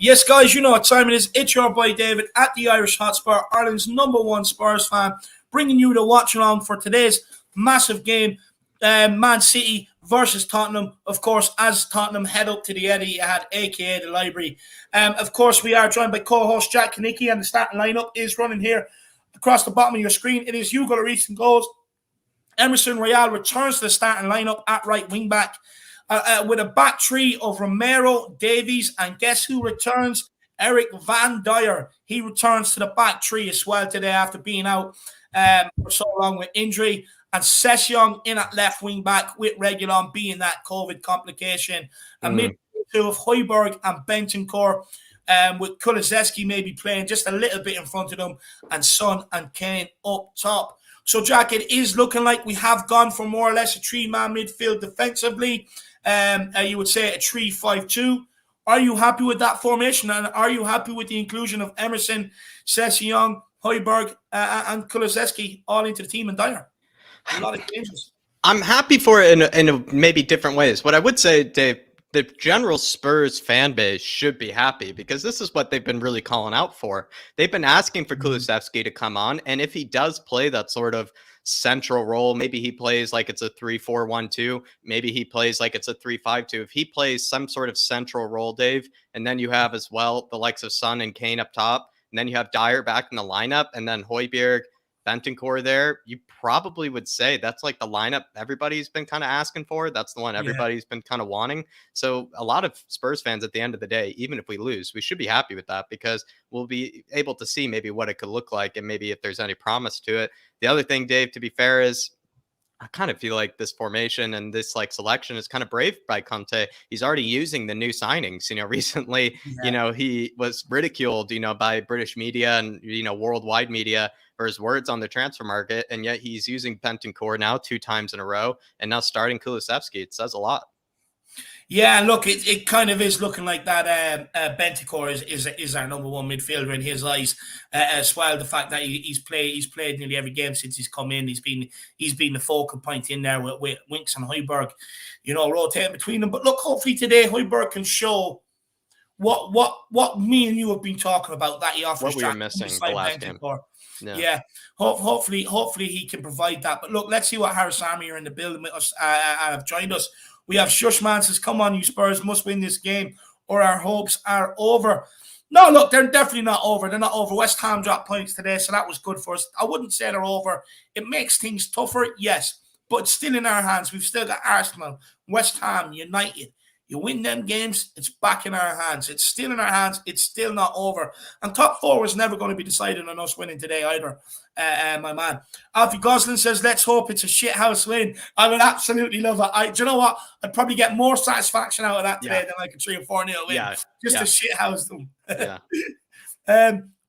Yes, guys, you know what time it is. It's your boy David at the Irish Hotspur, Ireland's #1 Spurs fan, bringing you the watch along for today's massive game, Man City versus Tottenham. Of course, as Tottenham head up to the Etihad, aka the Library. Of course, we are joined by co-host Jack Kanicki, and the starting lineup is running here across the bottom of your screen. It is Hugo Lloris in goals. Emerson Royal returns to the starting lineup at right wing back. With a back three of Romero, Davies, and guess who returns? Eric Van Dyer. He returns to the back three as well today after being out for so long with injury. And Session in at left wing back with Reguilon being that COVID complication. A midfield of Højbjerg and Bentancur, with Kulusevski maybe playing just a little bit in front of them, and Son and Kane up top. So, Jack, it is looking like we have gone for more or less a three-man midfield defensively. You would say a 3-5-2. Are you happy with that formation? And are you happy with the inclusion of Emerson, Session, Højbjerg, and Kulusevski all into the team and Dyer? A lot of changes. I'm happy for it in a maybe different ways. What I would say, Dave, the general Spurs fan base should be happy because this is what they've been really calling out for. They've been asking for Kulusevski to come on, and if he does play that sort of central role, maybe he plays like it's a 3-4-1-2, maybe he plays like it's a 3-5-2. If he plays some sort of central role, Dave, and then you have as well the likes of Son and Kane up top, and then you have Dyer back in the lineup, and then Højbjerg, Bentancur there, you probably would say that's like the lineup everybody's been kind of asking for. That's the one everybody's been kind of wanting. So a lot of Spurs fans at the end of the day, even if we lose, we should be happy with that because we'll be able to see maybe what it could look like and maybe if there's any promise to it. The other thing, Dave, to be fair, is I kind of feel like this formation and this like selection is kind of brave by Conte. He's already using the new signings. Recently, he was ridiculed, by British media and, worldwide media for his words on the transfer market. And yet he's using Bentancur now 2 times in a row and now starting Kulusevski. It says a lot. Yeah, look, it kind of is looking like that. Bentancur is our #1 midfielder in his eyes as well. The fact that he's played nearly every game since he's come in. He's been the focal point in there with Winks and Højbjerg, rotating between them. But look, hopefully today Højbjerg can show what me and you have been talking about that he offers. What we were missing the last game. Yeah. Hopefully he can provide that. But look, let's see what Harris Army are in the building with us and have joined us. We have Shushman says, come on, you Spurs must win this game or our hopes are over. No, look, they're definitely not over. They're not over. West Ham dropped points today, so that was good for us. I wouldn't say they're over. It makes things tougher, yes, but it's still in our hands. We've still got Arsenal, West Ham, United. You win them games, it's back in our hands. It's still in our hands. It's still not over. And top 4 was never going to be decided on us winning today either, my man. Alfie Goslin says, let's hope it's a shithouse win. I would absolutely love it. Do you know what? I'd probably get more satisfaction out of that today than like a 3 or 4-0 win. To shithouse them.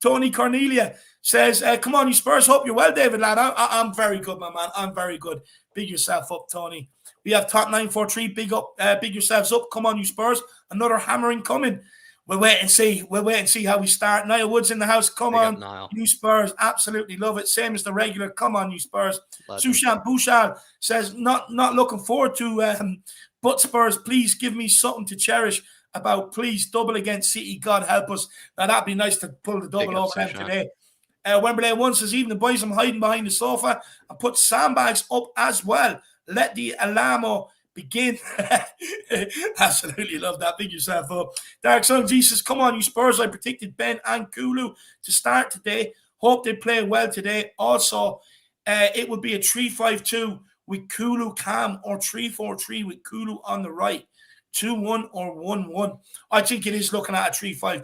Tony Cornelia says, come on, you Spurs. Hope you're well, David, lad. I'm very good, my man. I'm very good. Big yourself up, Tony. We have Top 943. Big yourselves up. Come on, you Spurs. Another hammering coming. We'll wait and see. How we start. Niall Woods in the house. Come on, you Spurs. Absolutely love it. Same as the regular. Come on, you Spurs. Sushan Bouchal says, not looking forward to but Spurs, please give me something to cherish about. Please, double against City. God help us. Now, that'd be nice to pull the double over them today. Wembley 1 says, even the boys, I'm hiding behind the sofa and put sandbags up as well. Let the Alamo begin. Absolutely love that. Big yourself up. Dark Sun Jesus, come on, you Spurs. I predicted Ben and Kulu to start today. Hope they play well today. Also, it would be a 3-5-2 with Kulu Cam or 3-4-3 with Kulu on the right. 2-1 or 1-1. I think it is looking at a 3-5-2.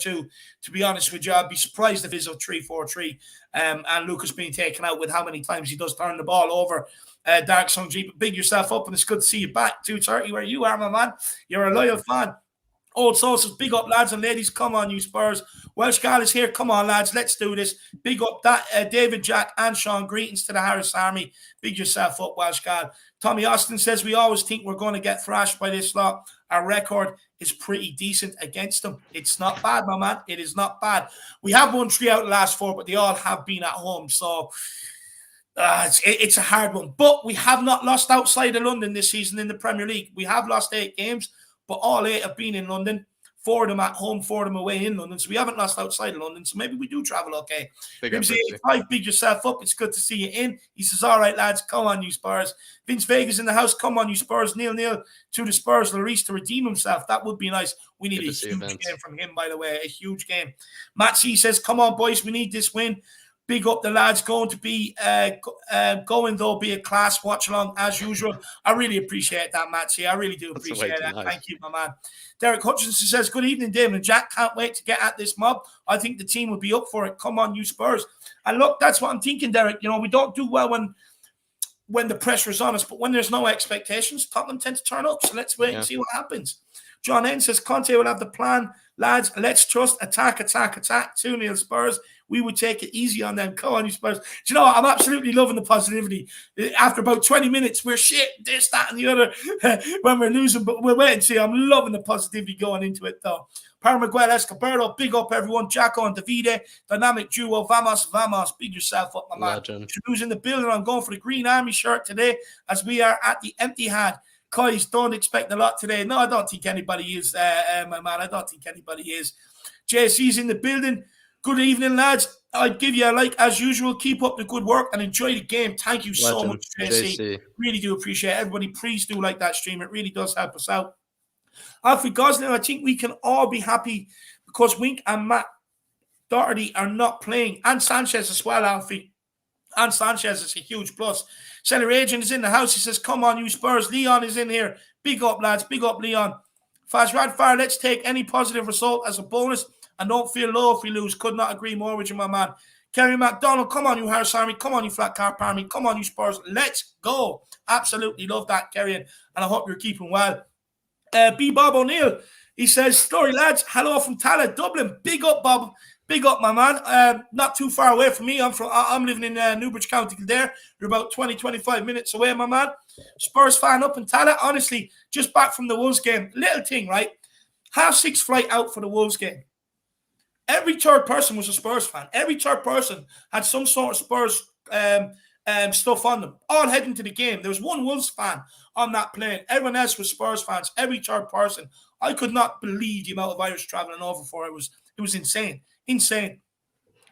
To be honest with you, I'd be surprised if it's a 3-4-3. And Lucas being taken out with how many times he does turn the ball over. Dark Sun G, big yourself up, and it's good to see you back. 2:30 where you are, my man. You're a loyal fan. Old Sauces, big up, lads and ladies. Come on, you Spurs. Welsh Gal is here. Come on, lads. Let's do this. Big up that David, Jack, and Sean. Greetings to the Harris Army. Big yourself up, Welsh Gal. Tommy Austin says, we always think we're going to get thrashed by this lot. Our record is pretty decent against them. It's not bad, my man. It is not bad. We have won 3 out of the last 4, but they all have been at home. So it's a hard one. But we have not lost outside of London this season in the Premier League. We have lost 8 games, but all 8 have been in London. 4 of them at home, 4 of them away in London. So we haven't lost outside of London. So maybe we do travel okay. Ribsy 85, big yourself up. It's good to see you in. He says, all right, lads, come on, you Spurs. Vince Vega's in the house. Come on, you Spurs. 0-0 to the Spurs. Lloris to redeem himself. That would be nice. We need a huge game from him, by the way. A huge game. Matt C says, come on, boys. We need this win. Big up the lads. Going to be going though, be a class watch along as usual. I really appreciate that, Matty. I really do appreciate that. Nice. Thank you, my man. Derek Hutchinson says, good evening, David and Jack. Can't wait to get at this mob. I think the team will be up for it. Come on, you Spurs. And look, that's what I'm thinking, Derek. You know, we don't do well when the pressure is on us, but when there's no expectations, Tottenham tend to turn up. So let's wait and see what happens. John N says, Conte will have the plan. Lads, let's trust. Attack, attack, attack. 2-0 Spurs. We would take it easy on them. Come on, you Spurs. Do you know what? I'm absolutely loving the positivity. After about 20 minutes, we're shit, this, that, and the other when we're losing. But we'll wait and see. I'm loving the positivity going into it, though. Miguel Escobardo, big up, everyone. Jacko and Davide, dynamic duo. Vamos, vamos. Big yourself up, my man. Who's in the building? I'm going for the Green Army shirt today as we are at the Empty Hat. Guys, don't expect a lot today. No, I don't think anybody is, my man. I don't think anybody is. JC's in the building. Good evening, lads. I'd give you a like as usual. Keep up the good work and enjoy the game. Thank you so much, JC. Really do appreciate it. Everybody, please do like that stream. It really does help us out. Alfie Gosling, I think we can all be happy because Wink and Matt Doherty are not playing. And Sanchez as well, Alfie. And Sanchez is a huge plus. Seller Agent is in the house. He says, come on, you Spurs. Leon is in here. Big up, lads. Big up, Leon. Fazrad Fire, let's take any positive result as a bonus and don't feel low if we lose. Could not agree more with you, my man. Kerry McDonald, come on, you Harris Army. Come on, you Flat Car Army. Come on, you Spurs. Let's go. Absolutely love that, Kerry. And I hope you're keeping well. B. Bob O'Neill, he says, story lads, hello from Tala, Dublin. Big up, Bob. Big up, my man. Not too far away from me. I'm living in Newbridge, County Kildare. You're about 20, 25 minutes away, my man. Spurs fan up in Tala. Honestly, just back from the Wolves game. Little thing, right? 6:30 flight out for the Wolves game. Every third person was a Spurs fan. Every third person had some sort of Spurs stuff on them. All heading to the game. There was one Wolves fan on that plane. Everyone else was Spurs fans. Every third person. I could not believe the amount of Irish traveling over for it. It was insane. Insane.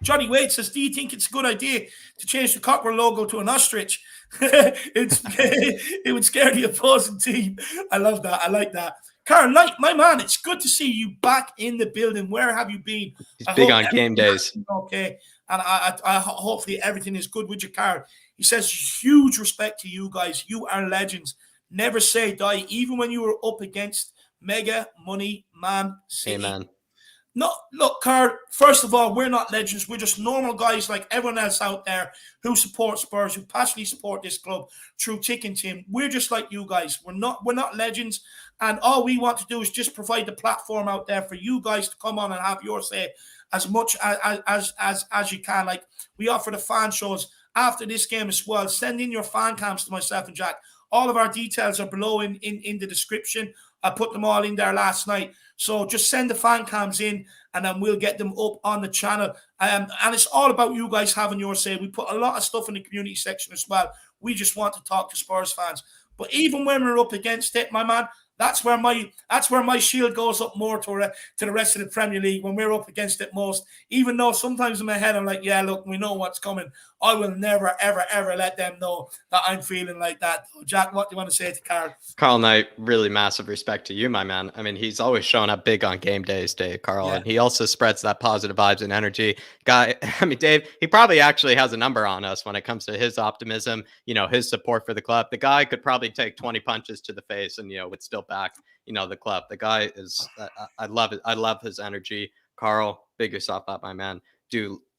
Johnny Wade says, do you think it's a good idea to change the Cockerel logo to an ostrich? It would scare the opposing team. I love that. I like that. Carl Knight, my man, it's good to see you back in the building. Where have you been? He's big on game days. Okay. And I hopefully everything is good with you, Carl. He says, huge respect to you guys. You are legends. Never say die, even when you were up against Mega Money Man City. Amen. No, look, Carl, first of all, we're not legends. We're just normal guys like everyone else out there who support Spurs, who passionately support this club through thick and thin. We're just like you guys. We're not legends. And all we want to do is just provide the platform out there for you guys to come on and have your say as much as you can. Like we offer the fan shows after this game as well. Send in your fan cams to myself and Jack. All of our details are below in the description. I put them all in there last night. So just send the fan cams in and then we'll get them up on the channel. And it's all about you guys having your say. We put a lot of stuff in the community section as well. We just want to talk to Spurs fans. But even when we're up against it, my man, that's where my shield goes up more to the rest of the Premier League when we're up against it most. Even though sometimes in my head I'm like, yeah, look, we know what's coming. I will never, ever, ever let them know that I'm feeling like that. Jack, what do you want to say to Carl? Carl Knight, really massive respect to you, my man. I mean, he's always showing up big on game days, Dave, Carl, and he also spreads that positive vibes and energy. Guy, I mean, Dave, he probably actually has a number on us when it comes to his optimism, his support for the club. The guy could probably take 20 punches to the face and, would still back, the club. The guy is, I love it. I love his energy. Carl, big yourself up, my man.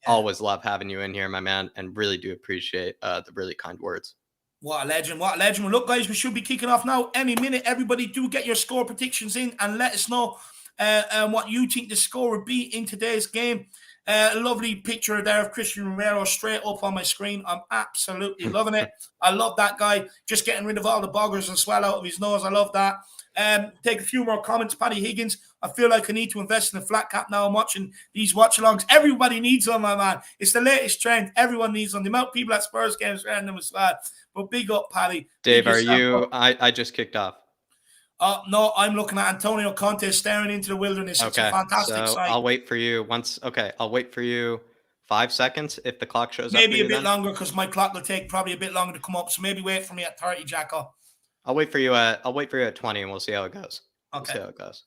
Always love having you in here, my man, and really do appreciate the really kind words. What a legend. What a legend. Well, look, guys, we should be kicking off now any minute. Everybody do get your score predictions in and let us know what you think the score would be in today's game. A lovely picture there of Christian Romero straight up on my screen. I'm absolutely loving it. I love that guy. Just getting rid of all the boggers and swell out of his nose. I love that. Take a few more comments. Paddy Higgins, I feel like I need to invest in a flat cap now. I'm watching these watch-alongs. Everybody needs them, my man. It's the latest trend. Everyone needs them. The amount of people at Spurs games around them as well. But big up, Paddy. Dave, are you... I just kicked off. No, I'm looking at Antonio Conte staring into the wilderness. It's a Okay, fantastic so sight. I'll wait for you once. Okay, I'll wait for you 5 seconds if the clock shows up for Maybe a you bit then. longer because my clock will take probably a bit longer to come up. So maybe wait for me at 30, Jacko. I'll wait for you at 20 and we'll see how it goes. Okay. We'll see how it goes.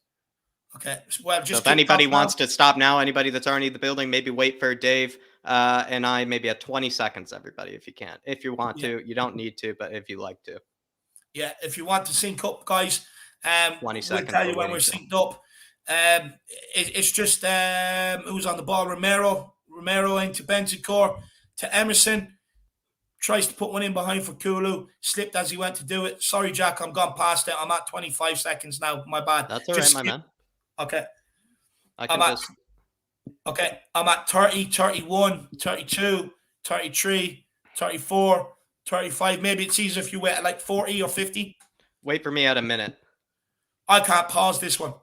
Okay. Well, So just if anybody wants to stop now, anybody that's already in the building, maybe wait for Dave and I maybe at 20 seconds, everybody, if you can. If you want to. You don't need to, but if you like to. Yeah, if you want to sync up, guys, 20 we'll seconds. tell you when we're synced up. It's just who's on the ball? Romero into Bentancur to Emerson. Tries to put one in behind for Kulu. Slipped as he went to do it. Sorry, Jack, I'm gone past it. I'm at 25 seconds now. My bad. That's all right, my man. Okay. I'm at 30, 31, 32, 33, 34, 35. Maybe it's easier if you wait at like 40 or 50. Wait for me at a minute. I can't pause this one.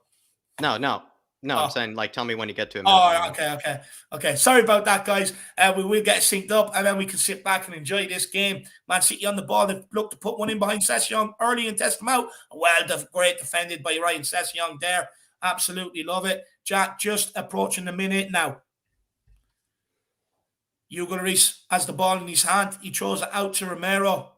No. I'm saying, like, tell me when you get to a minute. Oh, okay. Sorry about that, guys. We will get synced up, and then we can sit back and enjoy this game. Man City on the ball. They've looked to put one in behind Sessegnon early and test them out. Well, great defended by Ryan Sessegnon there. Absolutely love it. Jack just approaching the minute now. Hugo Lloris has the ball in his hand. He throws it out to Romero.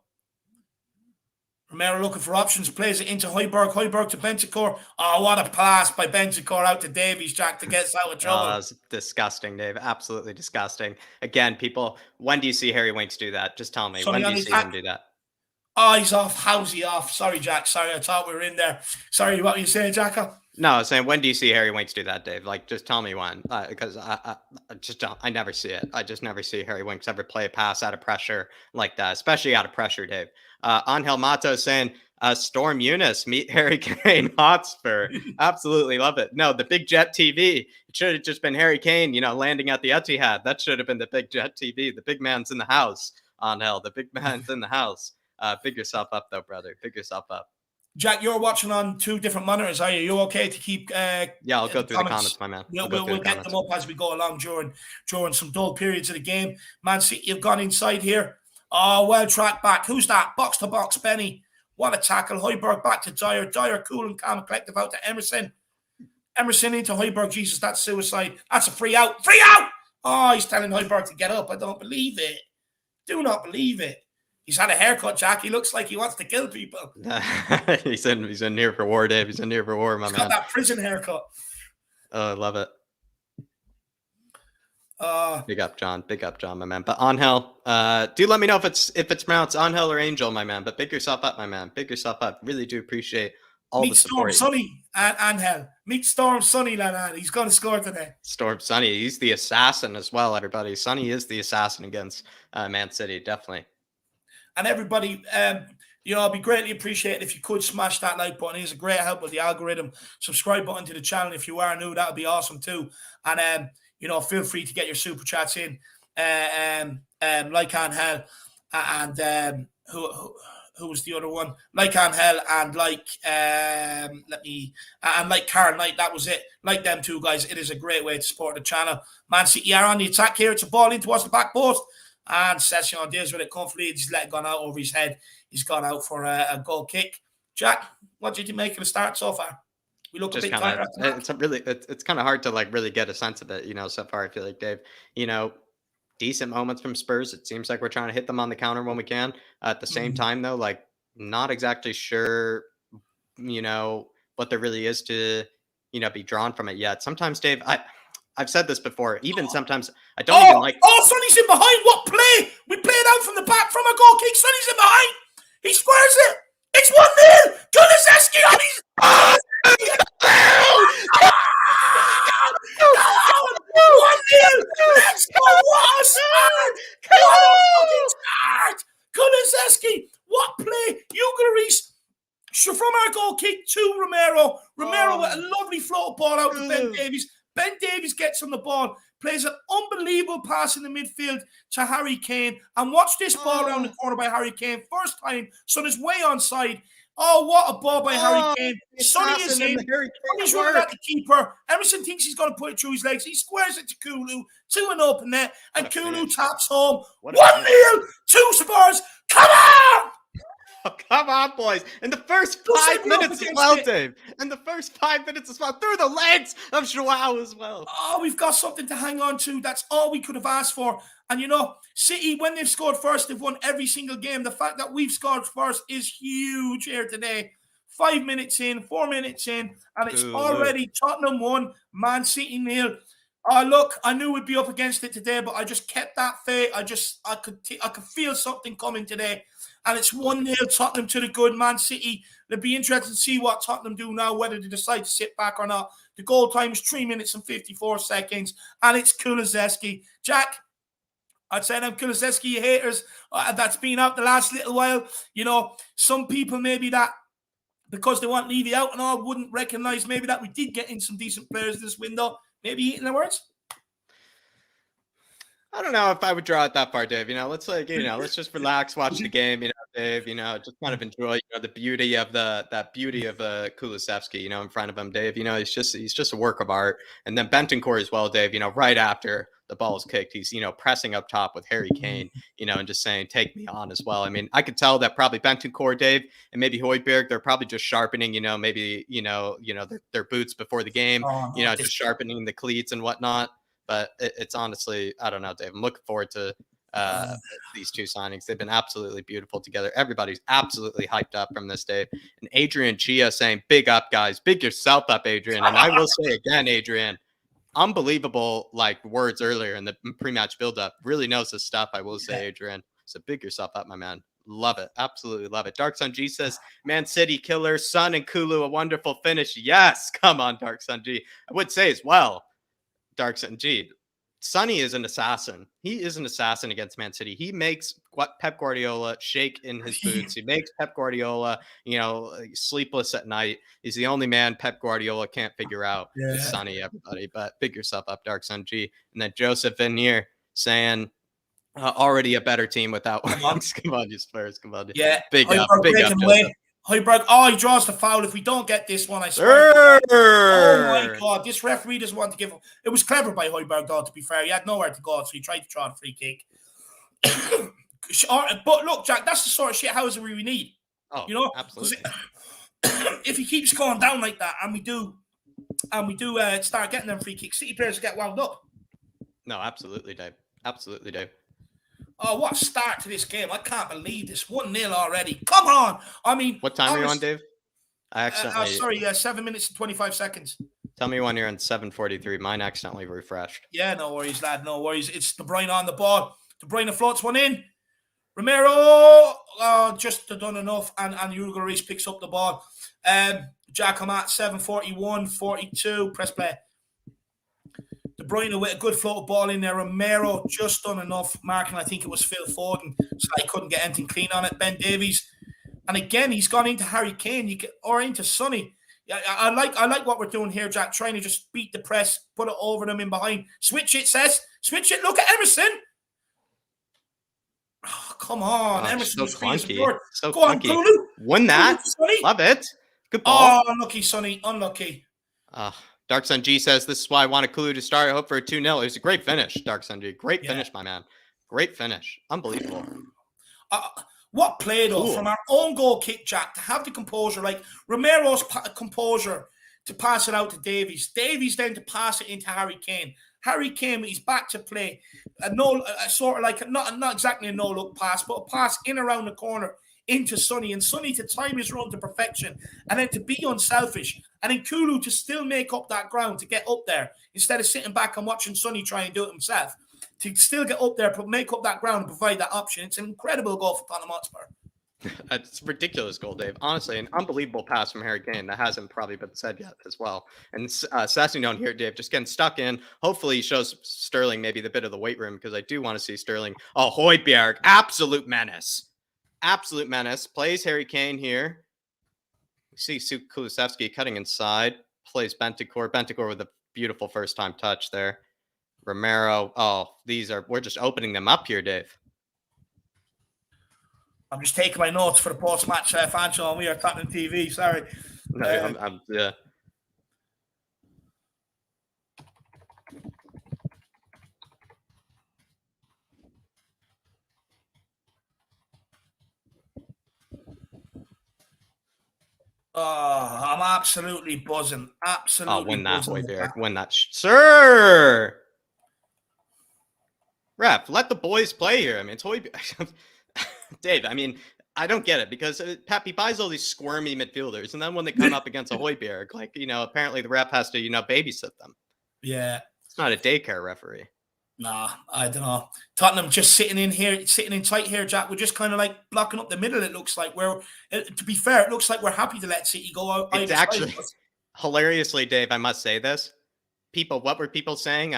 Romero looking for options, plays it into Højbjerg. Højbjerg to Bentancur. Oh, what a pass by Bentancur out to Davies, Jack, to get us out of trouble. Oh, that's disgusting, Dave. Absolutely disgusting. Again, people, when do you see Harry Winks do that? Just tell me. When do you see him do that? Oh, he's off. How's he off? Sorry, Jack. Sorry, I thought we were in there. Sorry, what were you saying, Jacko? No, I was saying, when do you see Harry Winks do that, Dave? Like, just tell me when. Because I just don't. I never see it. I just never see Harry Winks ever play a pass out of pressure like that, especially out of pressure, Dave. Angel Mato saying, Storm Eunice, meet Harry Kane, Hotspur. Absolutely love it. No, the Big Jet TV. It should have just been Harry Kane, landing at the Etihad. That should have been the Big Jet TV. The big man's in the house, Angel. The big man's in the house. Pick yourself up, though, brother. Pick yourself up. Jack, you're watching on 2 different monitors, are you? You okay to keep... yeah, I'll go through the comments, my man. We'll get them up as we go along during some dull periods of the game. Man City, you've gone inside here. Oh, well tracked back. Who's that? Box to box, Benny. What a tackle. Højbjerg back to Dyer. Dyer cool and calm and collective out to Emerson. Emerson into Højbjerg. Jesus, that's suicide. That's a free out. Free out! Oh, he's telling Højbjerg to get up. I don't believe it. Do not believe it. He's had a haircut, Jack. He looks like he wants to kill people. He's in here for war, Dave. He's in here for war, my man. He's got that prison haircut. Oh, I love it. Big up, John, my man. But Angel, do let me know if it's pronounced Angel or Angel, my man. But big yourself up, my man. Big yourself up. Really do appreciate all the support. Storm Sonny and Angel. Meet Storm Sonny, lad. He's going to score today. Storm Sonny. He's the assassin as well, everybody. Sonny is the assassin against Man City, definitely. And everybody, it'd be greatly appreciated if you could smash that like button. It's a great help with the algorithm. Subscribe button to the channel if you are new. That would be awesome too. And feel free to get your super chats in. Like Angel and who was the other one? Like Angel and like like Carl Knight. That was it. Like them two guys. It is a great way to support the channel. Man City are on the attack here. It's a ball in towards the back post. And Sessegnon deals with it comfortably. He's let it gone out over his head. He's gone out for a goal kick. Jack, what did you make of the start so far? We look just a bit tired. It's kind of hard to really get a sense of it, so far. I feel like, Dave, decent moments from Spurs. It seems like we're trying to hit them on the counter when we can. At the same time, though, not exactly sure, what there really is to, be drawn from it yet. Sometimes, Dave, I've said this before. Even sometimes I don't even like. Oh, Sonny's in behind. What play? We played out from the back from a goal kick. Sonny's in behind. He squares it. It's 1-0. Kulusevski on his. 1-0. Let's go. What a start. What a fucking start. Kulusevski. What play? Hugo Lloris. So from our goal kick to Romero. Romero with a lovely float ball out to Ben Davies. Ben Davies gets on the ball, plays an unbelievable pass in the midfield to Harry Kane. And watch this ball around the corner by Harry Kane. First time, Son is way onside. Oh, what a ball by Harry Kane. Sonny is in. Sonny's running at the keeper. Emerson thinks he's going to put it through his legs. He squares it to Kulu to an open net. And Kulu taps home. 1-0 to Spurs. Come on! Oh, come on, boys. In the first Who said 5 we're up minutes as against well, it? Dave. In the first 5 minutes as well. Through the legs of Joao as well. Oh, we've got something to hang on to. That's all we could have asked for. And you know, City, when they've scored first, they've won every single game. The fact that we've scored first is huge here today. 5 minutes in, 4 minutes in, and it's Kulu. already Tottenham 1, Man City 0. Look, I knew we'd be up against it today, but I just kept that faith. I could feel something coming today. And it's 1-0 Tottenham to the good. Man City. It'll be interesting to see what Tottenham do now, whether they decide to sit back or not. The goal time is 3 minutes and 54 seconds, and it's Kulusevski. Jack, I'd say them Kulusevski haters that's been out the last little while. You know, some people maybe that because they want Levy out and all wouldn't recognise maybe that we did get in some decent players this window. Maybe eating their words. I don't know if I would draw it that far, Dave. Let's just relax, watch the game, Dave. Just kind of enjoy, the beauty of that beauty of Kulusevski, in front of him, Dave. He's just a work of art. And then Bentancur as well, Dave. Right after the ball is kicked, he's pressing up top with Harry Kane, and just saying, "Take me on" as well. I mean, I could tell that probably Bentancur, Dave, and maybe Højbjerg, they're probably just sharpening, maybe their boots before the game, just sharpening the cleats and whatnot. But it's honestly, I don't know, Dave. I'm looking forward to these two signings. They've been absolutely beautiful together. Everybody's absolutely hyped up from this, Dave. And Adrian Gia saying, "Big up, guys. Big yourself up, Adrian." And I will say again, Adrian, unbelievable words earlier in the pre-match build-up. Really knows his stuff, I will say, Adrian. So big yourself up, my man. Love it. Absolutely love it. Dark Sun G says, "Man City killer, Son and Kulu, a wonderful finish." Yes, come on, Dark Sun G. I would say as well, Dark Sun G, Sonny is an assassin. He is an assassin against Man City. He makes Pep Guardiola shake in his boots. He makes Pep Guardiola, sleepless at night. He's the only man Pep Guardiola can't figure out. Is Sonny, everybody. But pick yourself up, Dark Sun G. And then Joseph Venier saying, already a better team without Wings. Come on, you Spurs. Come on. Yeah. Big up, Joseph. Højbjerg, he draws the foul. If we don't get this one, I swear. Oh my God, this referee doesn't want to give him. It was clever by Højbjerg, though, to be fair. He had nowhere to go, so he tried to draw a free kick. But look, Jack, that's the sort of shit housing we need. Oh, absolutely. If he keeps going down like that, and we do start getting them free kicks, City players get wound up. No, absolutely, Dave. Absolutely, Dave. Oh, what a start to this game. I can't believe this. 1-0 already. Come on. I mean, what time are you on, Dave? I accidentally. 7 minutes and 25 seconds. Tell me when you're on 7:43. Mine accidentally refreshed. Yeah, no worries, lad. No worries. It's De Bruyne on the ball. De Bruyne floats one in. Romero just done enough, and Hugo Lloris picks up the ball. Jack, I'm at 7:41, 42. Press play. De Bruyne with a good floated ball in there. Romero just done enough marking. I think it was Phil Foden, so he couldn't get anything clean on it. Ben Davies, and again he's gone into Harry Kane, or into Sonny. Yeah, I like what we're doing here, Jack. Trying to just beat the press, put it over them in behind. Switch it, says. Switch it. Look at Emerson. Oh, come on, Emerson. So clunky. So go on, Kulu. Win that. Love it. Good ball. Oh, unlucky, Sonny. Unlucky. Dark Sun G says, "This is why I wanted Kulu to start. I hope for a 2-0. It was a great finish, Dark Sun G. Great finish, my man. Great finish. Unbelievable. What play, though, from our own goal kick, Jack, to have the composure, like Romero's composure to pass it out to Davies. Davies then to pass it into Harry Kane. Harry Kane, he's back to play. Sort of like, not exactly a no-look pass, but a pass in around the corner into Sonny, and Sonny to time his run to perfection, and then to be unselfish, and then Kulu to still make up that ground to get up there instead of sitting back and watching Sonny try and do it himself. To still get up there, make up that ground and provide that option. It's an incredible goal for Tottenham Hotspur. It's a ridiculous goal, Dave. Honestly, an unbelievable pass from Harry Kane that hasn't probably been said yet as well. And Sassy down here, Dave, just getting stuck in. Hopefully he shows Sterling maybe the bit of the weight room, because I do want to see Sterling. Oh, Højbjerg, absolute menace. Absolute menace. Plays Harry Kane here. We see Kulusevski cutting inside. Plays Bentancur. Bentancur with a beautiful first-time touch there. Romero. Oh, we're just opening them up here, Dave. I'm just taking my notes for the post-match fan show, and we are Tottenham TV. Sorry. No, yeah. Oh, I'm absolutely buzzing. Oh, Absolutely win that, buzzing with Hoiberg. that. Win that. Sir! Ref, let the boys play here. I mean, it's Hoiberg. Dave, I mean, I don't get it because Pep, he buys all these squirmy midfielders. And then when they come up against a Hoiberg, like, apparently the ref has to, babysit them. Yeah. It's not a daycare referee. Nah, I don't know. Tottenham just sitting in tight here, Jack. We're just kind of like blocking up the middle, it looks like. To be fair, it looks like we're happy to let City go out It's either side. actually, hilariously, Dave, I must say this. What were people saying?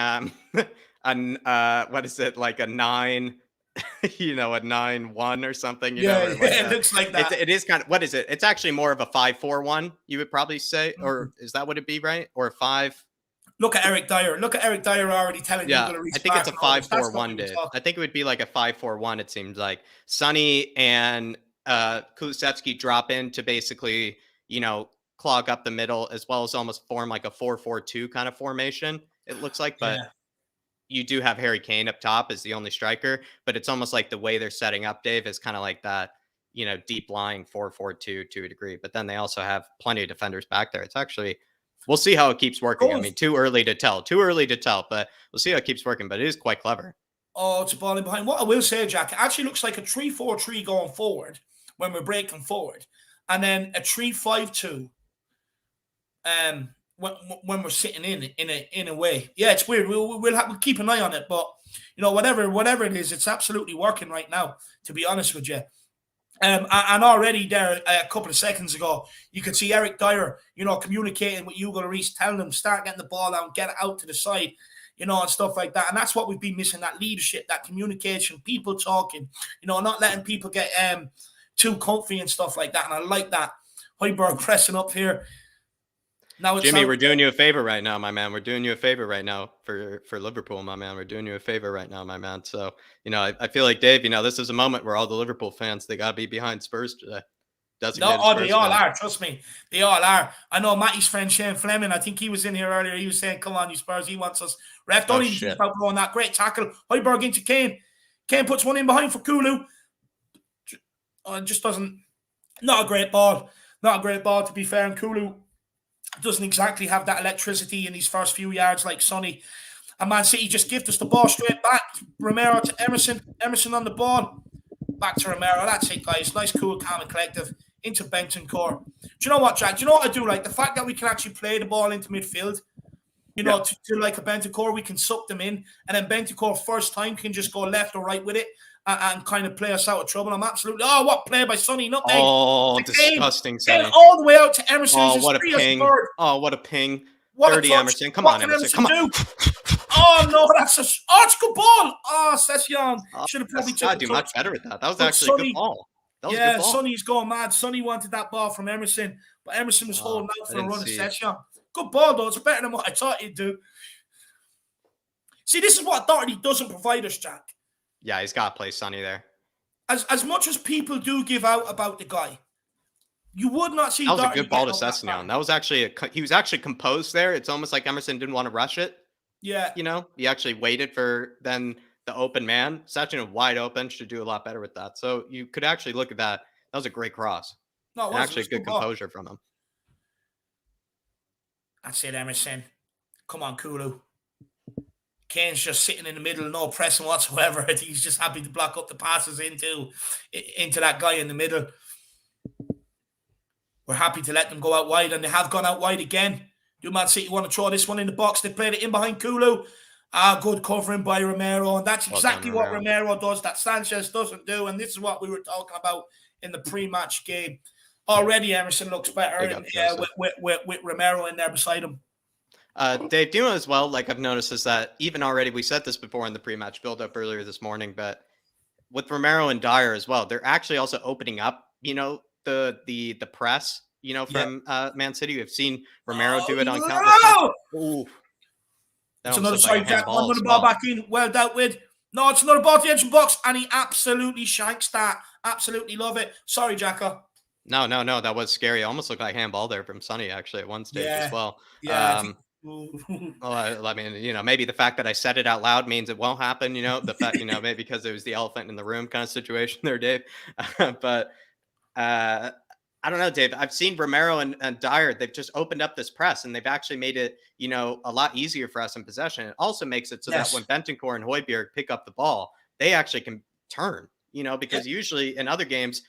What is it, like a 9, a 9-1 or something, Yeah, or like yeah, it looks like that. it is kind of, what is it? It's actually more of a 5-4-1, you would probably say, or is that what it'd be, right? Or a 5? Look at Eric Dyer. Look at Eric Dyer already telling Yeah, people to I think restart. it's a And all this. That's not 5-4-1, what we Dave. talk. I think it would be like a 5-4-1, it seems like. Sonny and Kulusevski drop in to basically, clog up the middle, as well as almost form like a 4-4-2 kind of formation, it looks like. But Yeah. you do have Harry Kane up top as the only striker, but it's almost like the way they're setting up, Dave, is kind of like that, deep lying 4-4-2 to a degree. But then they also have plenty of defenders back there. It's actually, we'll see how it keeps working. I mean, too early to tell, but we'll see how it keeps working. But it is quite clever. Oh, it's a ball in behind. What I will say, Jack, it actually looks like a 3-4-3 going forward when we're breaking forward, and then a 3-5-2 when we're sitting in a way. Yeah, it's weird. We'll keep an eye on it, but whatever it is, it's absolutely working right now. To be honest with you. And already there a couple of seconds ago, you could see Eric Dyer, communicating with Hugo Lloris, telling them start getting the ball out, get it out to the side, and stuff like that. And that's what we've been missing: that leadership, that communication, people talking, not letting people get too comfy and stuff like that. And I like that. Højbjerg pressing up here. Now it's Jimmy, we're doing you a favor right now, my man. We're doing you a favor right now for Liverpool, my man. We're doing you a favor right now, my man. So, I feel like, Dave, this is a moment where all the Liverpool fans, they got to be behind Spurs today. They all are. Trust me, they all are. I know Matty's friend Shane Fleming. I think he was in here earlier. He was saying, "Come on, you Spurs." He wants us. Ref, don't even think about blowing that. Great tackle. Højbjerg into Kane. Kane puts one in behind for Kulu. It just doesn't. Not a great ball. Not a great ball, to be fair. And Kulu doesn't exactly have that electricity in these first few yards like Sonny. And Man City just gift us the ball straight back. Romero to Emerson. Emerson on the ball. Back to Romero. That's it, guys. Nice, cool, calm, and collective. Into Bentancur. Do you know what, Jack? Do you know what I do like? The fact that we can actually play the ball into midfield. To like a Bentancur, we can suck them in. And then Bentancur, first time, can just go left or right with it and kind of play us out of trouble. I'm absolutely... Oh, what play by Sonny. Nutmeg. Oh, disgusting, Sonny. Kane all the way out to Emerson. Oh, what a ping. Oh, what a ping. What 30 Emerson. Come on, Emerson. Come on. Oh, no, it's a good ball. Oh, Session. Should have probably took do much better with that. That was actually a good ball. Sonny's going mad. Sonny wanted that ball from Emerson, but Emerson was holding out for a run of Session. Good ball, though. It's better than what I thought he'd do. See, this is what Doherty doesn't provide us, Jack. Yeah, he's got to play Sonny there. As much as people do give out about the guy, you would not see that was Doherty a good ball to Sessignon. That was actually he was actually composed there. It's almost like Emerson didn't want to rush it. Yeah. He actually waited for then the open man. Sessignon wide open, should do a lot better with that. So you could actually look at that. That was a great cross. No, it was actually good composure from him. That's it, Emerson. Come on, Kulu. Kane's just sitting in the middle, no pressing whatsoever. He's just happy to block up the passes into that guy in the middle. We're happy to let them go out wide, and they have gone out wide again. Do Man City want to throw this one in the box? They played it in behind Kulu. Good covering by Romero, and that's exactly what Romero does that Sanchez doesn't do, and this is what we were talking about in the pre-match game. Already Emerson looks better with Romero in there beside him. Dave, do you know as well, like I've noticed, is that even already, we said this before in the pre-match build-up earlier this morning, but with Romero and Dyer as well, they're actually also opening up, the press, from Man City. We've seen Romero do it on countless. Ooh. It's another another ball back in. Well dealt with. No, it's another ball to the edge of the box, and he absolutely shanks that. Absolutely love it. Sorry, Jacko. No. That was scary. It almost looked like handball there from Sonny, actually, at one stage as well. Yeah. Well, I mean, maybe the fact that I said it out loud means it won't happen, the fact, maybe because it was the elephant in the room kind of situation there, Dave. But I don't know, Dave. I've seen Romero and Dyer. They've just opened up this press, and they've actually made it, a lot easier for us in possession. It also makes it so that when Yes. Bentancur and Højbjerg pick up the ball, they actually can turn. Yeah. Because usually in other games,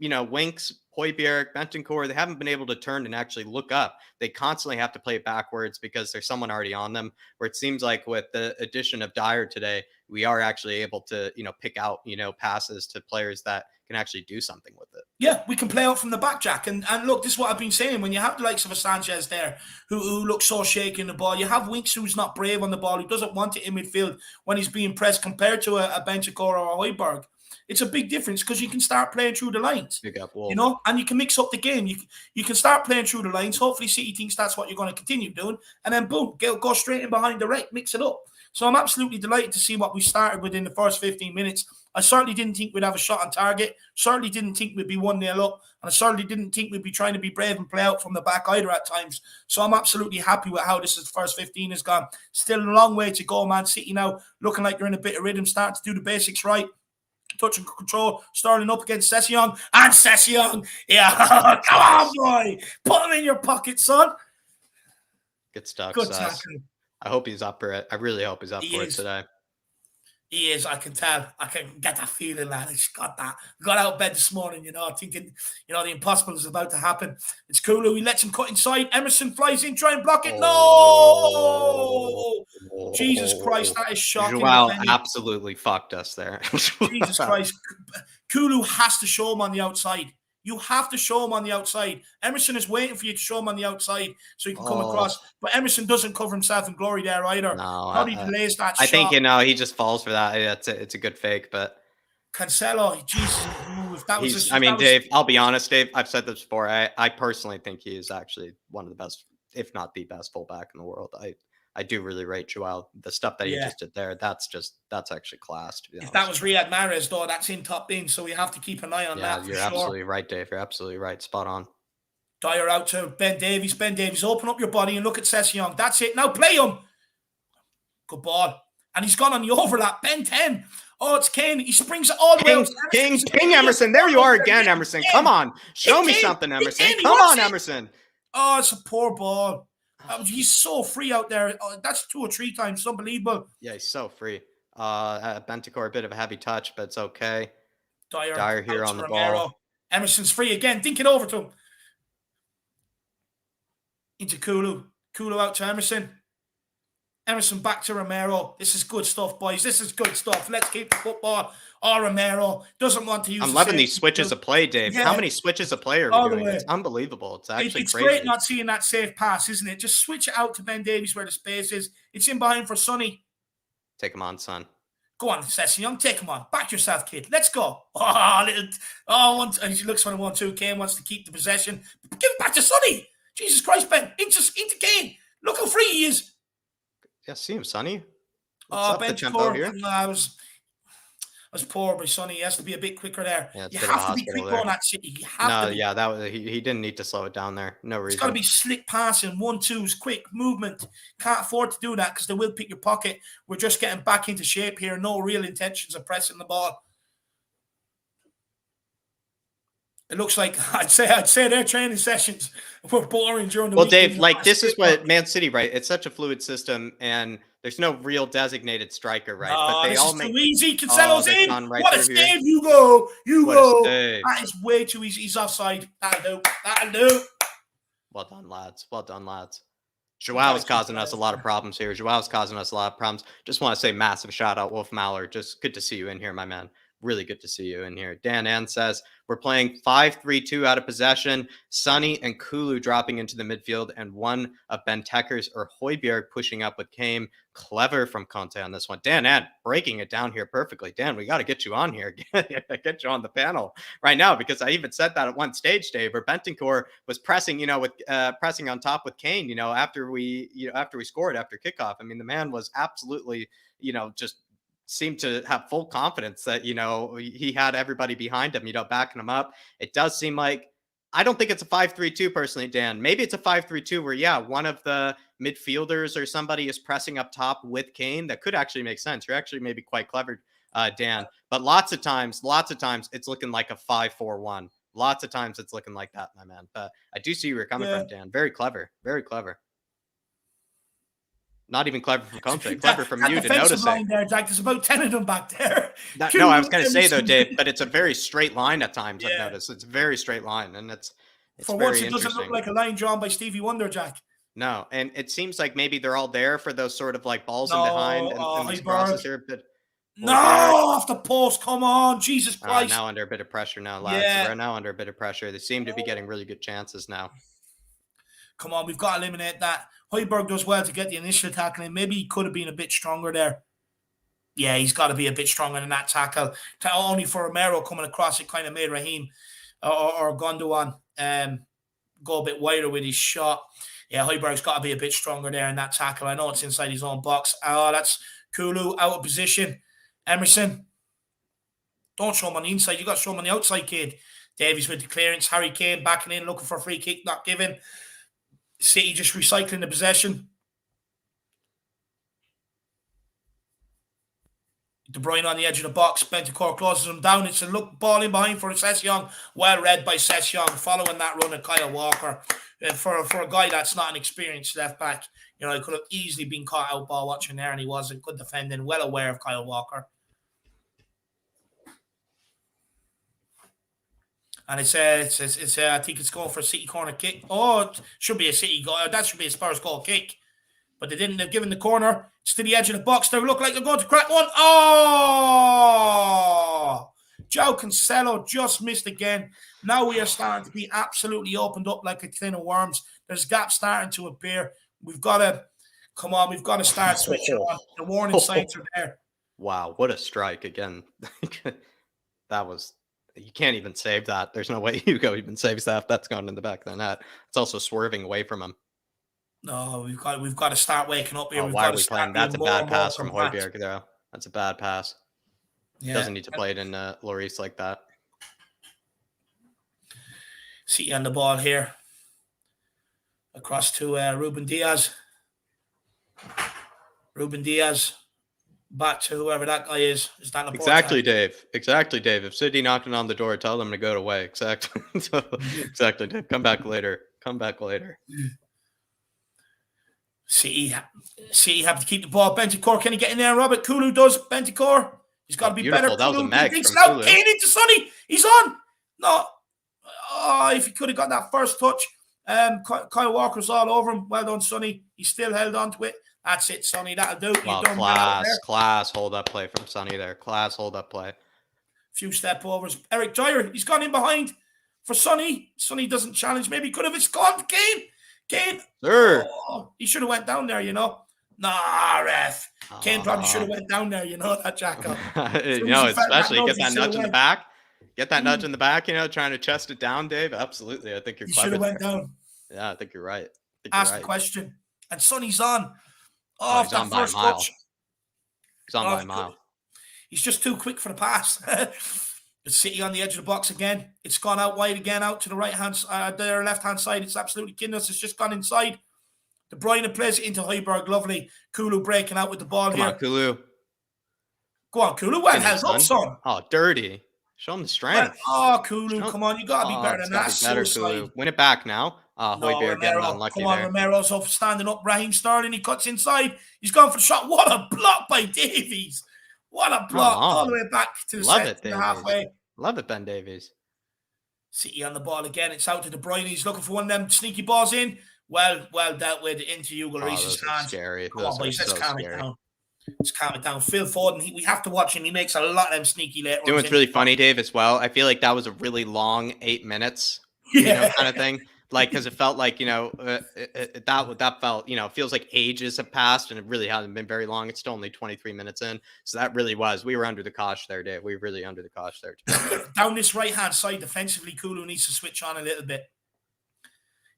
Winks, Højbjerg, Bentancur, they haven't been able to turn and actually look up. They constantly have to play it backwards because there's someone already on them. Where it seems like with the addition of Dyer today, we are actually able to, pick out, passes to players that can actually do something with it. Yeah, we can play out from the back, Jack. And look, this is what I've been saying. When you have the likes of a Sanchez there, who looks so shaky in the ball, you have Winks who's not brave on the ball, who doesn't want it in midfield when he's being pressed compared to a Bentancur or a Højbjerg. It's a big difference because you can start playing through the lines, Big up Wolf. and you can mix up the game. You can start playing through the lines. Hopefully, City thinks that's what you're going to continue doing, and then boom, go straight in behind the right, mix it up. So I'm absolutely delighted to see what we started within the first 15 minutes. I certainly didn't think we'd have a shot on target. Certainly didn't think we'd be 1-0 up. And I certainly didn't think we'd be trying to be brave and play out from the back either at times. So I'm absolutely happy with how this first 15 has gone. Still a long way to go, Man City now looking like they're in a bit of rhythm, starting to do the basics right. Touch and control, Sterling up against Sessegnon. And Sessegnon, yeah, come on, boy. Put him in your pocket, son. Good stuff. Good tackle. I hope he's up for it. I really hope he's up for it today. He is, I can tell. I can get that feeling, lad. I just got that. I got out of bed this morning, thinking, the impossible is about to happen. It's Kulu. He lets him cut inside. Emerson flies in, try and block it. No! Jesus Christ, that is shocking. Joao absolutely fucked us there. Jesus Christ. Kulu has to show him on the outside. You have to show him on the outside. Emerson is waiting for you to show him on the outside so he can come across. But Emerson doesn't cover himself in glory there either. No, Probably delays that shot. I think, he just falls for that. It's a good fake, but Cancelo, Jesus. If that was Dave, I'll be honest, Dave. I've said this before. I personally think he is actually one of the best, if not the best fullback in the world. I do really rate Joao. The stuff that he just did there, that's actually class. To be honest. If that was Riyad Mahrez, though, that's in top bin, so we have to keep an eye on that. You're absolutely right, Dave. You're absolutely right. Spot on. Dyer out to Ben Davies. Ben Davies, open up your body and look at Sessegnon. That's it. Now play him. Good ball. And he's gone on the overlap. Ben 10. Oh, it's Kane. He springs it all the way out. King Emerson. There you are again, Emerson. Come on. Show me something, Emerson. Come on, Emerson. Oh, it's a poor ball. He's so free out there. Oh, that's 2 or 3 times. It's unbelievable. Yeah, he's so free. Bentancur, a bit of a heavy touch, but it's okay. Dyer here on the ball. Emerson's free again. Dink it over to him. Into Kulu. Kulu out to Emerson. Emerson back to Romero. This is good stuff, boys. This is good stuff. Let's keep the football. Oh, Romero doesn't want to use. I'm loving these switches of play, Dave. Yeah. How many switches of play are we doing? It's unbelievable. It's actually it's crazy. Great not seeing that safe pass, isn't it? Just switch it out to Ben Davies where the space is. It's in behind for Sonny. Take him on, son. Go on, Sessegnon. Take him on. Back yourself, kid. Let's go. He looks for the 1-2. Kane wants to keep the possession. Give it back to Sonny. Jesus Christ, Ben. Into Kane. Look how free he is. Yeah, see him, Sonny. What's up, the tempo here? I was poor by Sonny. He has to be a bit quicker there. Yeah, you have to be quick on that City. You have to be. That was he didn't need to slow it down there. No reason. It's got to be slick passing, 1-2s, quick movement. Can't afford to do that because they will pick your pocket. We're just getting back into shape here. No real intentions of pressing the ball. It looks like I'd say their training sessions were boring during the week. Well, Dave, this is what Man City, right? It's such a fluid system, and there's no real designated striker, right? But they all make too easy. Cancelo's in. Right, what a save! You go. That is way too easy. He's offside. That'll do. Well done, lads. Joao is causing us a lot of problems here. Just want to say massive shout out, Wolf Mallor. Just good to see you in here, my man. Really good to see you in here. Dan Ann says, we're playing 5-3-2 out of possession. Sonny and Kulu dropping into the midfield and one of Benteker's or Højbjerg pushing up with Kane. Clever from Conte on this one. Dan Ann breaking it down here perfectly. Dan, we got to get you on here. Get you on the panel right now because I even said that at one stage, Dave, where Bentancur was pressing, with pressing on top with Kane, after we scored after kickoff. I mean, the man was absolutely, just seemed to have full confidence that, he had everybody behind him, backing him up. It does seem like, I don't think it's a 5-3-2 personally, Dan. Maybe it's a 5-3-2 where, one of the midfielders or somebody is pressing up top with Kane. That could actually make sense. You're actually maybe quite clever, Dan. But lots of times, it's looking like a 5-4-1. Lots of times it's looking like that, my man. But I do see where you're coming from, Dan. Very clever. Very clever. Not even clever from Conte. Clever from that you to defensive notice it. line there, Jack. There's about 10 of them back there. No, I was going to say though, Dave, but it's a very straight line at times. Yeah. I've noticed it's a very straight line, and it's For very once, it doesn't interesting. look like a line drawn by Stevie Wonder, Jack. No, and it seems like maybe they're all there for those sort of like balls in No, behind and these crosses here. But no, off the post. Come on, Jesus Christ. Now under a bit of pressure now, lads. Yeah. We're now under a bit of pressure. They seem to be getting really good chances now. Come on, we've got to eliminate that. Højbjerg does well to get the initial tackling. Maybe he could have been a bit stronger there. Yeah, he's got to be a bit stronger than that tackle. Only for Romero coming across, it kind of made Raheem or Gondwan go a bit wider with his shot. Yeah, Højbjerg's got to be a bit stronger there in that tackle. I know it's inside his own box. Oh, that's Kulu out of position. Emerson, don't show him on the inside. You got to show him on the outside, kid. Davies with the clearance. Harry Kane backing in, looking for a free kick, not given. City just recycling the possession. De Bruyne on the edge of the box. Bentancur closes him down. It's a look ball in behind for Sessegnon. Well read by Sessegnon, following that run of Kyle Walker. For a guy that's not an experienced left back, he could have easily been caught out ball watching there, and he wasn't. Good defending, well aware of Kyle Walker. And it's I think it's going for a City corner kick. Oh, it should be a City goal. That should be a Spurs goal kick. But they didn't. They've given the corner. It's to the edge of the box. They look like they're going to crack one. Oh! Joe Cancelo just missed again. Now we are starting to be absolutely opened up like a tin of worms. There's gaps starting to appear. We've got to start switching on. The warning signs are there. Wow, what a strike again. That was... You can't even save that. There's no way Hugo even saves that. That's gone in the back of the net. It's also swerving away from him. No, we've got to start waking up here. Why are we playing? That's a bad pass from Højbjerg, though. That's a bad pass. Yeah. Doesn't need to play it in Lloris like that. City on the ball here. Across to Ruben Diaz. Ruben Diaz. Back to whoever that guy is. Is that exactly, Dave? Exactly, Dave. If City knocking on the door, tell them to go away. Exactly. Exactly, Dave. Come back later. Come back later. City have to keep the ball. Bentancur, can he get in there? Robert Kulu does. Bentancur, he's got to be better. That was a mag from Kulu. Kane into Sonny. He's on. No. Oh, if he could have got that first touch. Kyle Walker's all over him. Well done, Sonny. He still held on to it. That's it, Sonny. That'll do. Wow, class hold up play from Sonny there. Class hold up play. Few step overs. Eric Dyer, he's gone in behind for Sonny. Sonny doesn't challenge. Maybe he could have. It's gone for Kane. Kane. Sir. Oh, he should have went down there, Nah, ref. Kane probably should have went down there, that Jacko. Especially get that nudge in the back. Get that nudge in the back, trying to chest it down, Dave. Absolutely. I think you're clever. He should have went down. Yeah, I think you're right. Ask the question. And Sonny's on. Off that first touch. He's on by a mile. He's just too quick for the pass. It's City on the edge of the box again. It's gone out wide again, out to the their left-hand side. It's absolutely Kindness. It's just gone inside. De Bruyne plays it into Højbjerg. Lovely. Kulu breaking out with the ball here. Come on, Kulu. Go on, Kulu. Well held up, son. Oh, dirty. Show him the strength. Kulu, come on. You got to be better than that. Better, Kulu. Win it back now. Højbjerg getting unlucky there. Romero's up, standing up. Raheem Sterling, he cuts inside. He's gone for the shot. What a block by Davies. What a block. All the way back to the centre, halfway. Love it, Ben Davies. City on the ball again. It's out to De Bruyne. He's looking for one of them sneaky balls in. Well dealt with into Hugo Lloris's hands. Scary. Come on, boys. Let's calm it down. Let's calm it down. Phil Foden, we have to watch him. He makes a lot of them sneaky late runs. You know what's really funny, Dave, as well? I feel like that was a really long 8 minutes, kind of thing. Like, because it felt like, that felt, feels like ages have passed and it really hasn't been very long. It's still only 23 minutes in. So that really we were under the cosh there, Dave. We were really under the cosh there. Down this right-hand side, defensively, Kulu needs to switch on a little bit.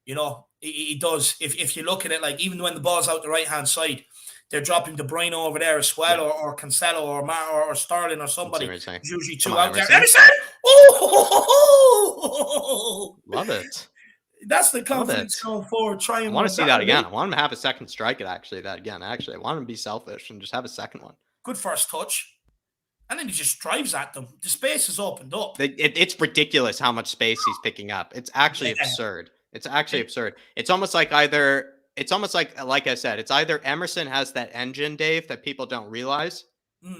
He does. If you look at it, like, even when the ball's out the right-hand side, they're dropping De Bruyne over there as well, or Cancelo, or Sterling, or somebody. There's usually two out there. Emerson! Oh! Love it. That's the confidence going forward. I want to see that again. I want him to have a second strike at that again. I want him to be selfish and just have a second one. Good first touch. And then he just drives at them. The space is opened up. It's ridiculous how much space he's picking up. It's actually absurd. It's actually absurd. It's almost like like I said, it's either Emerson has that engine, Dave, that people don't realize.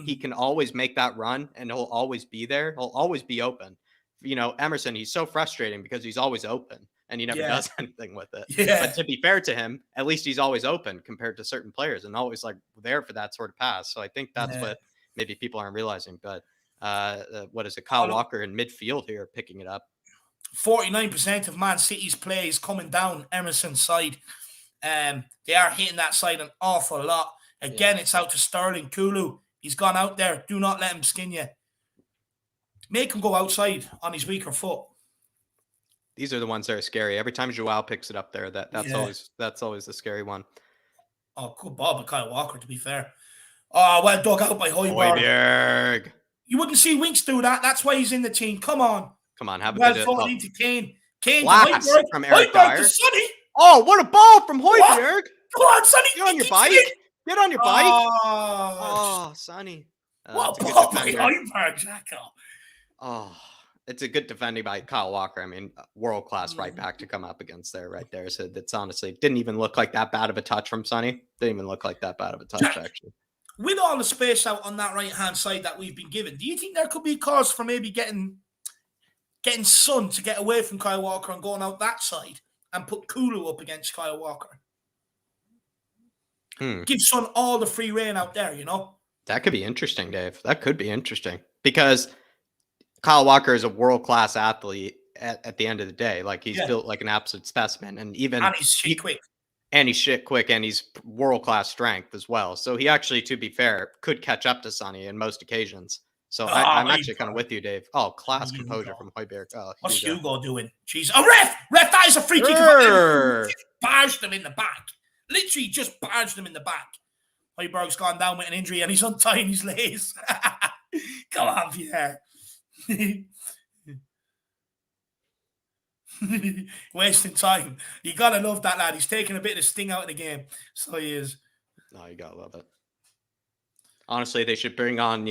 He can always make that run and he'll always be there. He'll always be open. Emerson, he's so frustrating because he's always open and he never does anything with it. Yeah. But to be fair to him, at least he's always open compared to certain players and always like there for that sort of pass. So I think that's what maybe people aren't realizing. But what is it? Kyle Walker in midfield here picking it up. 49% of Man City's play is coming down Emerson's side. They are hitting that side an awful lot. Again, it's out to Sterling Kulu. He's gone out there. Do not let him skin you. Make him go outside on his weaker foot. These are the ones that are scary. Every time Joao picks it up there, that's always the scary one. Oh, good ball by Kyle Walker, to be fair. Oh, well dug out by Højbjerg. You wouldn't see Winks do that. That's why he's in the team. Come on. Have a well bit thought into Kane. Kane to Højbjerg. From Eric Højbjerg Dyer. to Sonny. Oh, what a ball from Højbjerg. Come on, Sonny. Get on your bike. Get on your bike. Oh, Sonny. What a ball by Højbjerg, Jacko. Oh, it's a good defending by Kyle Walker. I mean, world-class right back to come up against right there. So that's honestly didn't even look like that bad of a touch from Sonny. Didn't even look like that bad of a touch, actually. With all the space out on that right-hand side that we've been given, do you think there could be cause for maybe getting Son to get away from Kyle Walker and going out that side and put Kulu up against Kyle Walker? Give Son all the free reign out there, That could be interesting, Dave. That could be interesting because Kyle Walker is a world-class athlete at the end of the day. Like he's built like an absolute specimen. And he's shit quick. And he's shit quick and he's world-class strength as well. So he actually, to be fair, could catch up to Sonny in most occasions. So I'm actually kind of with you, Dave. Oh, class composure from Højbjerg. Oh, what's Hugo doing? Jeez. Oh, ref, that is a free kick. Just barged them in the back. Literally just barged them in the back. Højbjerg's gone down with an injury and he's untying his lace. Come on, Pierre. Wasting time. You gotta love that lad. He's taking a bit of the sting out of the game. So he is. No, you gotta love it. Honestly, they should bring on,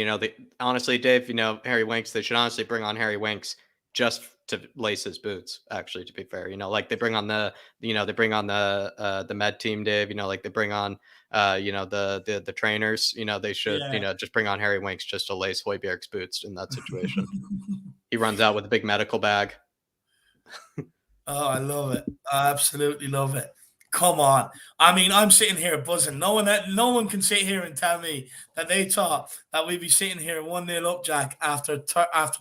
honestly, Dave, Harry Winks, they should honestly bring on Harry Winks just to lace his boots, actually, to be fair. Like they bring on the med team, Dave, like they bring on the trainers, they should, just bring on Harry Winks just to lace Højbjerg's boots in that situation. He runs out with a big medical bag. Oh, I love it. I absolutely love it. Come on. I mean, I'm sitting here buzzing. No one can sit here and tell me that they thought that we'd be sitting here 1-0 up, Jack, after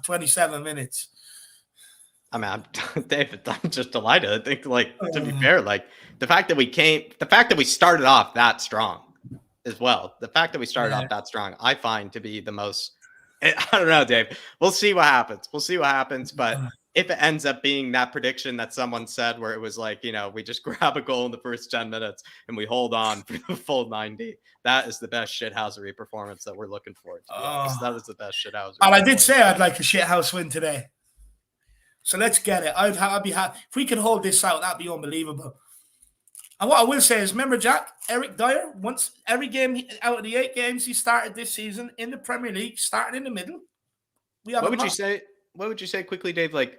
27 minutes. I mean, David, I'm just delighted. I think, to be fair, the fact that we started off that strong as well. The fact that we started off that strong, I find to be the most. I don't know, Dave. We'll see what happens. But if it ends up being that prediction that someone said, where it was like, we just grab a goal in the first 10 minutes and we hold on for the full 90, that is the best shithousery performance that we're looking for. That is the best shithousery. And I did say I'd like a shithouse win today. So let's get it. I'd be happy. If we can hold this out, that'd be unbelievable. And what I will say is, remember, Jack, Eric Dyer, once every game out of the 8 games he started this season in the Premier League, starting in the middle. What would you say quickly, Dave? Just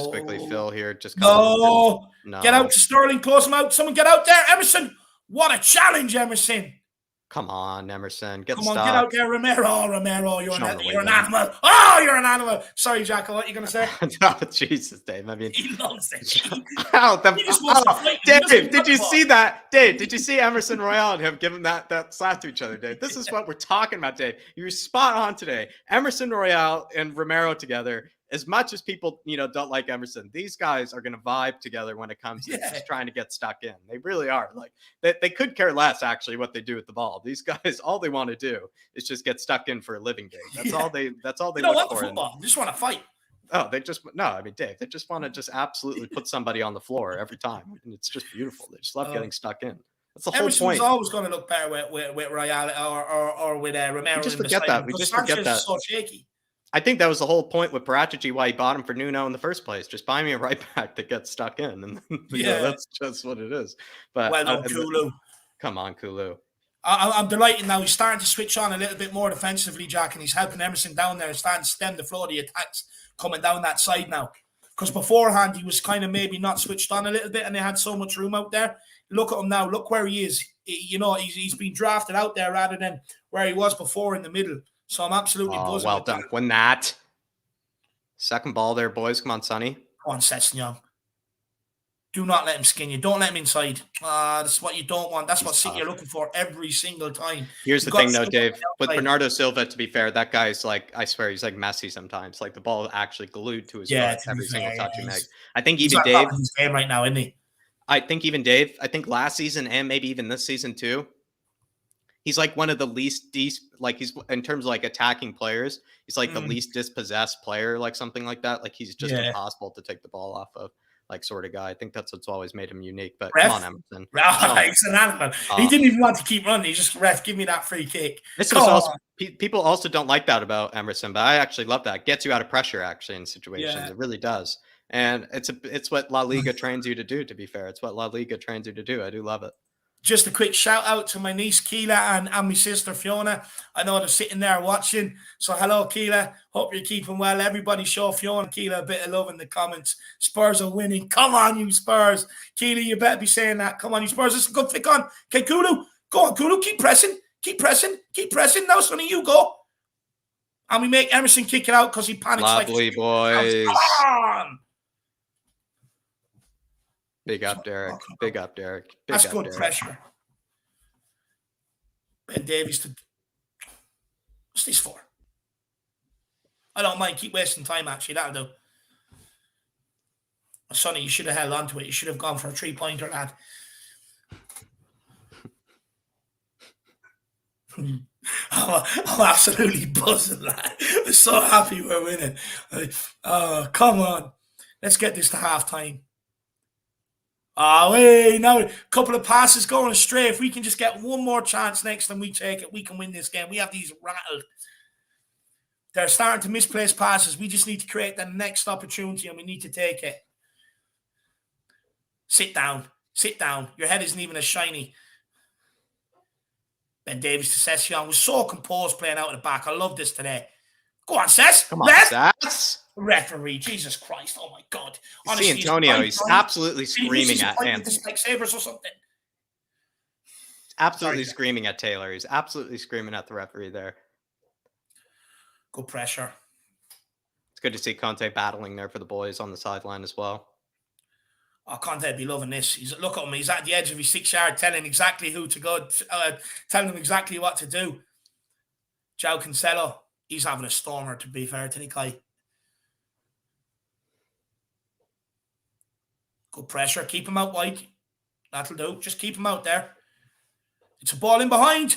quickly, Phil here. No. Get out to Sterling, close him out. Someone get out there. Emerson. What a challenge, Emerson. Come on, Emerson. Get out there, Romero. You're an animal. Oh, you're an animal. Sorry, Jacko. What are you going to say? No, Jesus, Dave. I mean, he loves it. Dave, did you see that? Dave, did you see Emerson Royale and him give him that slap to each other, Dave? This is what we're talking about, Dave. You were spot on today. Emerson Royale and Romero together. As much as people, don't like Emerson, these guys are going to vibe together when it comes to just trying to get stuck in. They really are. They could care less, actually, what they do with the ball. These guys, all they want to do is just get stuck in for a living game. That's all they look for. Football. They just want to fight. Oh, Dave, they just want to just absolutely put somebody on the floor every time. And it's just beautiful. They just love getting stuck in. That's the whole Emerson's point. always going to look better with Royale or with Romero. We just forget that. So shaky. I think that was the whole point with Paratici, why he bought him for Nuno in the first place. Just buy me a right back that gets stuck in. And that's just what it is. But well done, Kulu. Come on, Kulu. I'm delighted now. He's starting to switch on a little bit more defensively, Jack, and he's helping Emerson down there, starting to stem the flow of the attacks coming down that side now. Because beforehand, he was kind of maybe not switched on a little bit, and they had so much room out there. Look at him now. Look where he is. He's been drafted out there rather than where he was before in the middle. So I'm absolutely buzzing. Well done. Win that. Second ball there, boys. Come on, Sonny. Come on, Sessegnon. Do not let him skin you. Don't let him inside. That's what you don't want. That's what City are looking for every single time. Here's the thing, though, Dave. With Bernardo Silva, to be fair, that guy's like, I swear, he's like Messi sometimes. Like the ball actually glued to his foot every single touch he makes. I think even Dave. He's game right now, isn't he? I think even Dave. I think last season and maybe even this season too. He's like one of the least like he's in terms of like attacking players. He's like the least dispossessed player, like something like that. Like he's just impossible to take the ball off of. Like sort of guy. I think that's what's always made him unique. But come on, Emerson. He's an animal. He didn't even want to keep running. He just give me that free kick. This is also people also don't like that about Emerson, but I actually love that. It gets you out of pressure actually in situations. Yeah. It really does. And it's what La Liga trains you to do, to be fair. It's what La Liga trains you to do. I do love it. Just a quick shout out to my niece Keela and my sister Fiona. I know they're sitting there watching. So hello, Keela. Hope you're keeping well. Everybody show Fiona and Keela a bit of love in the comments. Spurs are winning. Come on, you Spurs. Keela, you better be saying that. Come on, you Spurs. This is a good flick on. Okay, Kulu. Go on, Kulu. Keep pressing. Keep pressing. Keep pressing. Now, Sonny, you go. And we make Emerson kick it out because he panics. Lovely, boys. Come on. Big up, Derek. Big up, Derek. That's good pressure. Ben Davies what's this for? I don't mind. Keep wasting time, actually. That'll do. Sonny, you should have held on to it. You should have gone for a 3-pointer, lad. I'm absolutely buzzing, lad. I'm so happy we're winning. Come on. Let's get this to half-time. Hey, now a couple of passes going astray. If we can just get one more chance next time we take it, we can win this game. We have these rattled. They're starting to misplace passes. We just need to create the next opportunity and we need to take it. Sit down. Sit down. Your head isn't even as shiny. Ben Davies to Sessegnon was so composed playing out of the back. I love this today. Go on, Sess. Come on, Sess. Referee, Jesus Christ! Oh my God! Honestly, see Antonio, he's absolutely screaming at Anthony. Sabres or something. Absolutely screaming at Taylor. He's absolutely screaming at the referee there. Good pressure. It's good to see Conte battling there for the boys on the sideline as well. Oh, Conte be loving this. Look at him. He's at the edge of his 6-yard, telling exactly who to go, telling them exactly what to do. João Cancelo, he's having a stormer. To be fair to the guy. Good pressure. Keep him out wide. That'll do. Just keep him out there. It's a ball in behind.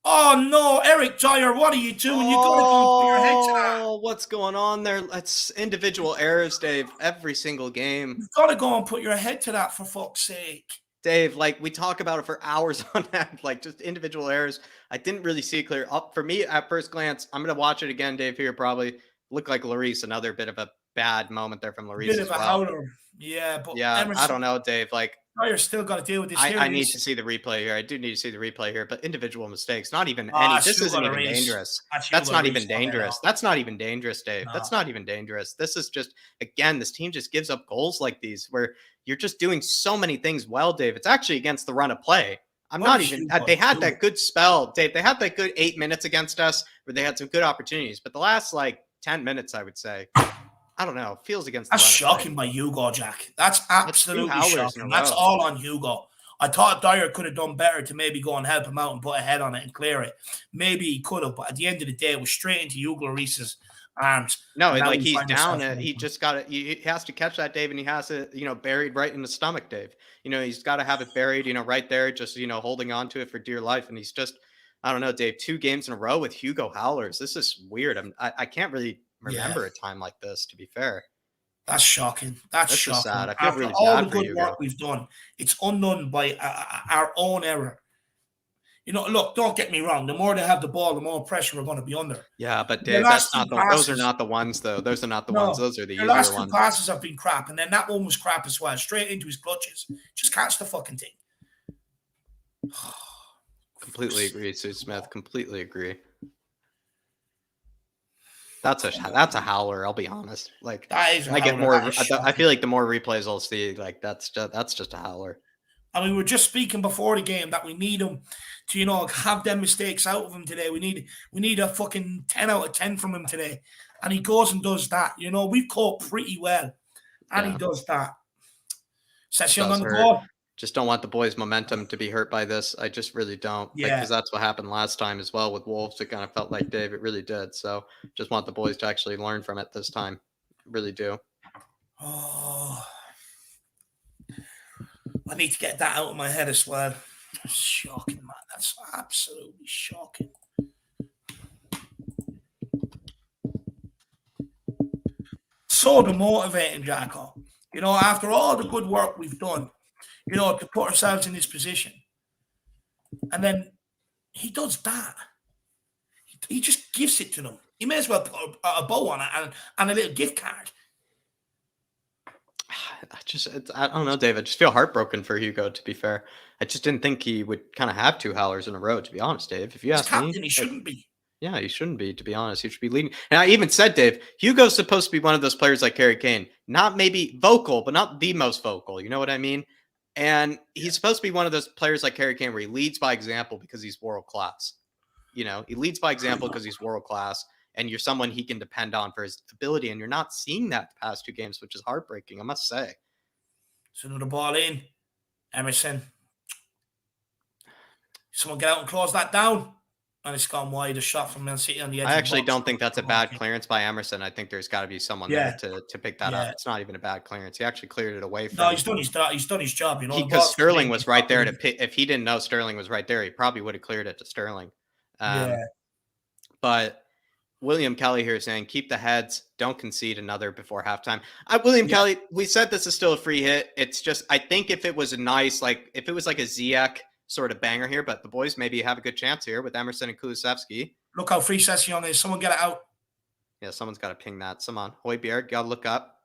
Oh, no. Eric Dyer, what are you doing? You got to go put your head to that. Oh, what's going on there? That's individual errors, Dave. Every single game. You've got to go and put your head to that, for fuck's sake. Dave, like, we talk about it for hours on that. Like, just individual errors. I didn't really see it clear. Up for me, at first glance, I'm going to watch it again, Dave, here probably. Look like Lloris, another bit of a bad moment there from Lloris. Bit of a howler. Yeah, but Emerson, I don't know, Dave. Like, you're still got to deal with this. I need to see the replay here. I do need to see the replay here, but individual mistakes, not even any. This isn't even dangerous. That's not even dangerous. That's not even dangerous, Dave. That's not even dangerous. This is just, again, this team just gives up goals like these where you're just doing so many things well, Dave. It's actually against the run of play. They had that good spell, Dave. They had that good 8 minutes against us where they had some good opportunities, but the last like 10 minutes, I would say, I don't know. Feels against. That's shocking by Hugo, Jack. That's absolutely shocking. That's all on Hugo. I thought Dyer could have done better to maybe go and help him out and put a head on it and clear it. Maybe he could have, but at the end of the day, it was straight into Hugo Lloris's arms. No, like he's down. He just got it. He has to catch that, Dave, and he has it, buried right in the stomach, Dave. He's got to have it buried, right there, just holding on to it for dear life. And he's just, I don't know, Dave. 2 games in a row with Hugo howlers. This is weird. I can't really remember a time like this, to be fair. That's shocking. That's shocking. Sad. I feel really all bad the good work we've done, it's undone by our own error. Look, don't get me wrong. The more they have the ball, the more pressure we're going to be under. Yeah, but Dave, those are not the ones, though. Those are not the ones. Those are the easier ones. The last 2 passes have been crap, and then that one was crap as well. Straight into his clutches. Just catch the fucking thing. Completely agree, Sue Smith. Completely agree. That's a howler. I'll be honest. Like, That is a I get howler. more. That is I shocking. feel like the more replays I'll see, like that's just a howler. And we were just speaking before the game that we need him to, have them mistakes out of him today. We need a fucking 10 out of 10 from him today. And he goes and does that. We've caught pretty well. And he does that. Session on the hurt. goal. Just don't want the boys' momentum to be hurt by this. I just really don't. Yeah. Because that's what happened last time as well with Wolves. It kind of felt like Dave. It really did. So just want the boys to actually learn from it this time. Really do. Oh, I need to get that out of my head as well. Shocking, man. That's absolutely shocking. So demotivating, Jacko. After all the good work we've done, to put ourselves in this position. And then he does that. He just gives it to them. He may as well put a bow on it and a little gift card. I don't know, Dave. I just feel heartbroken for Hugo, to be fair. I just didn't think he would kind of have 2 howlers in a row, to be honest, Dave. If you ask captain, me. He shouldn't be. Yeah, he shouldn't be, to be honest. He should be leading. And I even said, Dave, Hugo's supposed to be one of those players like Harry Kane. Not maybe vocal, but not the most vocal. You know what I mean? And he's supposed to be one of those players like Harry Kane where he leads by example because he's world class. He leads by example because he's world class. And you're someone he can depend on for his ability. And you're not seeing that the past 2 games, which is heartbreaking, I must say. So another ball in. Emerson. Someone get out and close that down. And it's gone wide. A shot from Man City on the edge. I actually don't think that's a bad clearance by Emerson. I think there's got to be someone there to pick that up. It's not even a bad clearance. He actually cleared it away from. No, he's done his job. Because Sterling was right there to pick. If he didn't know Sterling was right there, he probably would have cleared it to Sterling. But William Kelly here saying, keep the heads, don't concede another before halftime. William Kelly, we said this is still a free hit. It's just, I think if it was a nice, if it was like a Ziyech sort of banger here, but the boys maybe have a good chance here with Emerson and Kulusevski. Look how free Session is. Someone get it out. Yeah, someone's got to ping that. Someone. Højbjerg, got to look up.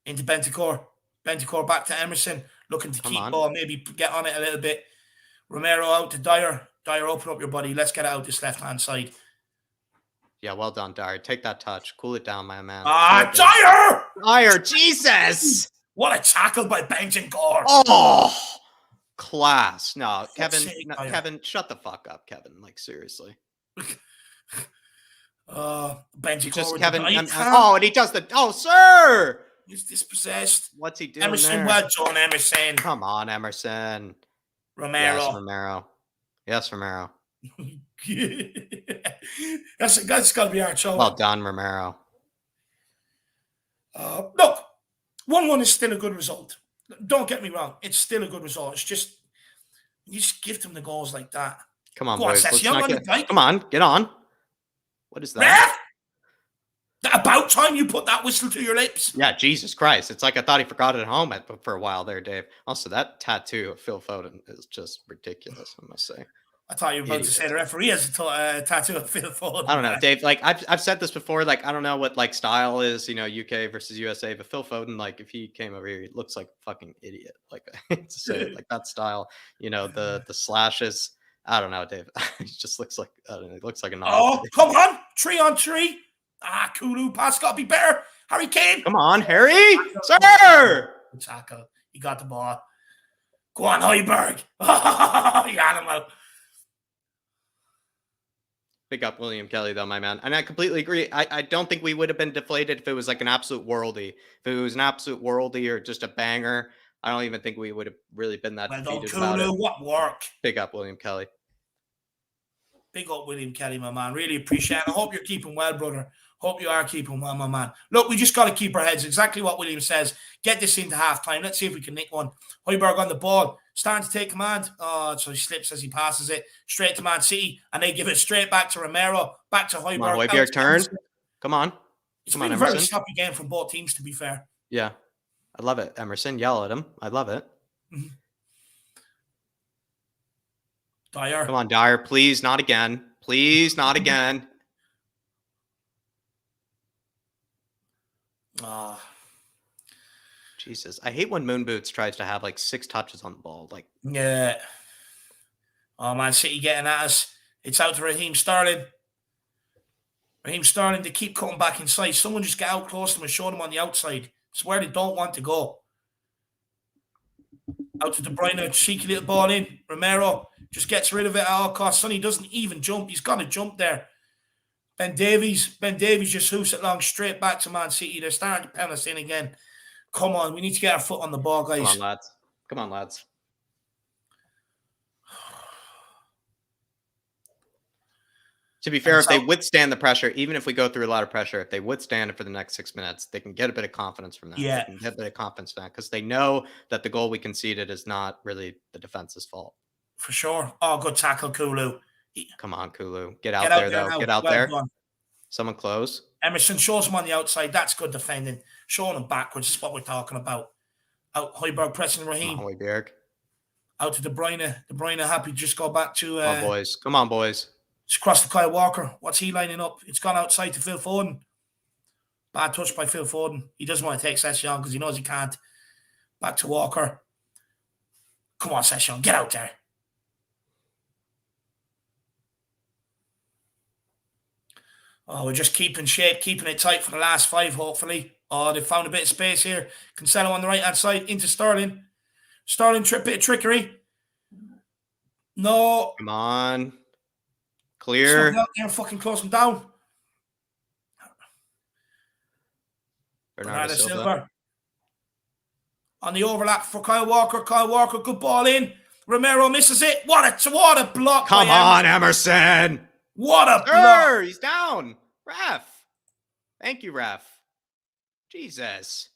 Into Bentancur. Bentancur back to Emerson. Looking to keep ball, maybe get on it a little bit. Romero out to Dyer. Dyer, open up your body. Let's get it out this left-hand side. Yeah, well done, Dyer. Take that touch. Cool it down, my man. Dyer! Dyer, Jesus! What a tackle by Bentancur. Oh! Class. No, Kevin, shut the fuck up, Kevin. Like, seriously. Bentancur. Kevin. And he does sir! He's dispossessed. What's he doing Emerson, well done, Emerson. Come on, Emerson. Romero. Yes, Romero. That's got to be our show. Well done, Romero. Look, 1-1 is still a good result. Don't get me wrong. It's still a good result. It's just, you just give them the goals like that. Come on, boys. On come on, get on. What is that? About time you put that whistle to your lips. Yeah, Jesus Christ. It's like I thought he forgot it at home for a while there, Dave. Also, that tattoo of Phil Foden is just ridiculous, I must say. I thought you were about to say the referee has a tattoo of Phil Foden. I don't know, Dave. Like I've said this before. Like I don't know what style is, UK versus USA, but Phil Foden, if he came over here, he looks like a fucking idiot. Like I hate to say it, like that style. The slashes. I don't know, Dave. He just looks like it looks like a. Oh, come on, 3-on-3. Kulu pass got to be better. Harry Kane. Come on, Harry, sir. Tackle. He got the ball. Go on, Højbjerg. You got him out. Pick up William Kelly, though, my man. And I completely agree. I don't think we would have been deflated if it was like an absolute worldie. If it was an absolute worldie or just a banger, I don't even think we would have really been that defeated about it. What work. Pick up William Kelly. Big up William Kelly, my man. Really appreciate it. I hope you're keeping well, brother. Hope you are keeping well, my man. Look, we just got to keep our heads. Exactly what William says. Get this into halftime. Let's see if we can nick one. Højbjerg on the ball. Starting to take command. So he slips as he passes it. Straight to Man City. And they give it straight back to Romero. Back to Højbjerg. Come on, Højbjerg turn. Come on. It's been a very sloppy game from both teams, to be fair. Yeah. I love it. Emerson, yell at him. I love it. Mm-hmm. Dyer. Come on, Dyer. Please, not again. Please, not again. Jesus. I hate when Moon Boots tries to have 6 touches on the ball. Yeah. Oh, Man City getting at us. It's out to Raheem Sterling. Raheem Sterling, they keep cutting back inside. Someone just get out close to them and show them on the outside. It's where they don't want to go. Out to De Bruyne, cheeky little ball in. Romero just gets rid of it at all costs. Sonny doesn't even jump. He's got to jump there. Ben Davies just hoofs it long straight back to Man City. They're starting to pen us in again. Come on, we need to get our foot on the ball, guys. Come on, lads. Come on, lads. To be fair, if they withstand the pressure, even if we go through a lot of pressure, if they withstand it for the next 6 minutes, they can get a bit of confidence from that. Yeah. They can get a bit of confidence from that because they know that the goal we conceded is not really the defense's fault. For sure. Oh, good tackle, Kulu. Come on, Kulu. Get out there, though. Get out there. Someone close. Emerson shows him on the outside. That's good defending. Showing him backwards. This is what we're talking about. Out Højbjerg pressing Raheem. Come on, Højbjerg. Out to De Bruyne. De Bruyne happy to just go back to... Come on, boys. Come on, boys. It's across to Kyle Walker. What's he lining up? It's gone outside to Phil Foden. Bad touch by Phil Foden. He doesn't want to take Session because he knows he can't. Back to Walker. Come on, Session. Get out there. Oh, we're just keeping shape, keeping it tight for the last 5, hopefully. Oh, they found a bit of space here. Cancelo on the right-hand side into Sterling. Sterling, bit of trickery. No. Come on. Clear. Out there and fucking close him down. Bernardo Silva. On the overlap for Kyle Walker. Kyle Walker, good ball in. Romero misses it. What a block. Come on, Emerson. What a block. He's down. Ref. Thank you, ref. Jesus.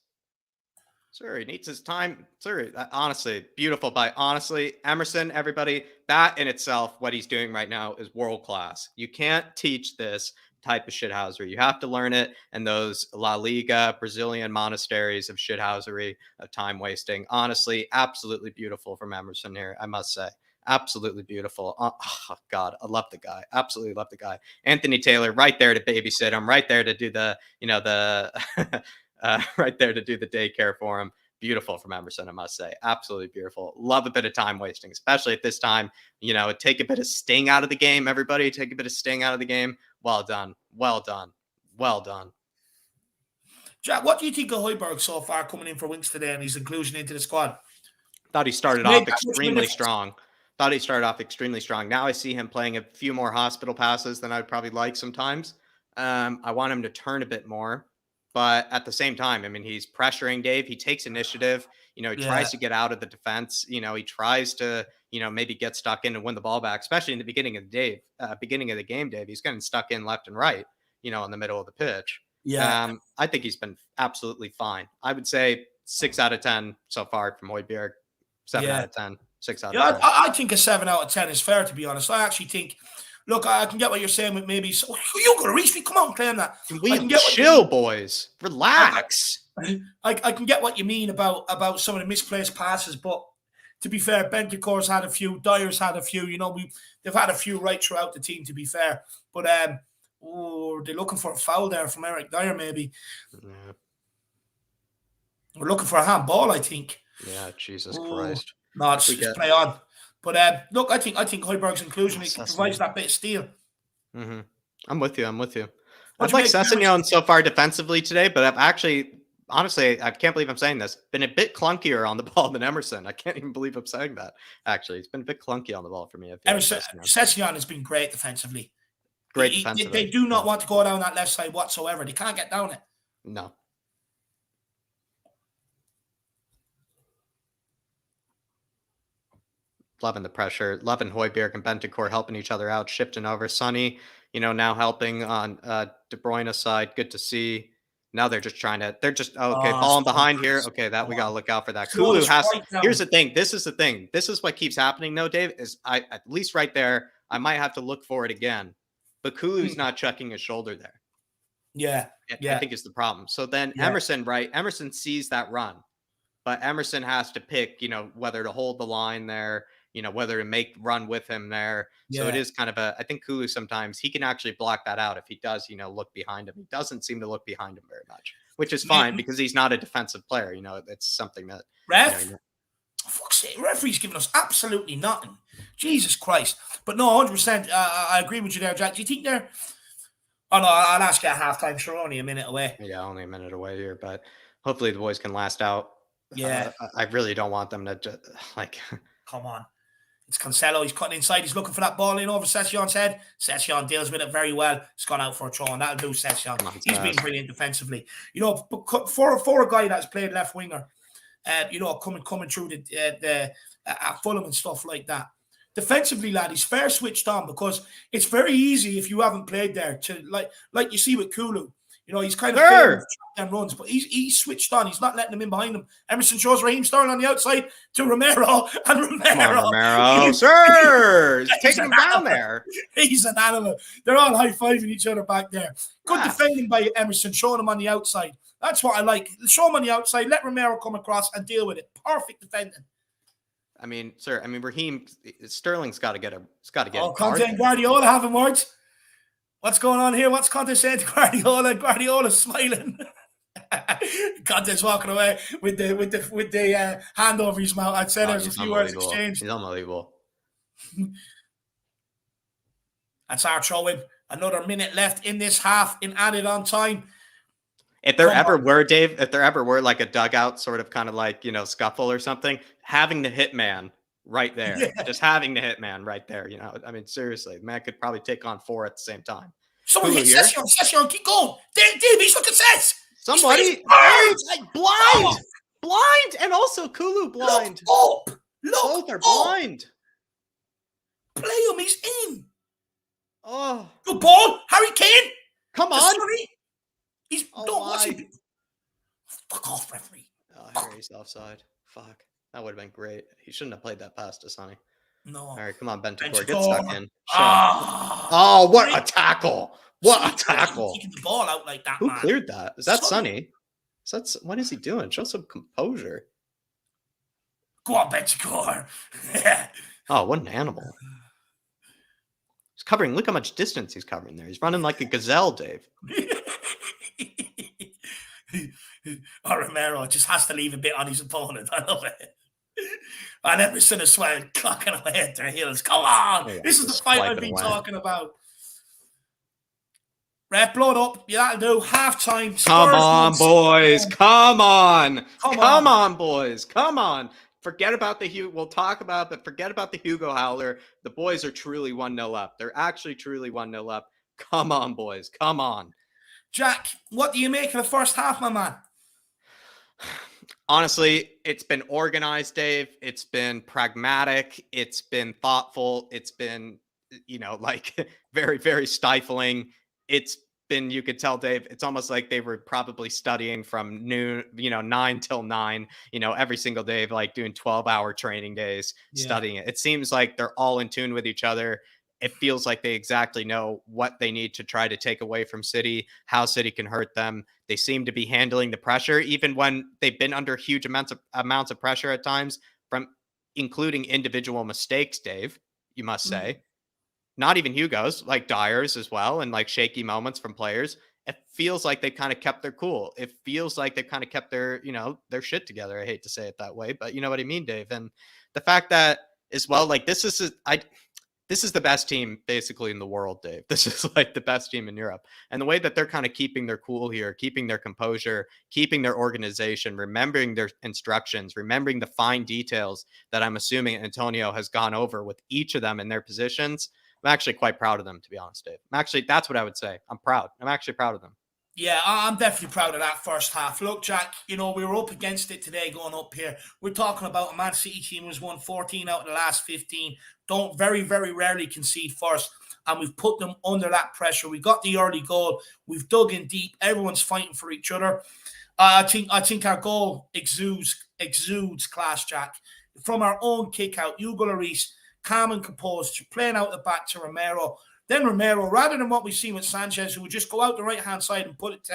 Sir, he needs his time. Sir, honestly, beautiful by honestly, Emerson, everybody, that in itself, what he's doing right now is world class. You can't teach this type of shithousery. You have to learn it in those La Liga, Brazilian monasteries of shithousery, of time wasting. Honestly, absolutely beautiful from Emerson here, I must say. Absolutely beautiful. Oh, God, I love the guy. Absolutely love the guy. Anthony Taylor, right there to babysit him, right there to do the, right there to do the daycare for him. Beautiful from Emerson, I must say. Absolutely beautiful. Love a bit of time wasting, especially at this time. Take a bit of sting out of the game, everybody. Take a bit of sting out of the game. Well done. Well done. Well done. Jack, what do you think of Højbjerg so far coming in for Winks today and his inclusion into the squad? Thought he started off extremely strong. Now I see him playing a few more hospital passes than I'd probably like sometimes. I want him to turn a bit more. But at the same time, I mean, he's pressuring Dave. He takes initiative. He tries to get out of the defense. He tries to, maybe get stuck in and win the ball back, especially in the beginning of the game, Dave. He's getting stuck in left and right, in the middle of the pitch. Yeah. I think he's been absolutely fine. I would say 6 out of 10 so far from Højbjerg. 7 out of 10. 6 out of 10. I think a 7 out of 10 is fair, to be honest. I actually think, look, I can get what you're saying with maybe. So, you're going to reach me. Come on, claim that. Chill, boys. Relax. I can get what you mean about some of the misplaced passes, but to be fair, Bentancur's had a few, Dyer's had a few. They've had a few right throughout the team, to be fair. But they're looking for a foul there from Eric Dyer, maybe. Yeah. We're looking for a handball, I think. Yeah, Jesus Christ. No, just play on. But look, I think Højbjerg's inclusion provides that bit of steel. Mm-hmm. I'm with you. I'd like Sessegnon so far defensively today, but I've actually, honestly, I can't believe I'm saying this, been a bit clunkier on the ball than Emerson. I can't even believe I'm saying that, actually. It's been a bit clunky on the ball for me. Sessegnon has been great defensively. Defensively. They do not want to go down that left side whatsoever. They can't get down it. No. Loving the pressure, loving Højbjerg and Bentancur helping each other out, shifting over. Sonny, now helping on De Bruyne's side. Good to see. Now they're falling behind here. Okay, that we got to look out for that. Kulu has, here's the thing. This is the thing. This is what keeps happening, though, Dave, is at least right there, I might have to look for it again. But Kulu's not checking his shoulder there. Yeah. I think is the problem. So then Emerson sees that run. But Emerson has to pick, whether to hold the line there, whether to run with him there. So it is kind of I think Kulu sometimes he can actually block that out if he does, look behind him. He doesn't seem to look behind him very much, which is fine because he's not a defensive player. It's something that. Fuck's sake, referee's giving us absolutely nothing. Jesus Christ. But no, 100%. I agree with you there, Jack. Do you think they're... Oh, no, I'll ask you at halftime. Sure, only a minute away. Yeah, only a minute away here, but hopefully the boys can last out. Yeah. I really don't want them to just, like... Come on. It's Cancelo. He's cutting inside. He's looking for that ball in over Session's head. Session deals with it very well. It's gone out for a throw, and that'll do Session. He's been brilliant defensively. You know, for a guy that's played left winger, you know, coming through the Fulham and stuff like that. Defensively, lad, he's fair switched on, because it's very easy if you haven't played there to like you see with Kulu. You know, he's kind of failing them runs, but he's switched on. He's not letting them in behind him. Emerson shows Raheem Sterling on the outside to Romero, and Romero, sir, taking him down there. He's an animal. They're all high-fiving each other back there. Good defending by Emerson, showing him on the outside. That's what I like. Show him on the outside, let Romero come across and deal with it. Perfect defending. I mean, sir, Raheem Sterling's got to get Oh, Conte and Guardiola having words. What's going on here? What's Conte saying to Guardiola? Guardiola's smiling. Conte's walking away with the hand over his mouth. I'd say there's a few words exchanged. He's unbelievable. That's our throw-in. Another minute left in this half in added on time. If there ever were like a dugout sort of kind of like, you know, scuffle or something, having the hitman right there, just having the hitman right there, you know, I mean, seriously, the man could probably take on 4 at the same time. Someone hit Session, keep going. Davies, look at Sess. Somebody, blind, and also Kulu blind. Look up. Both are blind. Play him, he's in. Oh. Good ball, Harry Kane. Come on. He's what's he? Fuck off, referee. Oh, Harry's offside. Fuck. That would have been great. He shouldn't have played that pass to Sonny. No. All right, come on, Bentancur. Get stuck in. Oh, what a tackle. What a tackle. Taking the ball out like that, Who man. cleared that? Is that Sonny? What is he doing? Show some composure. Go on, Bentancur. Oh, what an animal. He's covering. Look how much distance he's covering there. He's running like a gazelle, Dave. Romero just has to leave a bit on his opponent. I love it. And Emerson as well, clocking away at their heels. Come on. Yeah, this is the fight I've been talking about. Red blood up. Yeah, that'll do. Halftime. Come on, boys. Come on. Come on, boys. Come on. Forget about the Hugo. We'll talk about, but forget about the Hugo Howler. The boys are truly 1-0 up. They're actually truly 1-0 up. Come on, boys. Come on. Jack, what do you make of the first half, my man? Honestly, it's been organized, Dave. It's been pragmatic. It's been thoughtful. It's been, you know, like very, very stifling. It's been, you could tell, Dave, it's almost like they were probably studying from noon, 9 till 9, every single day, like doing 12-hour training days, studying it. It seems like they're all in tune with each other. It feels like they exactly know what they need to try to take away from City, how City can hurt them. They seem to be handling the pressure, even when they've been under huge amounts of pressure at times, from including individual mistakes, Dave, you must say. Not even Hugo's, like Dyer's as well, and like shaky moments from players. It feels like they kind of kept their cool. It feels like they kind of kept their, their shit together. I hate to say it that way, but you know what I mean, Dave. And the fact that as well, like this is the best team basically in the world, Dave. This is like the best team in Europe. And the way that they're kind of keeping their cool here, keeping their composure, keeping their organization, remembering their instructions, remembering the fine details that I'm assuming Antonio has gone over with each of them in their positions. I'm actually quite proud of them, to be honest, Dave. That's what I would say. I'm proud. I'm actually proud of them. Yeah, I'm definitely proud of that first half. Look, Jack, we were up against it today going up here. We're talking about a Man City team who's won 14 out of the last 15. Don't very, very rarely concede first. And we've put them under that pressure. We got the early goal. We've dug in deep. Everyone's fighting for each other. I think our goal exudes class, Jack. From our own kick out, Hugo Lloris, calm and composed, playing out the back to Romero. Then Romero, rather than what we've seen with Sanchez, who would just go out the right-hand side and put it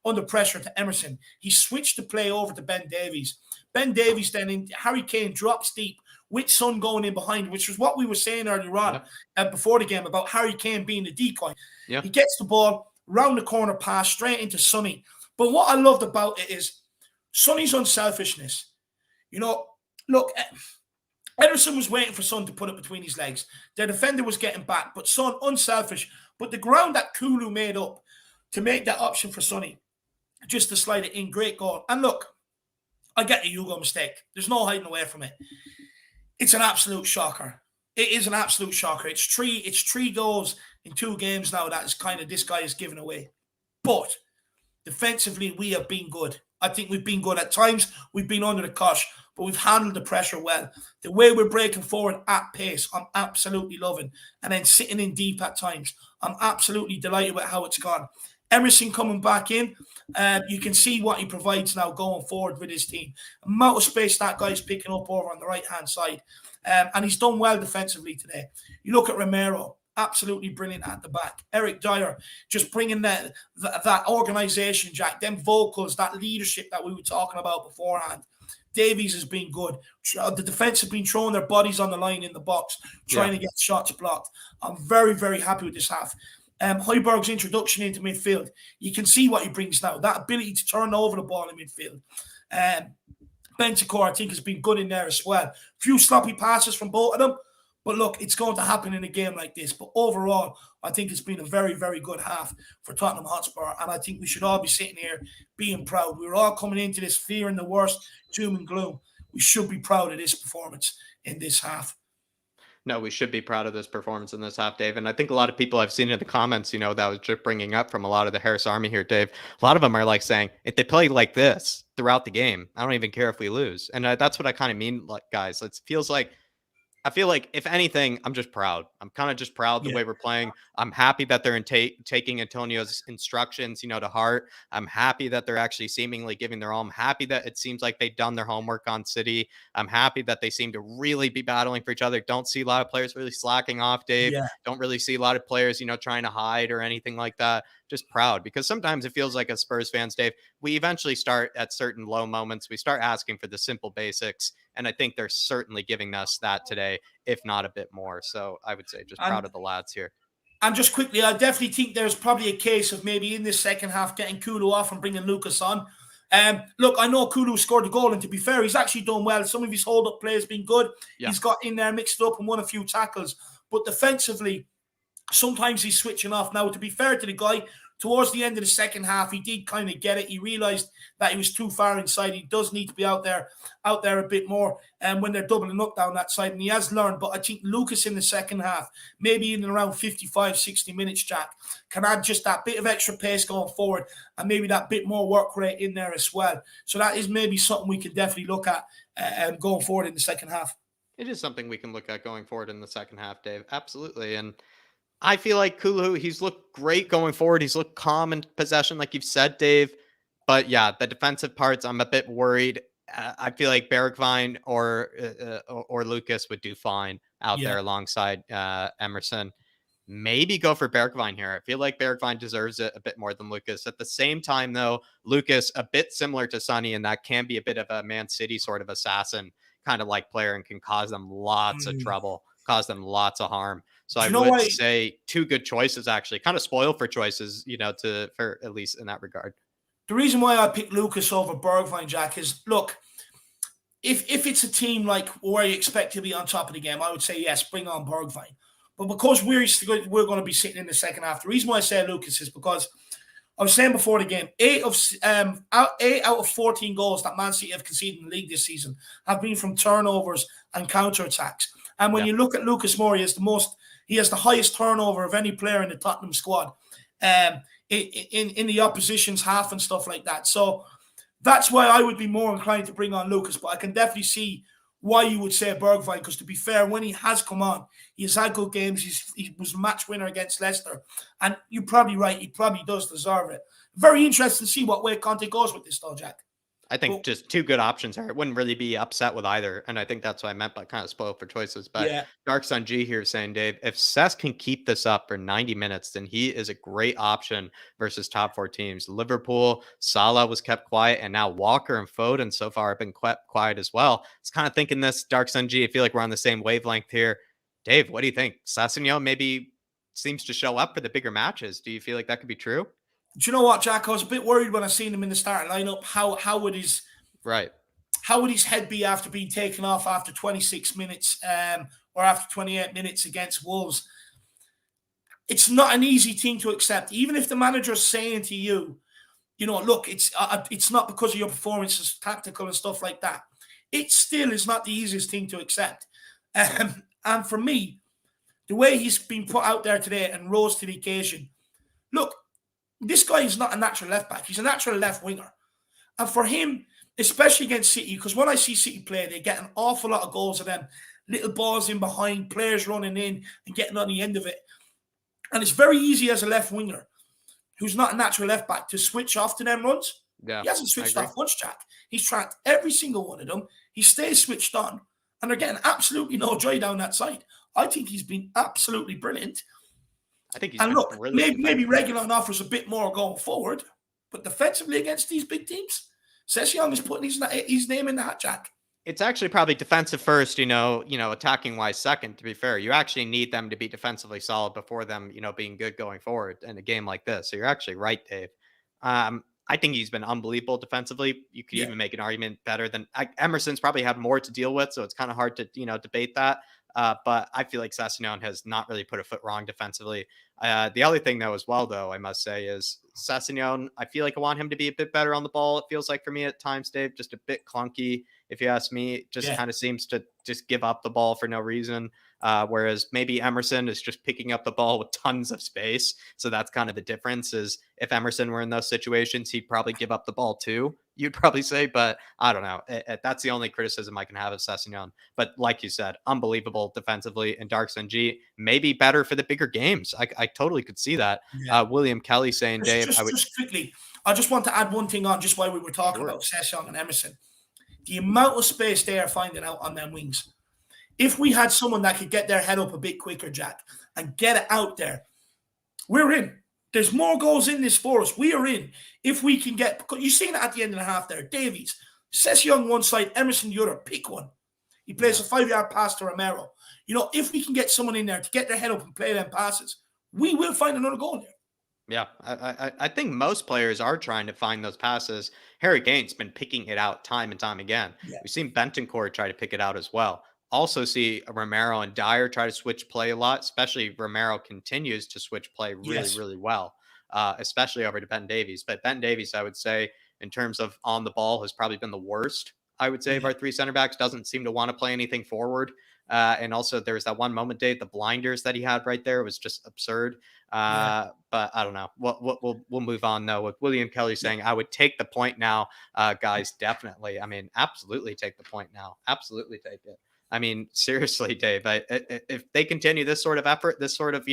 under pressure to Emerson, he switched the play over to Ben Davies. Ben Davies then, Harry Kane drops deep with Son going in behind, which was what we were saying earlier on before the game about Harry Kane being the decoy. Yeah. He gets the ball, round the corner pass, straight into Sonny. But what I loved about it is Sonny's unselfishness. Look, Ederson was waiting for Son to put it between his legs. Their defender was getting back, but Son, unselfish. But the ground that Kulu made up to make that option for Sonny, just to slide it in, great goal. And look, I get the Hugo mistake. There's no hiding away from it. It's an absolute shocker. It is an absolute shocker. It's three goals in 2 games now that is kind of this guy is giving away. But defensively, we have been good. I think we've been good at times. We've been under the cosh, but we've handled the pressure well. The way we're breaking forward at pace, I'm absolutely loving. And then sitting in deep at times, I'm absolutely delighted with how it's gone. Emerson coming back in, you can see what he provides now going forward with his team. Amount of space that guy's picking up over on the right-hand side. And he's done well defensively today. You look at Romero, absolutely brilliant at the back. Eric Dyer, just bringing that organisation, Jack, them vocals, that leadership that we were talking about beforehand. Davies has been good. The defence have been throwing their bodies on the line in the box, trying to get shots blocked. I'm very, very happy with this half. Højbjerg's introduction into midfield, you can see what he brings now. That ability to turn over the ball in midfield. Bentancur, I think, has been good in there as well. Few sloppy passes from both of them. But look, it's going to happen in a game like this. But overall, I think it's been a very, very good half for Tottenham Hotspur. And I think we should all be sitting here being proud. We were all coming into this fear and the worst, doom and gloom. We should be proud of this performance in this half. No, we should be proud of this performance in this half, Dave. And I think a lot of people I've seen in the comments, that was just bringing up from a lot of the Harris Army here, Dave. A lot of them are like saying, if they play like this throughout the game, I don't even care if we lose. And that's what I kind of mean, like, guys. I feel like, if anything, I'm just proud. I'm kind of just proud the way we're playing. I'm happy that they're taking Antonio's instructions, to heart. I'm happy that they're actually seemingly giving their all. I'm happy that it seems like they've done their homework on City. I'm happy that they seem to really be battling for each other. Don't see a lot of players really slacking off, Dave. Yeah. Don't really see a lot of players, trying to hide or anything like that. Just proud, because sometimes it feels like, as Spurs fans, Dave, we eventually start at certain low moments. We start asking for the simple basics. And I think they're certainly giving us that today, if not a bit more. So I would say just proud of the lads here. And just quickly, I definitely think there's probably a case of maybe in this second half getting Kulu off and bringing Lucas on. Look, I know Kulu scored a goal, and to be fair, he's actually done well. Some of his hold-up play has been good. Yeah. He's got in there, mixed up, and won a few tackles. But defensively, sometimes he's switching off. Now, to be fair to the guy, towards the end of the second half, he did kind of get it. He realised that he was too far inside. He does need to be out there a bit more when they're doubling up down that side. And he has learned. But I think Lucas in the second half, maybe in around 55, 60 minutes, Jack, can add just that bit of extra pace going forward and maybe that bit more work rate in there as well. So that is maybe something we can definitely look at going forward in the second half. It is something we can look at going forward in the second half, Dave. Absolutely. And I feel like Kulu, he's looked great going forward. He's looked calm in possession, like you've said, Dave. But yeah, the defensive parts, I'm a bit worried. I feel like Bergwijn or Lucas would do fine out there alongside Emerson. Maybe go for Bergwijn here. I feel like Bergwijn deserves it a bit more than Lucas. At the same time, though, Lucas, a bit similar to Sonny, and that can be a bit of a Man City sort of assassin kind of like player and can cause them lots of trouble, cause them lots of harm. So I would say 2 good choices, actually. Kind of spoiled for choices, for at least in that regard. The reason why I picked Lucas over Bergwijn, Jack, is, look, if it's a team like where you expect to be on top of the game, I would say, yes, bring on Bergwijn. But because we're going to be sitting in the second half, the reason why I say Lucas is because I was saying before the game, 8 out of 14 goals that Man City have conceded in the league this season have been from turnovers and counter-attacks. And when you look at Lucas Moura, he has the highest turnover of any player in the Tottenham squad in the opposition's half and stuff like that. So that's why I would be more inclined to bring on Lucas. But I can definitely see why you would say Bergwijn, because to be fair, when he has come on, he has had good games. He was a match winner against Leicester. And you're probably right. He probably does deserve it. Very interesting to see what way Conte goes with this, though, Jack. I think just 2 good options there. It wouldn't really be upset with either. And I think that's what I meant by kind of spoiled for choices. But Dark Sun G here saying, Dave, if Cesc can keep this up for 90 minutes, then he is a great option versus top 4 teams. Liverpool, Salah was kept quiet, and now Walker and Foden so far have been quiet as well. It's kind of thinking this, Dark Sun G, I feel like we're on the same wavelength here. Dave, what do you think? Sessegnon maybe seems to show up for the bigger matches. Do you feel like that could be true? Do you know what, Jack? I was a bit worried when I seen him in the starting lineup. How how would his head be after being taken off after 26 minutes or after 28 minutes against Wolves? It's not an easy thing to accept. Even if the manager's saying to you, look, it's not because of your performances, tactical and stuff like that. It still is not the easiest thing to accept. And for me, the way he's been put out there today and rose to the occasion, look, this guy is not a natural left back. He's a natural left winger. And for him, especially against City, because when I see City play, they get an awful lot of goals of them. Little balls in behind, players running in and getting on the end of it. And it's very easy as a left winger who's not a natural left back to switch off to them runs. Yeah, he hasn't switched off once, Jack. He's tracked every single one of them. He stays switched on. And they're getting absolutely no joy down that side. I think he's been absolutely brilliant. I think he's and look, maybe Reguilon offers a bit more going forward, but defensively against these big teams, Sessegnon is putting his name in the hat, Jack. It's actually probably defensive first, attacking wise second, to be fair. You actually need them to be defensively solid before them, being good going forward in a game like this. So you're actually right, Dave. I think he's been unbelievable defensively. You could even make an argument better than Emerson's probably had more to deal with. So it's kind of hard to, debate that. But I feel like Sessegnon has not really put a foot wrong defensively. The other thing, though, as well, though, I must say is Sessegnon, I feel like I want him to be a bit better on the ball. It feels like for me at times, Dave, just a bit clunky. If you ask me, it just kind of seems to just give up the ball for no reason. Whereas maybe Emerson is just picking up the ball with tons of space. So that's kind of the difference. Is if Emerson were in those situations, he'd probably give up the ball too, you'd probably say. But I don't know. That's the only criticism I can have of Sessegnon. But like you said, unbelievable defensively. And Dark Sun G, maybe better for the bigger games. I totally could see that. William Kelly saying, Dave, just quickly, I just want to add one thing on just while we were talking about Sessegnon and Emerson. The amount of space they are finding out on them wings. If we had someone that could get their head up a bit quicker, Jack, and get it out there, we're in. There's more goals in this for us. We are in. If we can get... You've seen it at the end of the half there. Davies, Sessegnon one side, Emerson the other. Pick one. He plays a 5-yard pass to Romero. If we can get someone in there to get their head up and play them passes, we will find another goal there. Yeah, I think most players are trying to find those passes. Harry Kane's been picking it out time and time again. We've seen Bentancur try to pick it out as well. Also see Romero and Dyer try to switch play a lot, especially Romero continues to switch play really well, especially over to Ben Davies. But Ben Davies, I would say, in terms of on the ball, has probably been the worst, I would say, of our three center backs. Doesn't seem to want to play anything forward. And also there was that one moment, Dave, the blinders that he had right there was just absurd. But I don't know. We'll move on though with William Kelly saying, I would take the point now, guys. Definitely. I mean, absolutely take the point now. Absolutely take it. I mean, seriously, Dave, if they continue this sort of effort, this sort of,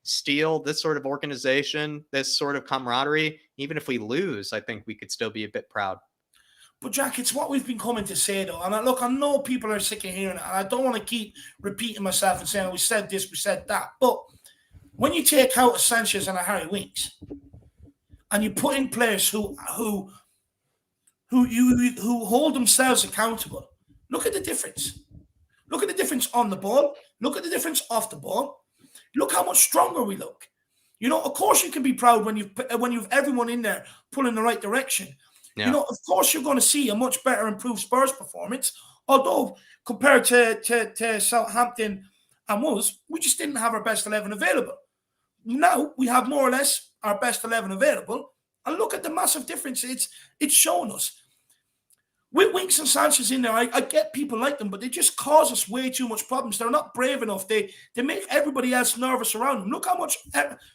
steel, this sort of organization, this sort of camaraderie, even if we lose, I think we could still be a bit proud. But Jack, it's what we've been coming to say though. And I know people are sick of hearing it. And I don't want to keep repeating myself and saying, we said this, we said that. But when you take out a Sanchez and a Harry Winks, and you put in players who hold themselves accountable, look at the difference. Look at the difference on the ball. Look at the difference off the ball. Look how much stronger we look. Of course you can be proud when you've everyone in there pulling the right direction. Yeah. Of course you're going to see a much better improved Spurs performance. Although compared to Southampton and Wolves, we just didn't have our best 11 available. Now we have more or less our best 11 available. And look at the massive difference it's shown us. With Winks and Sanchez in there, I get people like them, but they just cause us way too much problems. They're not brave enough. They make everybody else nervous around them. Look how much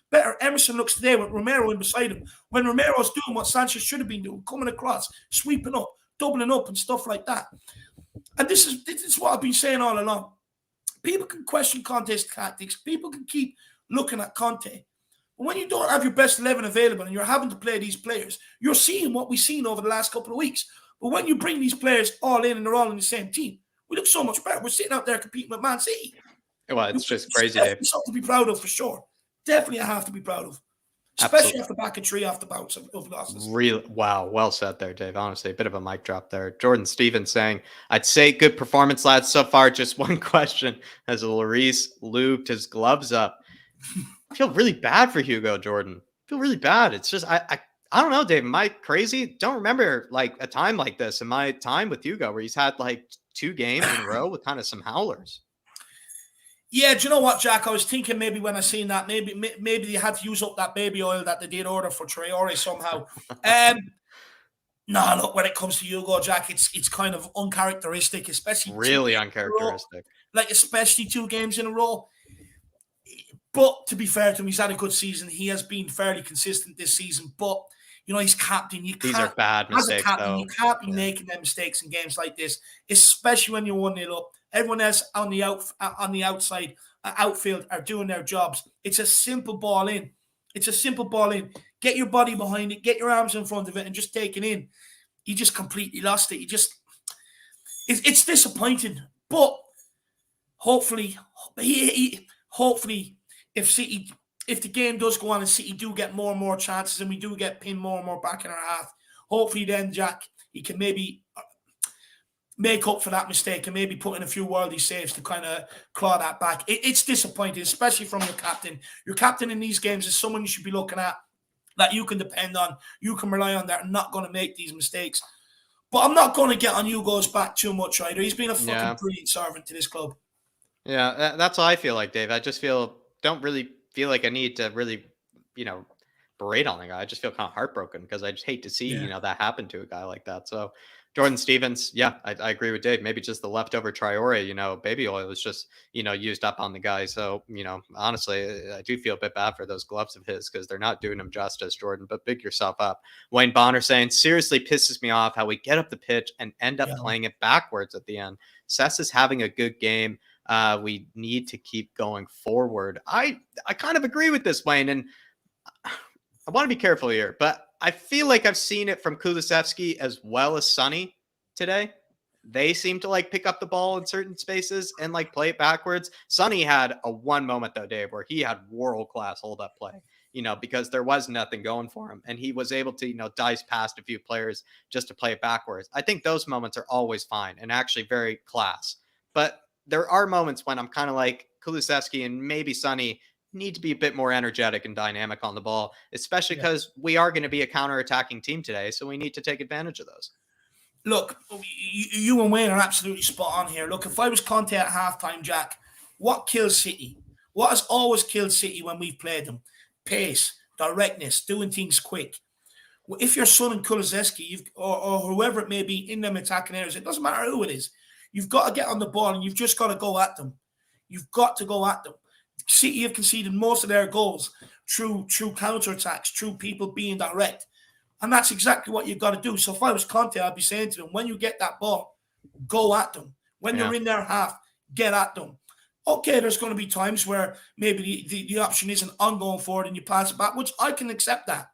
better Emerson looks today with Romero in beside him. When Romero's doing what Sanchez should have been doing, coming across, sweeping up, doubling up and stuff like that. And this is what I've been saying all along. People can question Conte's tactics. People can keep looking at Conte. But when you don't have your best 11 available and you're having to play these players, you're seeing what we've seen over the last couple of weeks. But when you bring these players all in and they're all in the same team, we look so much better. We're sitting out there competing with Man City. Well, it's just crazy, Dave. Something to be proud of for sure. Definitely I have to be proud of. Especially off the back of three off the bounce of losses. Really, wow, well said there, Dave. Honestly, a bit of a mic drop there. Jordan Stevens saying, I'd say good performance, lads, so far. Just one question. Has Lloris lubed his gloves up? I feel really bad for Hugo, Jordan. I feel really bad. It's just, I don't know, Dave. Am I crazy? Don't remember like a time like this in my time with Hugo where he's had like 2 games in a row with kind of some howlers. Yeah, do you know what, Jack? I was thinking maybe when I seen that, maybe they had to use up that baby oil that they did order for Traore somehow. No, look, when it comes to Hugo, Jack, it's kind of uncharacteristic, especially 2 Really games in a row. uncharacteristic. Like, especially 2 games in a row. But to be fair to him, he's had a good season. He has been fairly consistent this season. But, you know, he's captain. These are bad as a mistakes, captain, you though. can't be making them mistakes in games like this, especially when you're 1-0 up. Everyone else on the outside, outfield are doing their jobs. It's a simple ball in. It's a simple ball in. Get your body behind it, get your arms in front of it, and just take it in. He just completely lost it. It's disappointing. But hopefully, hopefully, if the game does go on and City do get more and more chances and we do get pinned more and more back in our half, hopefully then, Jack, he can maybe make up for that mistake and maybe put in a few worldy saves to kind of claw that back. It's disappointing, especially from your captain. Your captain in these games is someone you should be looking at that you can depend on, you can rely on, that are not going to make these mistakes. But I'm not going to get on Hugo's back too much either. He's been a fucking brilliant servant to this club. Yeah, that's how I feel like, Dave. I just don't really feel like I need to really, berate on the guy. I just feel kind of heartbroken because I just hate to see, that happen to a guy like that. So Jordan Stevens, yeah, I agree with Dave. Maybe just the leftover Traore, baby oil is just, used up on the guy. So, honestly, I do feel a bit bad for those gloves of his because they're not doing him justice, Jordan, but big yourself up. Wayne Bonner saying, seriously pisses me off how we get up the pitch and end up playing it backwards at the end. Cess is having a good game. We need to keep going forward. I kind of agree with this, Wayne, and I want to be careful here, but I feel like I've seen it from Kulusevski as well as Sonny today. They seem to pick up the ball in certain spaces and play it backwards. Sonny had a one moment though, Dave, where he had world-class hold-up play, because there was nothing going for him. And he was able to, dice past a few players just to play it backwards. I think those moments are always fine and actually very class. But there are moments when I'm kind of like Kulusevski and maybe Sonny need to be a bit more energetic and dynamic on the ball, especially because we are going to be a counter-attacking team today. So we need to take advantage of those. Look, you and Wayne are absolutely spot on here. Look, if I was Conte at halftime, Jack, what kills City? What has always killed City when we've played them? Pace, directness, doing things quick. Well, if you're Son and Kulusevski, or whoever it may be in them attacking areas, it doesn't matter who it is. You've got to get on the ball and you've just got to go at them. You've got to go at them. City have conceded most of their goals through counterattacks, through people being direct. And that's exactly what you've got to do. So if I was Conte, I'd be saying to them, when you get that ball, go at them. When you're in their half, get at them. Okay, there's going to be times where maybe the option isn't on going forward and you pass it back, which I can accept that.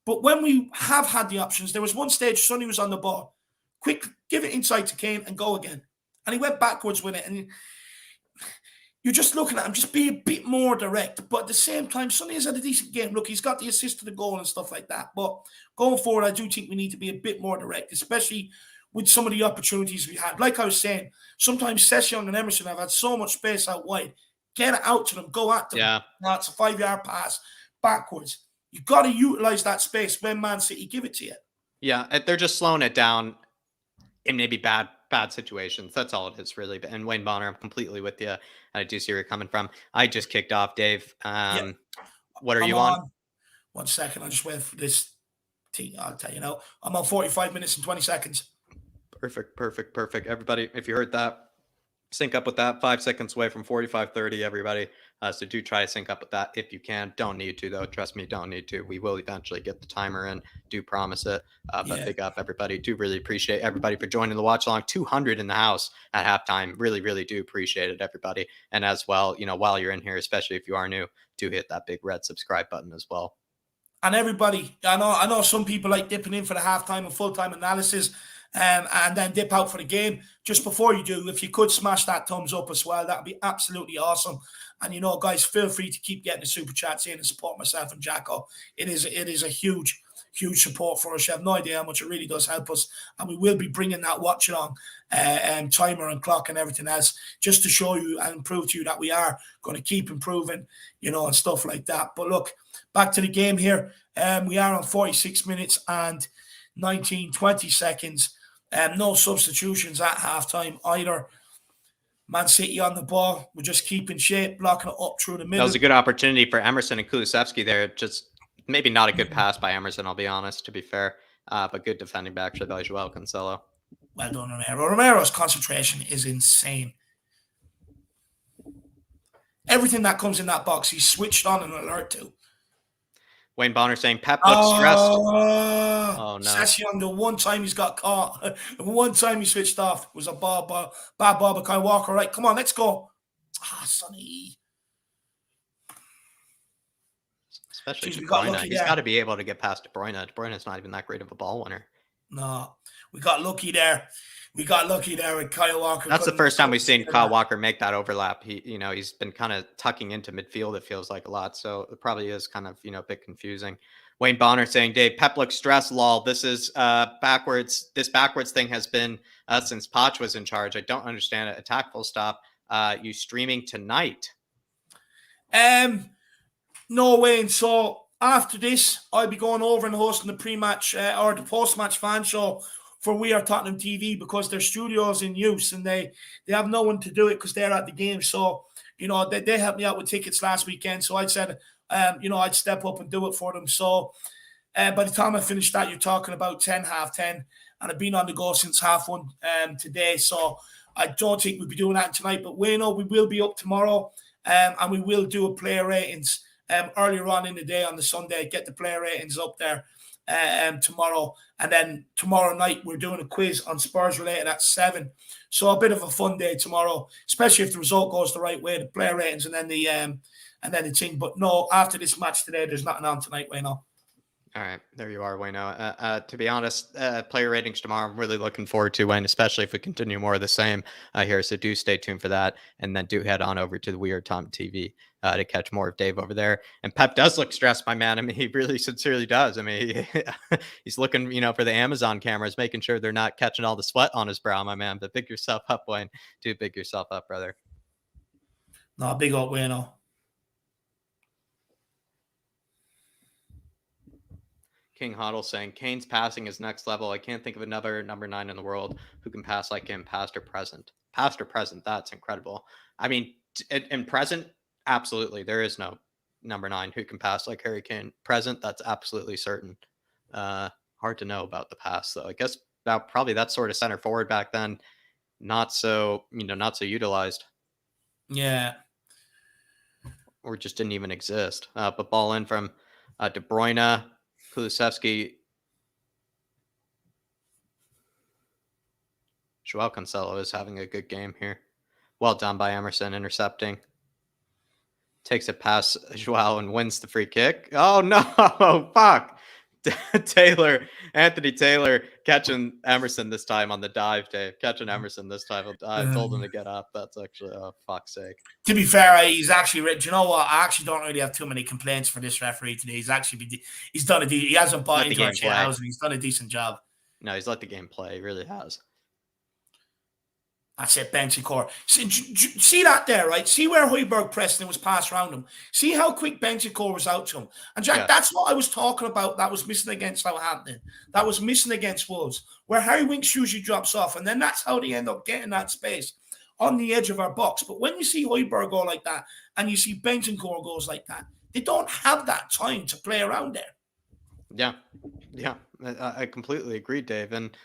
But when we have had the options, there was one stage Sonny was on the ball. Quick, give it inside to Kane and go again. And he went backwards with it. And you're just looking at him, just be a bit more direct. But at the same time, Sonny has had a decent game. Look, he's got the assist to the goal and stuff like that. But going forward, I do think we need to be a bit more direct, especially with some of the opportunities we had. Like I was saying, sometimes Session and Emerson have had so much space out wide. Get it out to them, go at them. Yeah. Now it's a 5-yard pass backwards. You've got to utilize that space when Man City give it to you. Yeah, they're just slowing it down in maybe bad situations. That's all it is, really. And Wayne Bonner, I'm completely with you. I do see where you're coming from. I just kicked off, Dave. What are you on? 1 second. I just wait for this thing. I'll tell you now. I'm on 45 minutes and 20 seconds. Perfect. Everybody, if you heard that, sync up with that. 5 seconds away from 45:30, everybody. So do try to sync up with that if you can. Don't need to, though. Trust me, don't need to. We will eventually get the timer in. Do promise it. But big up, everybody. Do really appreciate everybody for joining the watch along. 200 in the house at halftime. Really do appreciate it, everybody. And as well, while you're in here, especially if you are new, do hit that big red subscribe button as well. And everybody, I know some people like dipping in for the halftime and full-time analysis. And then dip out for the game. Just before you do, if you could smash that thumbs up as well, that would be absolutely awesome. And guys, feel free to keep getting the super chats in and support myself and Jacko. It is a huge huge support for us. You have no idea how much it really does help us. And we will be bringing that watch along, timer and clock and everything else, just to show you and prove to you that we are going to keep improving, and stuff like that. But look, back to the game here. We are on 46 minutes and 20 seconds. No substitutions at halftime either. Man City on the ball. We're just keeping shape, blocking it up through the middle. That was a good opportunity for Emerson and Kulusevski there. Just maybe not a good pass by Emerson, I'll be honest, to be fair. But good defending back actually by Joao Cancelo. Well done, Romero. Romero's concentration is insane. Everything that comes in that box, he's switched on and alert to. Wayne Bonner saying Pep looks stressed. Oh no! Session, the one time he's got caught, the one time he switched off was a bad ball by Kyle Walker. Right, come on, let's go. Sonny. Especially De Bruyne. He's got to be able to get past De Bruyne. De Bruyne's not even that great of a ball winner. No, we got lucky there. We got lucky there with Kyle Walker. That's the first time we've seen Kyle Walker make that overlap. He's been kind of tucking into midfield, it feels like a lot. So it probably is kind of, a bit confusing. Wayne Bonner saying, Dave, Pep looks stressed, lol. This is backwards. This backwards thing has been since Poch was in charge. I don't understand it. Attack full stop. You streaming tonight? No, Wayne. So after this, I'll be going over and hosting the pre-match or the post-match fan show for We Are Tottenham TV, because their studio's in use and they have no one to do it because they're at the game. So, they helped me out with tickets last weekend. So I said, I'd step up and do it for them. So by the time I finish that, you're talking about 10, half 10. And I've been on the go since half 1 today. So I don't think we'll be doing that tonight. But we will be up tomorrow and we will do a player ratings earlier on in the day on the Sunday. Get the player ratings up there tomorrow. And then tomorrow night, we're doing a quiz on Spurs related at 7. So a bit of a fun day tomorrow, especially if the result goes the right way, the player ratings and then the thing. But no, after this match today, there's nothing on tonight, Wayno. All right, there you are, Wayno. To be honest, player ratings tomorrow, I'm really looking forward to, Wayne, especially if we continue more of the same here. So do stay tuned for that. And then do head on over to the We Are Tottenham TV to catch more of Dave over there. And Pep does look stressed, my man. I mean, he really sincerely does. I mean, he's looking, for the Amazon cameras, making sure they're not catching all the sweat on his brow, my man. But big yourself up, Wayne. Do big yourself up, brother. No, big up, Wayno. King Hoddle saying Kane's passing is next level. I can't think of another number 9 in the world who can pass like him, past or present. Past or present, that's incredible. I mean, in present, absolutely. There is no number 9 who can pass like Harry Kane. Present, that's absolutely certain. Hard to know about the past, though. I guess probably that sort of center forward back then, not so utilized. Yeah. Or just didn't even exist. But ball in from De Bruyne. Kulusevski, Joao Cancelo is having a good game here. Well done by Emerson, intercepting. Takes it past Joao and wins the free kick. Oh no, fuck. Anthony Taylor catching Emerson this time on the dive, Dave. Catching Emerson this time. I told him to get up. That's actually, oh, fuck's sake. To be fair, he's actually, do you know what? I actually don't really have too many complaints for this referee today. He's done he hasn't bought into our house and he's done a decent job. No, he's let the game play. He really has. That's it, Bentancur. See that there, right? See where Højbjerg pressed and was passed around him. See how quick Bentancur was out to him. And Jack, That's what I was talking about. That was missing against Southampton. That was missing against Wolves, where Harry Winks usually drops off. And then that's how they end up getting that space on the edge of our box. But when you see Højbjerg go like that and you see Bentancur goes like that, they don't have that time to play around there. Yeah. I completely agree, Dave. And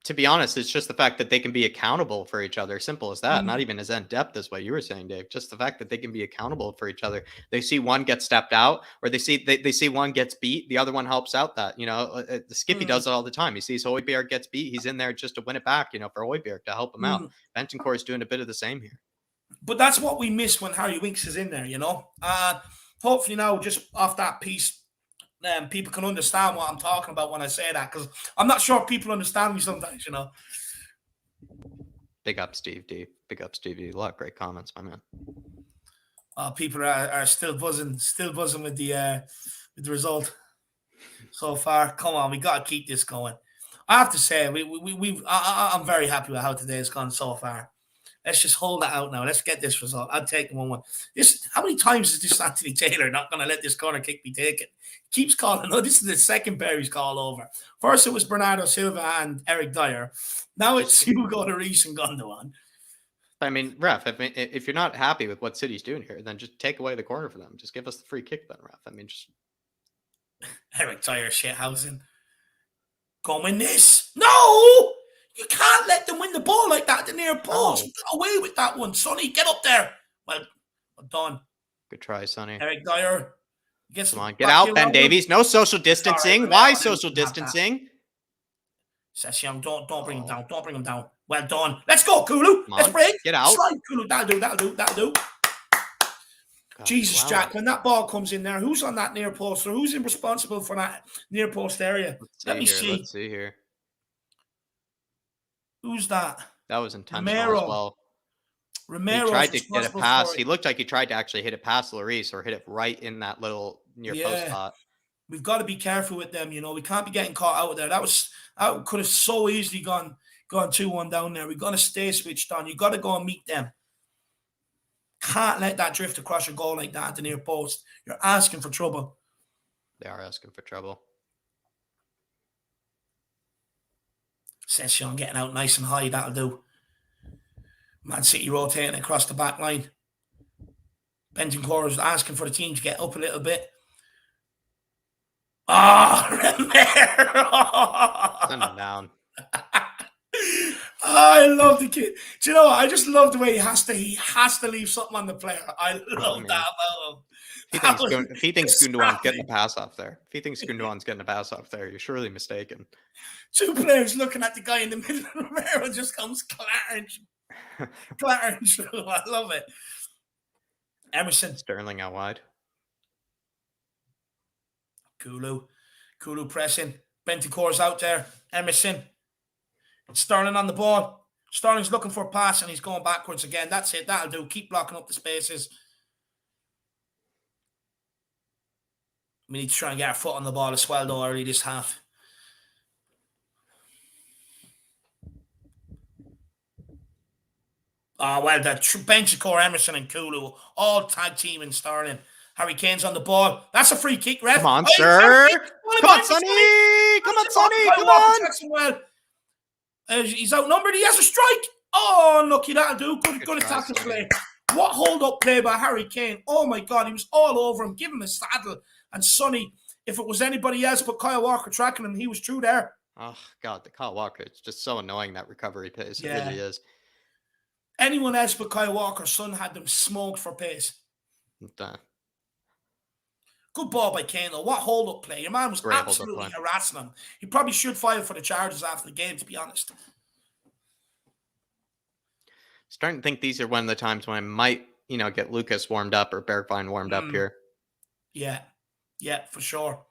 to be honest, it's just the fact that they can be accountable for each other. Simple as that. Not even as in depth as what you were saying, Dave. Just the fact that they can be accountable for each other. They see one get stepped out, or they see one gets beat. The other one helps out that. The Skippy does it all the time. He sees Højbjerg gets beat. He's in there just to win it back, for Højbjerg to help him out. Bentancur is doing a bit of the same here. But that's what we miss when Harry Winks is in there, Hopefully now, just off that piece, people can understand what I'm talking about when I say that, because I'm not sure people understand me sometimes, Big up, Steve D. Big up, Steve D. A lot of great comments, my man. People are still buzzing with the result. so far. Come on, we got to keep this going. I have to say, I'm very happy with how today has gone so far. Let's just hold it out now. Let's get this result. I'll take the 1-1. How many times is this Anthony Taylor not going to let this corner kick be taken? He keeps calling. No, this is the second pair he's called over. First, it was Bernardo Silva and Eric Dyer. Now it's Hugo Lloris and Gundogan. I mean, ref, if you're not happy with what City's doing here, then just take away the corner for them. Just give us the free kick then, ref. I mean, just... Eric Dyer shithousing. Go win this. No! You can't let them win the ball like that at the near post. Oh. Get away with that one, Sonny. Get up there. Well done. Good try, Sonny. Eric Dyer. Come on, get out, Ben Davies. No social distancing. Right, why social distancing? Session, don't bring him down. Don't bring him down. Well done. Let's go, Kulu. Let's break. Get out. Slide, Kulu. That'll do. God, Jesus, wow. Jack, when that ball comes in there, who's on that near post or who's responsible for that near post area? Let me see. Let's see here. Who's that? That was intentional as well. Romero he tried to get a pass. He looked like he tried to actually hit it past Lloris or hit it right in that little near post spot. We've got to be careful with them. You know, we can't be getting caught out there. That could have so easily gone 2-1 down there. We've got to stay switched on. You've got to go and meet them. Can't let that drift across your goal like that at the near post. You're asking for trouble. They are asking for trouble. Session getting out nice and high. That'll do. Man City rotating across the back line. Bentancur is asking for the team to get up a little bit. Romero! Send him down. I love the kid. Do you know what? I just love the way he has to leave something on the player. I love that about him. If he thinks Gundogan's getting a pass off there, you're surely mistaken. Two players looking at the guy in the middle. Romero just comes clattering through. I love it. Emerson. Sterling out wide. Kulu pressing. Bentancur's out there. Emerson. Sterling on the ball. Sterling's looking for a pass and he's going backwards again. That's it. That'll do. Keep blocking up the spaces. We need to try and get our foot on the ball as well, though, early this half. Well, the Bentancur, Emerson and Kulu all tag team in Sterling. Harry Kane's on the ball. That's a free kick, ref. Come on, sir. Come on, Sonny. Come on. Well, he's outnumbered. He has a strike. Oh, unlucky. That'll do. Good attack and play. What hold-up play by Harry Kane. Oh, my God. He was all over him. Give him a saddle. And Sonny, if it was anybody else but Kyle Walker tracking him, he was through there. Oh, God. The Kyle Walker. It's just so annoying, that recovery pace. It really is. Anyone else but Kyle Walker, Son had them smoked for pace. Good ball by Kane, though. What hold-up play. Your man was absolutely harassing him. He probably should file for the charges after the game, to be honest. Starting to think these are one of the times when I might, get Lucas warmed up or Bergwijn warmed up here. Yeah, for sure.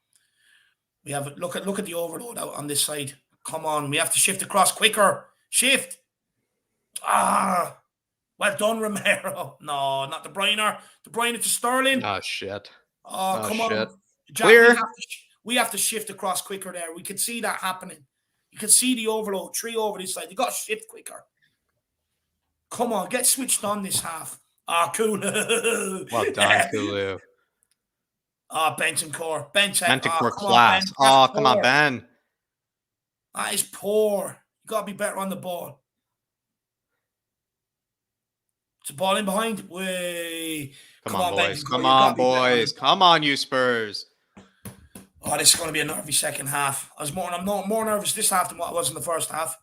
We have look at the overload out on this side. Come on, we have to shift across quicker. Shift. Well done, Romero. No, not De Bruyne. De Bruyne to Sterling. Oh, shit. Oh, come on. Jack, clear. We have to shift across quicker there. We can see that happening. You can see the overload. 3 over this side. You got to shift quicker. Come on, get switched on this half. Kulu. Well done, Kulu. Bentancur. Bentancur class. Come on, Ben. That is poor. You got to be better on the ball. It's a ball in behind. Way. Come on, boys. Come on, boys. Come on, you Spurs. Oh, this is going to be a nervy second half. I'm more nervous this half than what I was in the first half.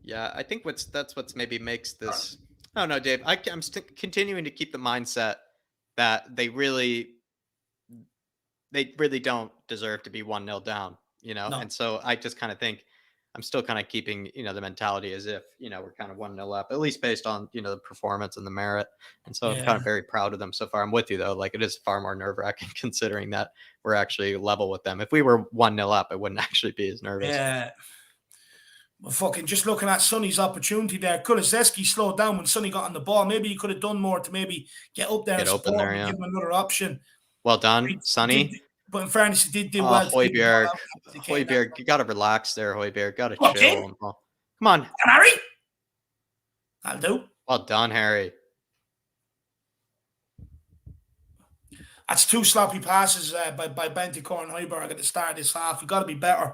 Yeah, I think that's what's maybe makes this. I don't know, Dave. I'm continuing to keep the mindset that they really don't deserve to be 1-0 down, No. And so I just kind of think I'm still kind of keeping, the mentality as if, we're kind of 1-0 up, at least based on, the performance and the merit. And so I'm kind of very proud of them so far. I'm with you, though. Like, it is far more nerve-wracking considering that we're actually level with them. If we were 1-0 up, I wouldn't actually be as nervous. Yeah. Well, fucking just looking at Sonny's opportunity there. Kulusevski slowed down when Sonny got on the ball. Maybe he could have done more to maybe get up there and give him another option. Well done, Sonny. But in fairness, he did do Oh, well. To keep the ball Højbjerg. out. Højbjerg, you got to relax there, Højbjerg. Got to What, chill. Kane? Come on. Harry? That'll do. Well done, Harry. That's 2 sloppy passes by Bentancur and Højbjerg at the start of this half. You've got to be better.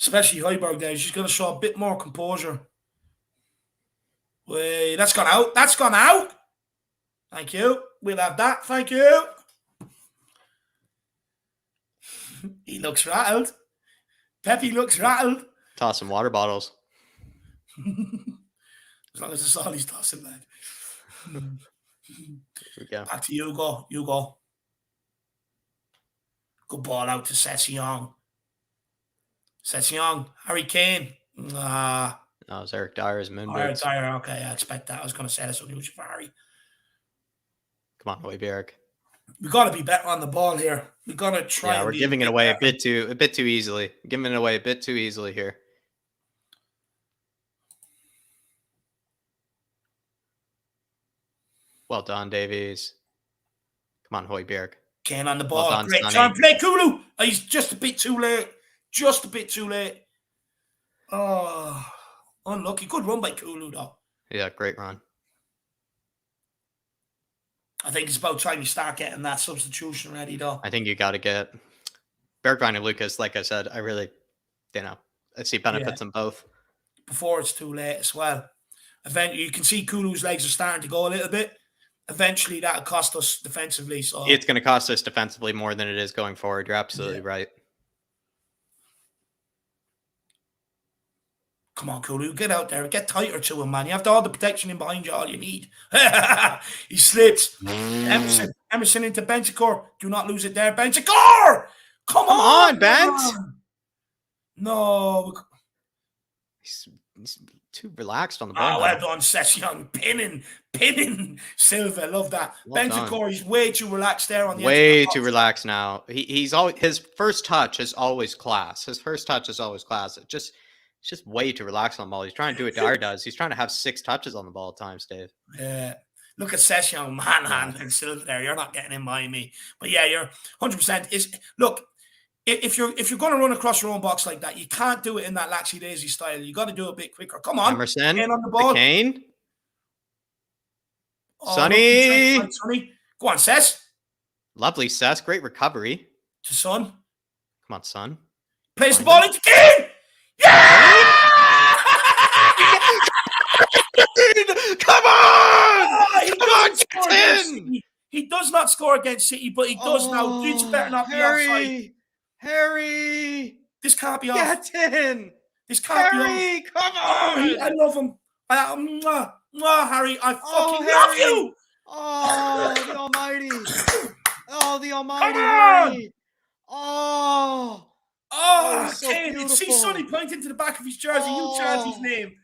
Especially Højbjerg there. She's going to show a bit more composure. Wait, that's gone out. That's gone out. Thank you. We'll have that. Thank you. He looks rattled. Pepe looks rattled. Toss some water bottles. As long as it's all he's tossing, lad. Here we go. Back to Hugo. Hugo. Good ball out to Session. Session. Harry Kane. That was Eric Dyer's moon boots. Eric Dyer. Okay, I expect that. I was going to say that's unusual for Harry. Come on, Højbjerg. We've got to be better on the ball here. We've got to try. Yeah, we're giving it away a bit too easily. Giving it away a bit too easily here. Well done, Davies. Come on, Højbjerg. Kane on the ball. Well done, Great Sonny. time. Play Kulu. Oh, he's just a bit too late. Just a bit too late. Oh, unlucky. Good run by Kulu, though. Yeah, great run. I think it's about time you start getting that substitution ready, though. I think you got to get Bergwijn and Lucas. Like I said, I really, I see benefits in both. Before it's too late as well. Eventually, you can see Kulu's legs are starting to go a little bit. Eventually, that'll cost us defensively. So it's going to cost us defensively more than it is going forward. You're absolutely right. Come on, Kulu, get out there. Get tighter to him, man. You have all the protection in behind you, all you need. He slips. Emerson into Bentancur. Do not lose it there. Bentancur! Come on, Bent. No. He's too relaxed on the ball. Oh, well done, Session. Pinning Silva. Love that. Well Bentancur, he's way too relaxed there on the way edge of the too box. relaxed now. He's always, his first touch is always class. It's just way too relaxed on the ball. He's trying to do what Dyer does. He's trying to have 6 touches on the ball at times, Dave. Yeah. Look at Session manhandling Silva there. You're not getting in by me. But yeah, you're 100%. Look, if you're going to run across your own box like that, you can't do it in that laxy daisy style. You got to do it a bit quicker. Come on, Emerson, Kane on the ball. Kane, Oh, Sonny. look, Sonny. Go on, Sess. Lovely, Sess. Great recovery. To Son. Come on, son. Plays the ball into Kane. Yeah! Come on! Come on, Kane! He does not score against City, but he does now. It's better not be offside. Harry! This can't be off. Get in! This can't Harry, be off. come on! I love him. Harry, I fucking love you! Oh, the almighty! Oh, the almighty Come on! Harry! Oh! So Kane, beautiful. see Sonny pointing to the back of his jersey. You chant his name.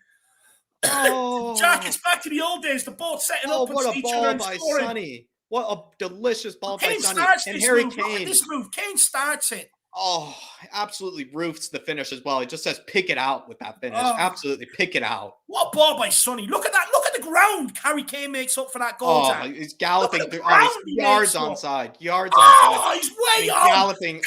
Oh! Jack, it's back to the old days. The both setting up what against a each other ball and by scoring. Sonny. What a delicious ball by Kane Sonny. starts And this Harry move. Look at Kane. this move. Kane starts it. Oh, absolutely roofs the finish as well. He just says pick it out with that finish. Oh. Absolutely pick it out. What a ball by Sonny. Look at that. Look at the ground. Harry Kane makes up for that goal. Oh, he's galloping Look at the through. ground He's he yards makes up. onside. Yards onside. Oh, he's way He's off. galloping.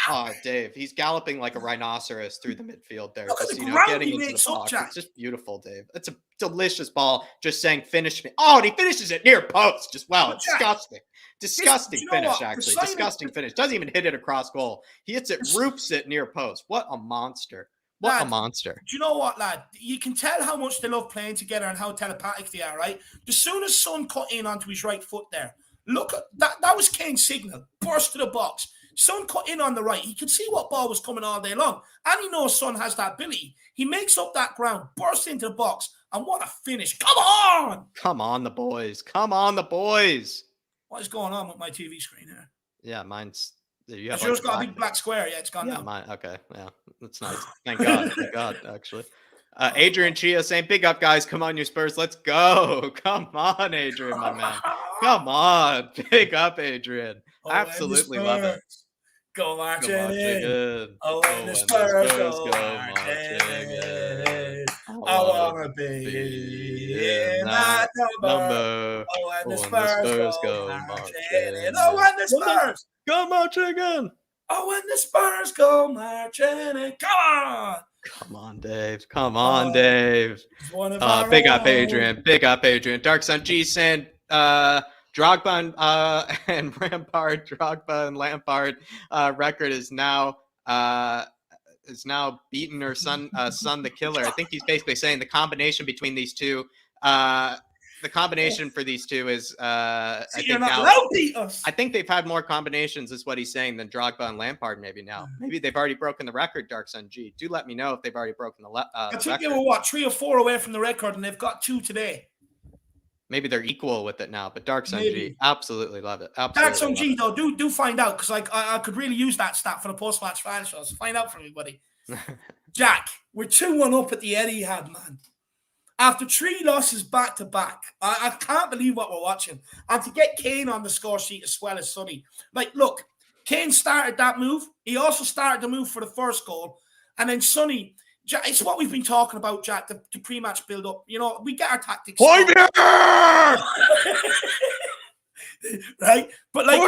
Oh, Dave, he's galloping like a rhinoceros through the midfield there. Look at Just, the you know, ground getting he into makes the up, box. Jack. It's just beautiful, Dave. It's a delicious ball. Just saying, finish me. Oh, and he finishes it near post. Just wow, it's Jack, disgusting. Disgusting you know finish, what? actually. Simon- Disgusting finish. Doesn't even hit it across goal. He hits it, roofs it near post. What a monster. What a Lad, monster. Do you know what, lad? You can tell how much they love playing together and how telepathic they are, right? The soon as Son cut in onto his right foot there, look at that. That was Kane's signal. Burst to the box. Son cut in on the right. He could see what ball was coming all day long. And he knows Son has that ability. He makes up that ground, bursts into the box, and what a finish. Come on! Come on, the boys. Come on, the boys. What is going on with my TV screen here? Yeah, mine's. You Has have yours like got a big black square? Yeah, it's gone Yeah, now. mine. Okay, yeah, that's nice. Thank God. Thank God, actually. Adrian Chia saying, "Big up, guys! Come on, you Spurs! Let's go! Come on, Adrian, my man! Come on! Big up, Adrian! Absolutely love it. Go marching Go marching in. in. Oh, when the when Spurs go marching marching in. in. I wanna be in that number. Oh, when the When the Spurs Spurs go go marching marching. in. Oh, when the Spurs go marching again. Oh, when the Spurs go marching in. Come on. Come on, Dave. Come on, Dave. He's one of our Big up, own. Adrian. Big up, Adrian. Dark Sun G saying Drogba and Rampart, Drogba and Lampard record is now beaten her son the killer. I think he's basically saying the combination between these two, the combination for these two is I You're think not now, allowed to beat us. I think they've had more combinations, is what he's saying, than Drogba and Lampard maybe now. Maybe they've already broken the record, Dark Sun G. Do let me know if they've already broken the I think record. they were, what, 3 or 4 away from the record, and they've got 2 today. Maybe they're equal with it now, but Dark Sun G, absolutely love it. Absolutely Dark Sun G, though, do find out, because I could really use that stat for the post-match fan shows. Find out from me, buddy. Jack, we're 2-1 up at the Etihad, man. After 3 losses back-to-back, I can't believe what we're watching. And to get Kane on the score sheet as well as Sonny. Like, look, Kane started that move. He also started the move for the first goal. And then Sonny, Jack, it's what we've been talking about, Jack, the pre-match build-up. You know, we get our tactics. Right? But, like,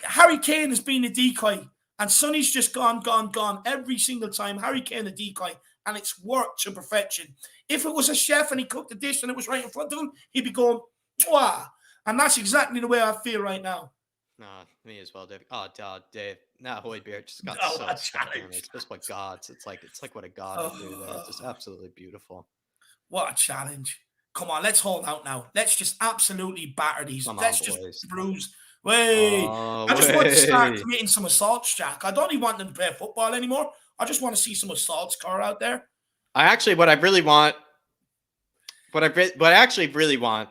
Harry Kane has been a decoy. And Sonny's just gone every single time. Harry Kane a decoy. And it's worked to perfection. If it was a chef and he cooked the dish and it was right in front of him, he'd be going, mwah. And that's exactly the way I feel right now. No, me as well, Dave. Oh, Dave. Nah, Højbjerg just got so stuck in. It's just what gods. It's like what a god would do there. It's just absolutely beautiful. What a challenge. Come on, let's hold out now. Let's just absolutely batter these. Let's just bruise. Wait. I just want to start committing some assaults, Jack. I don't even want them to play football anymore. I just want to see some assaults car out there. What I actually really want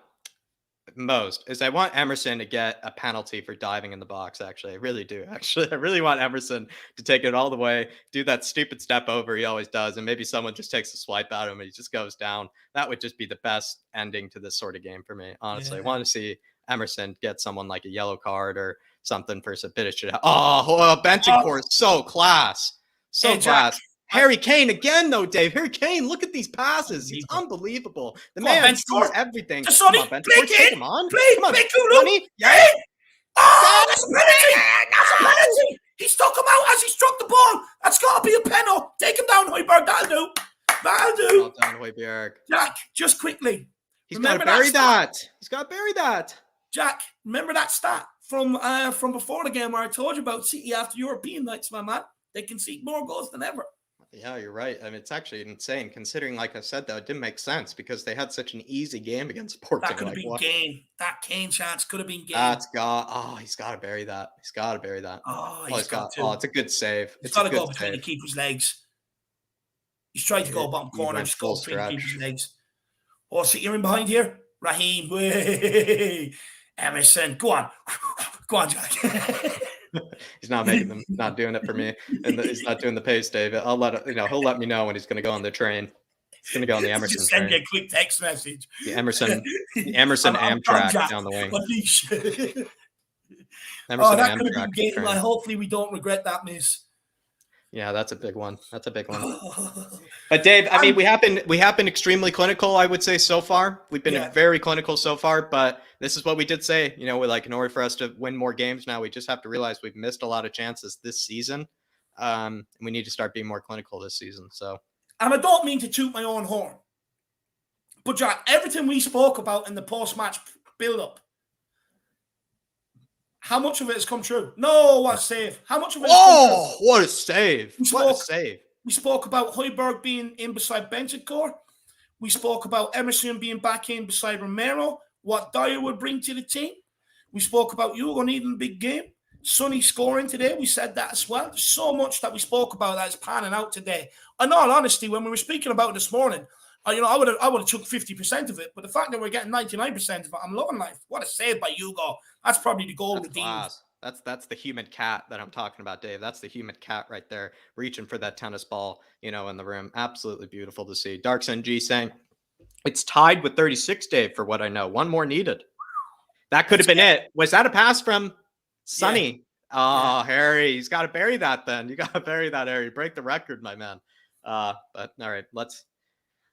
most is I want Emerson to get a penalty for diving in the box. Actually, I really do. Actually, I really want Emerson to take it all the way, do that stupid step over he always does, and maybe someone just takes a swipe at him and he just goes down. That would just be the best ending to this sort of game for me. Honestly, I want to see Emerson get someone like a yellow card or something for a bit of shit. Oh, Bentancur is so class. So class. Harry Kane again, though, Dave. Harry Kane, look at these passes. He's unbelievable. The man sees everything. Come on, Bentancur. Take him on. Play Kulu. Yeah. Oh, that's a penalty. That's a penalty. He stuck him out as he struck the ball. That's got to be a penalty. Take him down, Højbjerg. That'll do. That'll do. Well done, Højbjerg. Jack, just quickly. He's got to bury that. He's got to bury that. Jack, remember that stat from before the game where I told you about City after European nights, my man? They concede more goals than ever. Yeah, you're right. I mean, it's actually insane considering, like I said, though, it didn't make sense because they had such an easy game against Sporting. That could have been game. That Kane chance could have been game. He's got to bury that. He's got to bury that. He's got to. It's a good save. He's got to go between the keeper's legs. He's tried to go bottom corner. Just go between the keeper's legs. Oh, see, you're in behind here? Raheem. Way. Emerson. Go on. Go on, Jack. He's not making them, not doing it for me, and he's not doing the pace, Dave. I'll he'll let me know when he's going to go on the train. He's going to go on the Emerson just train. Send you a quick text message. The Emerson Amtrak down the wing. That could have been game. Hopefully, we don't regret that miss. Yeah, that's a big one. That's a big one. But Dave, I mean, we have been extremely clinical, I would say, so far. We've been very clinical so far, but this is what we did say. You know, in order for us to win more games now, we just have to realize we've missed a lot of chances this season. And we need to start being more clinical this season. So, and I don't mean to toot my own horn, but Jack, everything we spoke about in the post-match build-up, how much of it has come true? No, what a save. How much of it has come true? What a save. What a save. We spoke about Højbjerg being in beside Bentancur. We spoke about Emerson being back in beside Romero, what Dyer would bring to the team. We spoke about Hugo needing a big game. Sonny scoring today. We said that as well. There's so much that we spoke about that is panning out today. In all honesty, when we were speaking about it this morning, I would have took 50% of it, but the fact that we're getting 99% of it, I'm loving life. What a save by Hugo. That's probably the goal redeemed. That's the human cat that I'm talking about, Dave. That's the human cat right there, reaching for that tennis ball, in the rim. Absolutely beautiful to see. Darkson G saying it's tied with 36, Dave, for what I know. One more needed. That could have been it. Was that a pass from Sonny? Yeah. Harry, he's got to bury that then. You got to bury that, Harry. Break the record, my man. But all right, let's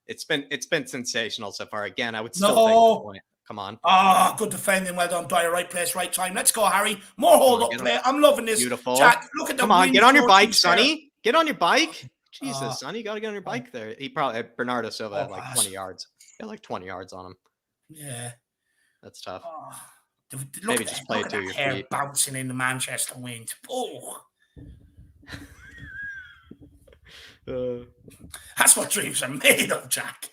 It's been sensational so far. Again, I would still take the point. Come on. Ah, good defending. Well done, Dyer. Right place, right time. Let's go, Harry. More hold-up play. I'm loving this. Beautiful. Jack, look at the Come on, get on your bike, there. Sonny. Get on your bike. Jesus, Sonny, you got to get on your bike there. He probably, Bernardo Silva had like 20 yards. He had like 20 yards on him. Yeah. That's tough. Maybe just play it to your hair feet. Bouncing in the Manchester wind. Oh. That's what dreams are made of, Jack.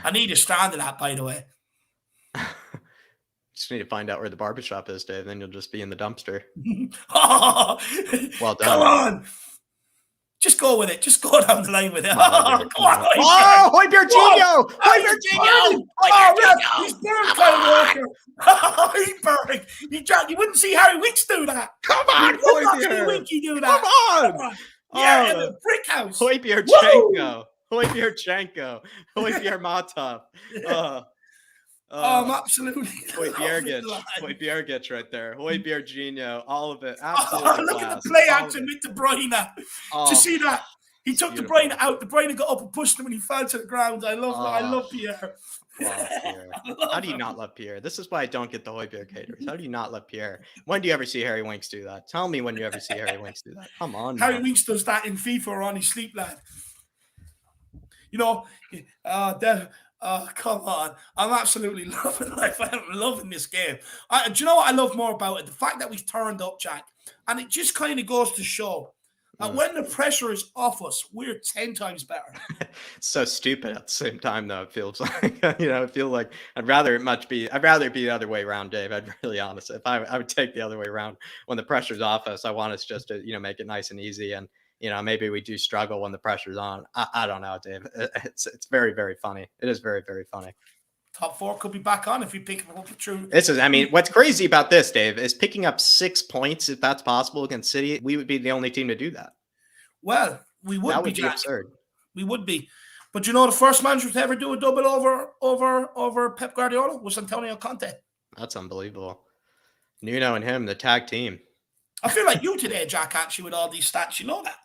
I need a stand of that, by the way. Just need to find out where the barbershop is, Dave. Then you'll just be in the dumpster. Well done. Come on. Just go with it. Just go down the line with it. Come on. Oh, Højbjerg! Højbjerg! Oh, he's burned Kyle Walker. He burned. You wouldn't see Harry Winks do that. Come on, Højbjerg. Winky do that. Come on. Yeah, in the brick house. Højbjerg. Højbjerg Matov. I'm absolutely Højbjerg right there. Højbjerg, all of it. Absolutely. Look at the play action with De Bruyne. Did you see that? He took De Bruyne out. De Bruyne got up and pushed him and he fell to the ground. I love Pierre. Pierre. How do you not love Pierre? This is why I don't get the Højbjerg haters. How do you not love Pierre? When do you ever see Harry Winks do that? Tell me when you ever see Harry Winks do that. Come on. Harry Winks does that in FIFA or on his sleep, lad. You know, come on. I'm absolutely loving life. I'm loving this game. Do you know what I love more about it? The fact that we've turned up, Jack. And it just kind of goes to show that when the pressure is off us, we're 10 times better. So stupid at the same time, though, it feels like. I feel like I'd rather it be the other way around, Dave. I'd really honest. If I would take the other way around when the pressure's off us, I want us just to, make it nice and easy. And maybe we do struggle when the pressure's on. I don't know, Dave. It's very, very funny. It is very, very funny. Top 4 could be back on if we pick up the true. What's crazy about this, Dave, is picking up 6 points, if that's possible against City. We would be the only team to do that. Well, we would that be. Would be absurd. We would be. But the first manager to ever do a double over Pep Guardiola was Antonio Conte. That's unbelievable. Nuno and him, the tag team. I feel like you today, Jack, actually, with all these stats. You know that.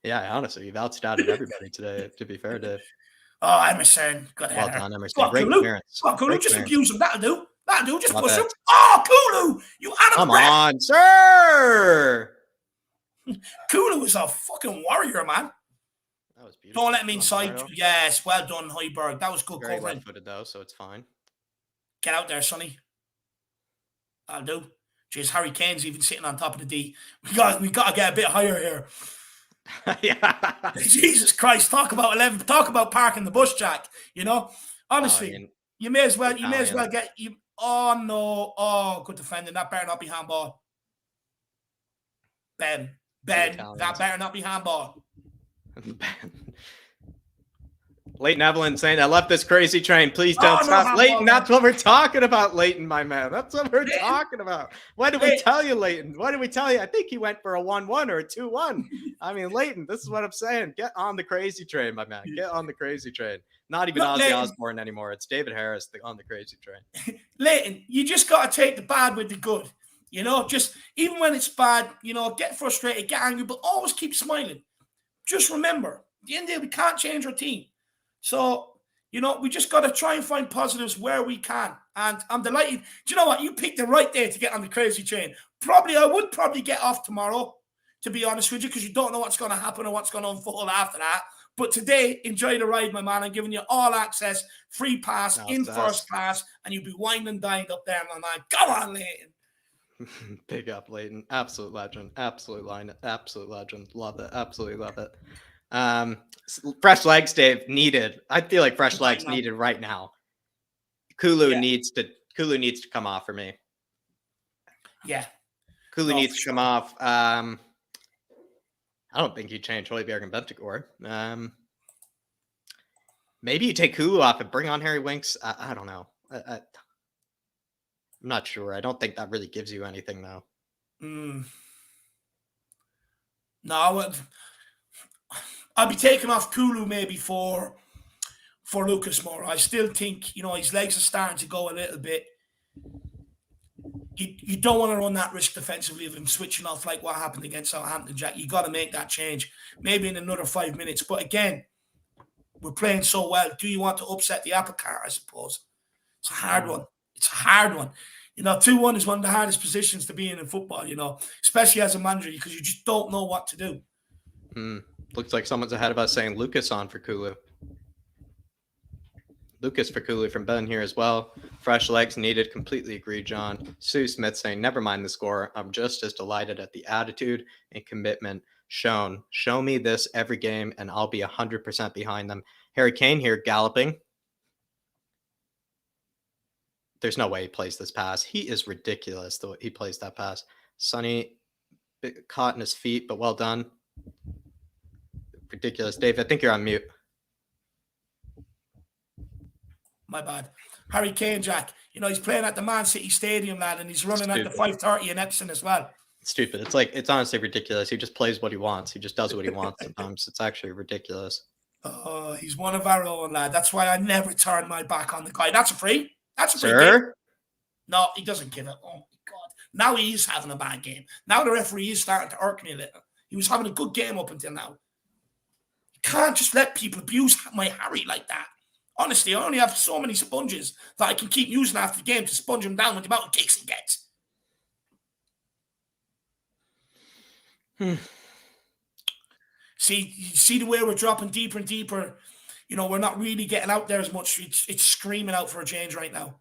Yeah, honestly, you've outstatted everybody today, to be fair, Dave. Oh, Emerson. Good well header. Done, Emerson. Great clearance. Kulu, just abuse him. That'll do. Just push him. Oh, Kulu, you animal. Come on, sir. Kulu is a fucking warrior, man. That was beautiful. Don't let him inside. Yes, well done, Højbjerg. That was good Very covering. well-footed, though, so it's fine. Get out there, Sonny. That'll do. Jeez, Harry Kane's even sitting on top of the D. We got to get a bit higher here. Yeah. Jesus Christ! Talk about 11. Talk about parking the bus, Jack. Honestly, you may as well get you. Oh no! Oh, good defending. That better not be handball. Ben, that better not be handball. Leighton Evelyn saying, I left this crazy train. Please don't stop. Leighton, that's what we're talking about, Leighton, my man. That's what we're talking about. What did we tell you, Leighton? What did we tell you? I think he went for a 1-1 or a 2-1. I mean, Leighton, this is what I'm saying. Get on the crazy train, my man. Get on the crazy train. Not even Ozzy Osbourne anymore. It's David Harris on the crazy train. Leighton, you just got to take the bad with the good. Just even when it's bad, get frustrated, get angry, but always keep smiling. Just remember, at the end of the day, we can't change our team. So, we just got to try and find positives where we can. And I'm delighted. Do you know what? You picked the right day to get on the crazy train. I would probably get off tomorrow, to be honest with you, because you don't know what's going to happen or what's going to unfold after that. But today, enjoy the ride, my man. I'm giving you all access, free pass first class, and you'll be wined and dined up there, my man. Come on, Leighton. Big up, Leighton. Absolute legend. Absolute legend. Love it. Absolutely love it. Fresh legs, Dave, needed. I feel like fresh legs needed right now. Kulu needs to come off for me. Yeah. Kulu needs to come off. I don't think you change Højbjerg and Bentancur. Maybe you take Kulu off and bring on Harry Winks. I don't know. I'm not sure. I don't think that really gives you anything, though. No, I'll be taking off Kulu maybe for Lucas Moura. I still think, his legs are starting to go a little bit. You don't want to run that risk defensively of him switching off like what happened against Southampton, Jack. You got to make that change. Maybe in another 5 minutes. But again, we're playing so well. Do you want to upset the apple cart, I suppose? It's a hard one. It's a hard one. 2-1 is one of the hardest positions to be in football, especially as a manager, because you just don't know what to do. Looks like someone's ahead of us saying Lucas on for Kulu. Lucas for Kulu from Ben here as well. Fresh legs needed. Completely agree, John. Sue Smith saying, never mind the score. I'm just as delighted at the attitude and commitment shown. Show me this every game, and I'll be 100% behind them. Harry Kane here galloping. There's no way he plays this pass. He is ridiculous the way he plays that pass. Sonny caught in his feet, but well done. Ridiculous. Dave, I think you're on mute. My bad. Harry Kane, Jack. He's playing at the Man City Stadium, lad, and he's running at the 5:30 in Epsom as well. It's stupid. It's honestly ridiculous. He just plays what he wants. He just does what he wants sometimes. It's actually ridiculous. Oh, he's one of our own, lad. That's why I never turn my back on the guy. That's a free. That's a free game. No, he doesn't give it. Oh, my God. Now he is having a bad game. Now the referee is starting to irk me a little. He was having a good game up until now. You can't just let people abuse my Harry like that. Honestly, I only have so many sponges that I can keep using after the game to sponge him down with the amount of kicks he gets. See the way we're dropping deeper and deeper. We're not really getting out there as much. It's screaming out for a change right now.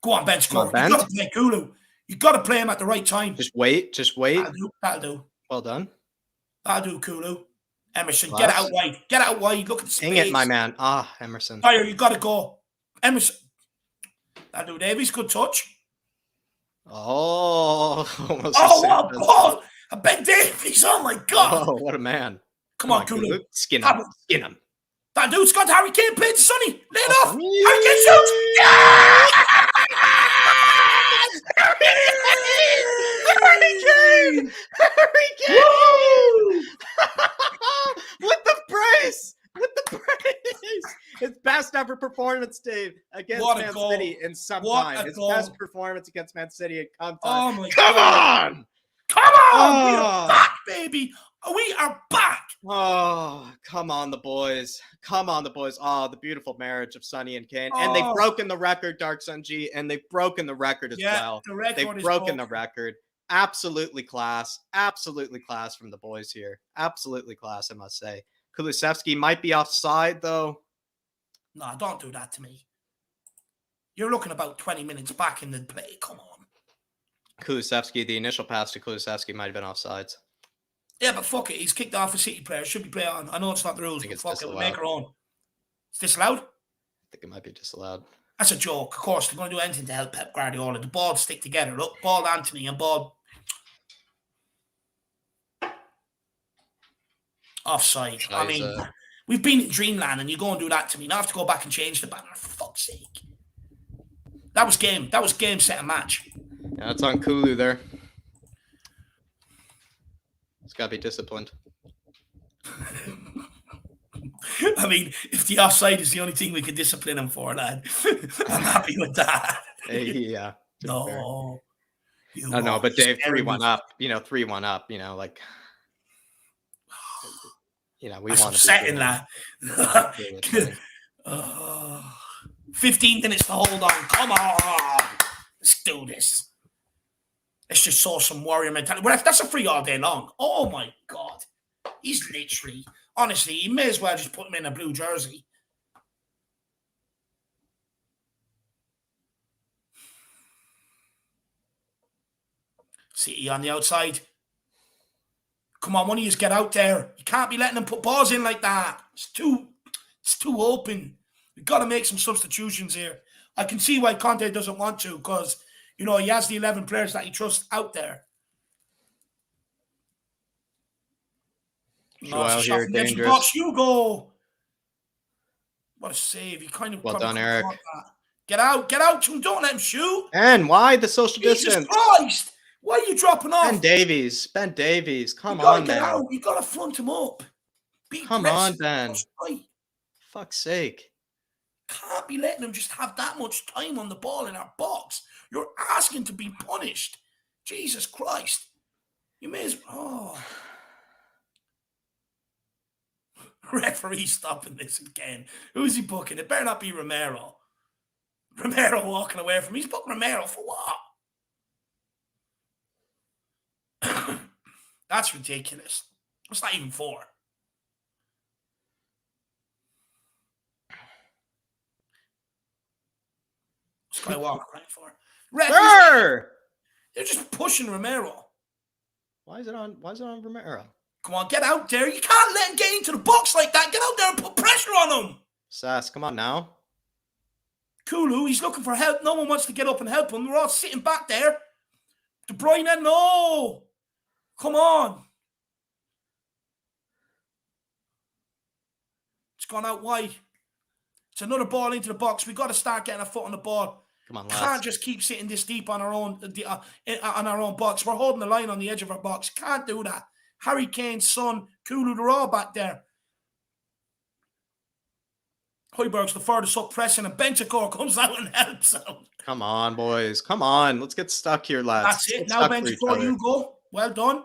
Go on, Ben. Score. You've got to play Kulu. You've got to play him at the right time. Just wait. That'll do. Well done. That'll do, Kulu. Emerson, get it out wide. Get it out wide. Look at the space. Dang it, my man. Emerson. Fire, you got to go. Emerson. That'll do, Davies. Good touch. Oh, what a ball. Ben Davies. Oh, my God. Oh, what a man. Come on, Kulu. Skin him. That dude's got Harry Kane played to Sonny. Lay it off. Harry Kane shoots. Harry Kane! Harry Kane! With the brace! His best ever performance, Dave, against Man City in some time. His best performance against Man City in some time. Oh my Come God. on! Come on! We are back, baby! We are back! Oh, come on, the boys. Oh, the beautiful marriage of Sonny and Kane. And they've broken the record, Dark Sun G, and they've broken the record as well. They've broken the record. Absolutely class from the boys here. Absolutely class, I must say. Kulusevski might be offside, though. No, don't do that to me. You're looking about 20 minutes back in the play. Come on. Kulusevski, the initial pass to Kulusevski might have been offsides. Yeah, but fuck it. He's kicked off a City player. Should be play on. I know it's not the rules, but fuck it. We'll make our own. Is this allowed? I think it might be disallowed. That's a joke. Of course, they're going to do anything to help Pep Guardiola. The ball stick together. Look, ball Anthony and ball offside. Scheiße. I mean, we've been in dreamland and you go and do that to me. Now I have to go back and change the banner. For fuck's sake. That was game, set, and match. Yeah, it's on Kulu there. It's got to be disciplined. I mean, if the offside is the only thing we can discipline him for, lad, I'm happy with that. Yeah. No. I know, but Dave, 3-1 up, 3-1 up, like, we that's want upsetting, lad. 15 minutes to hold on. Come on. Let's do this. Let's just saw some warrior mentality. Well, that's a free all day long. Oh, my God. He's literally, honestly, he may as well just put him in a blue jersey. City on the outside. Come on, one of you get out there. You can't be letting them put balls in like that. It's too open. We've got to make some substitutions here. I can see why Conte doesn't want to because, he has the 11 players that he trusts out there. Joel here, dangerous. Box, Hugo. What a save. He kind of well done, Eric. Get out. Don't let him shoot. And why the social distance? Christ. Why are you dropping off? Ben Davies. Come on, man. You got to front him up. Come on, Ben. Fuck's sake. Can't be letting him just have that much time on the ball in our box. You're asking to be punished. Jesus Christ. You may as well. Referee stopping this again. Who's he booking? It better not be Romero. Romero walking away from him. He's booking Romero for what? That's ridiculous. It's not even 4. Skywalker right for. They're just pushing Romero. Why is it on Romero? Come on, get out there. You can't let him get into the box like that. Get out there and put pressure on him. Sass, come on now. Kulu, he's looking for help. No one wants to get up and help him. We're all sitting back there. De Bruyne, no. Come on. It's gone out wide. It's another ball into the box. We've got to start getting a foot on the ball. Come on, lads. Can't just keep sitting this deep on our own box. We're holding the line on the edge of our box. Can't do that. Harry Kane, Son, Kulu, they're all back there. Højbjerg's the furthest up pressing, and Bentancur comes out and helps out. Come on, boys. Come on. Let's get stuck here, lads. That's it. Now, Bentancur, you go. Well done.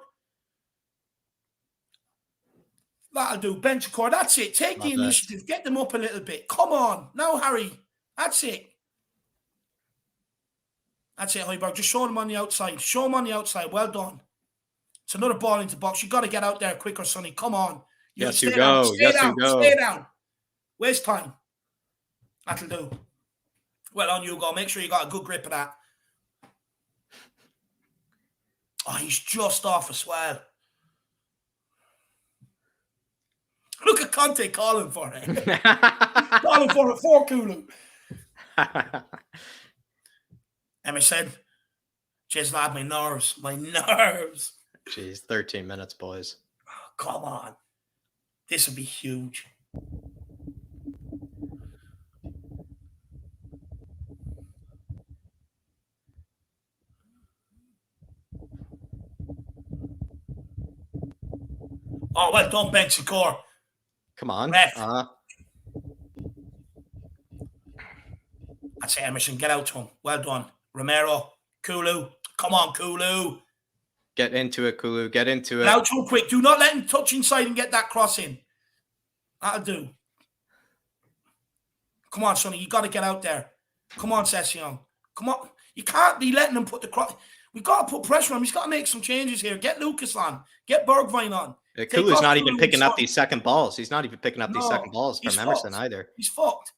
That'll do. Bentancur, that's it. Take the initiative. Get them up a little bit. Come on. Now, Harry. That's it. That's it, Højbjerg. Just show them on the outside. Show them on the outside. Well done. It's another ball into the box. You've got to get out there quicker, Sonny. Come on. Yes, you go. Stay down. Waste time. That'll do. Well on, Hugo. Make sure you got a good grip of that. Oh, he's just off as well. Look at Conte calling for it. Calling for it for Kulu. Emerson. Jeez, lad, my nerves. Jeez, 13 minutes, boys. Oh, come on. This would be huge. Oh, well done, Bentancur. Come on. That's it, Emerson. Get out to him. Well done. Romero. Kulu. Come on, Kulu. Get into it, Kulu. Get into it. Get out to him quick. Do not let him touch inside and get that cross in. That'll do. Come on, Sonny. You got to get out there. Come on, Session. Come on. You can't be letting him put the cross. We've got to put pressure on him. He's got to make some changes here. Get Lucas on. Get Bergwijn on. Kulu's not even picking up these second balls. He's not even picking up these second balls from Emerson either. He's fucked.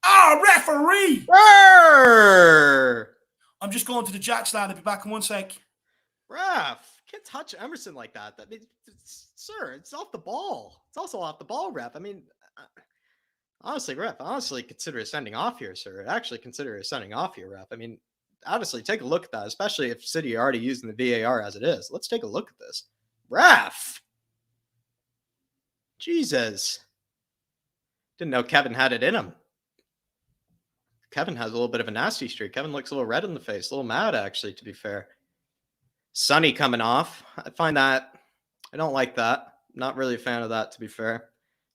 Ah, referee! I'm just going to the Jacks, lad. I'll be back in 1 sec. Ref, can't touch Emerson like that. I mean, sir, it's off the ball. It's also off the ball, ref. I mean, honestly, ref, consider a sending off here, sir. Actually consider a sending off here, ref. I mean, honestly, take a look at that, especially if City are already using the VAR as it is. Let's take a look at this. Ref! Jesus. Didn't know Kevin had it in him. Kevin has a little bit of a nasty streak. Kevin looks a little red in the face, a little mad, actually, to be fair. Sonny coming off. I find that, I don't like that. Not really a fan of that, to be fair.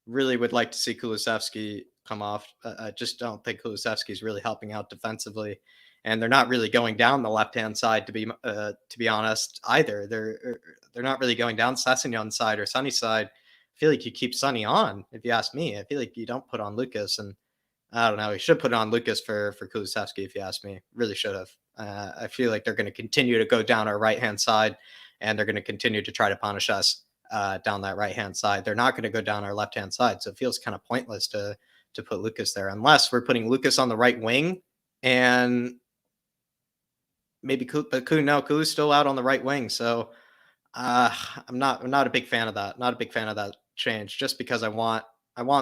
Really would like to see Kulusevski come off. I just don't think Kulusevski is really helping out defensively. And they're not really going down the left-hand side, to be honest, either. They're not really going down Sessegnon's side or Sonny's side. I feel like you keep Sonny on, if you ask me. I feel like you don't put on Lucas, and I don't know. You should put on Lucas for Kulusevski, if you ask me. Really should have. I feel like they're going to continue to go down our right-hand side, and they're going to continue to try to punish us down that right-hand side. They're not going to go down our left-hand side, so it feels kind of pointless to put Lucas there, unless we're putting Lucas on the right wing, and maybe Kulu's still out on the right wing, so I'm not a big fan of that. Not a big fan of that change, just because I want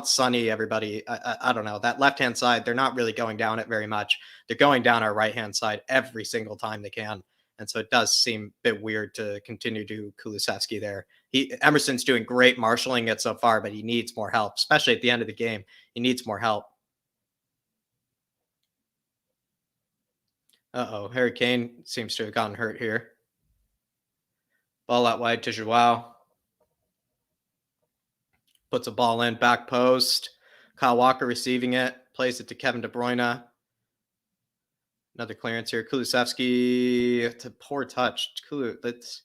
Sonny, everybody. I don't know. That left-hand side, they're not really going down it very much. They're going down our right-hand side every single time they can. And so it does seem a bit weird to continue to Kulusevski there. Emerson's doing great marshalling it so far, but he needs more help, especially at the end of the game. He needs more help. Uh-oh, Harry Kane seems to have gotten hurt here. Ball out wide to Joao. Puts a ball in, back post. Kyle Walker receiving it. Plays it to Kevin De Bruyne. Another clearance here. Kulusevski. It's a poor touch. Kulu, let's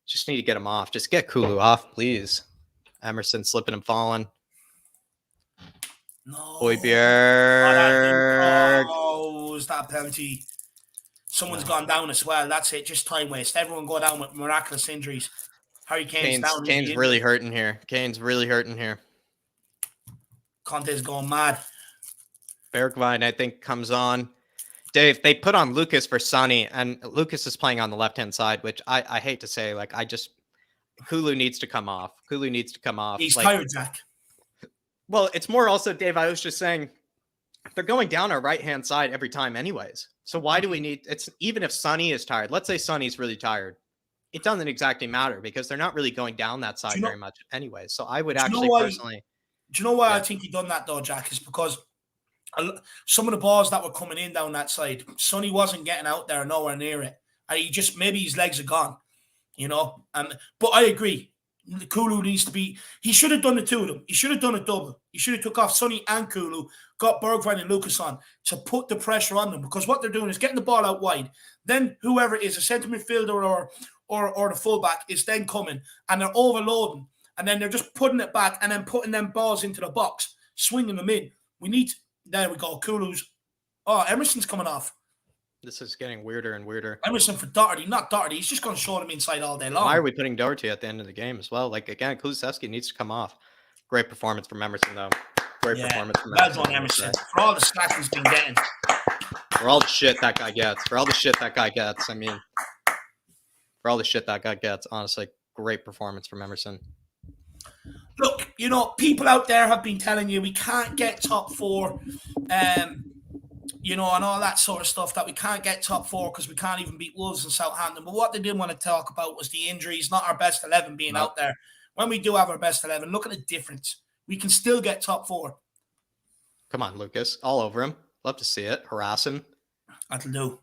just need to get him off. Just get Kulu off, please. Emerson slipping and falling. No. Højbjerg. Oh, is that a penalty? Someone's gone down as well. That's it. Just time waste. Everyone go down with miraculous injuries. Harry Kane's down. Kane's really hurting here. Kane's really hurting here. Conte's going mad. Bergwijn, I think, comes on. Dave, they put on Lucas for Sonny, and Lucas is playing on the left-hand side, which I hate to say. Like, Kulu needs to come off. Kulu needs to come off. He's tired, Jack. Well, it's more also, Dave, I was just saying, they're going down our right-hand side every time anyways. So why do we need, it's even if Sonny is tired, let's say Sonny's really tired, it doesn't exactly matter because they're not really going down that side very much anyway. So I would actually personally. Do you know why I think he done that though, Jack? Is because some of the balls that were coming in down that side, Sonny wasn't getting out there, nowhere near it. And maybe his legs are gone, you know. But I agree. Kulu needs to be. He should have done the two of them. He should have done a double. He should have took off Sonny and Kulu, got Bergwijn and Lucas on to put the pressure on them, because what they're doing is getting the ball out wide. Then whoever is a centre midfielder or the fullback is then coming and they're overloading, and then they're just putting it back and then putting them balls into the box, swinging them in. There we go. Kulu's. Oh, Emerson's coming off. This is getting weirder and weirder. Emerson for Doherty, not Doherty. He's just going to show them inside all day long. Why are we putting Doherty at the end of the game as well? Like, again, Kulusevski needs to come off. Great performance from Emerson, though. Great performance from Emerson. Well done, Emerson. For all the slack he's been getting. For all the shit that guy gets. I mean, for all the shit that guy gets, honestly, great performance from Emerson. Look, you know, people out there have been telling you we can't get top four, you know, and all that sort of stuff, that we can't get top four because we can't even beat Wolves and Southampton. But what they didn't want to talk about was the injuries, not our best 11 being out there. When we do have our best 11, look at the difference. We can still get top four. Come on, Lucas. All over him. Love to see it. Harass him. That'll do.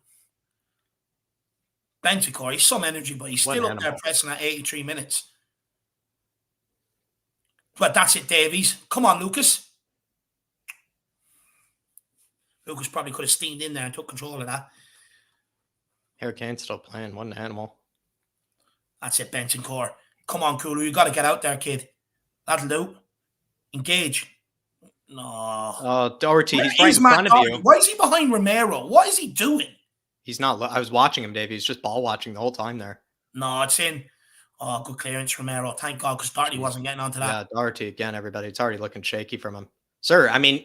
Bentancur, he's some energy, but he's still up there pressing at 83 minutes. But that's it, Davies. Come on, Lucas. Lucas probably could have steamed in there and took control of that. Harry Kane's still playing. What an animal. That's it, Bentancur. Come on, Kulu. You got to get out there, kid. That'll do. Engage. No. Oh, Doherty, he's right in front of you. Why is he behind Romero? What is he doing? He's not. I was watching him, Dave. He's just ball watching the whole time there. No, it's in. Oh, good clearance, Romero. Thank God, because Doherty wasn't getting onto that. Yeah, Doherty again, everybody. It's already looking shaky from him. Sir, I mean,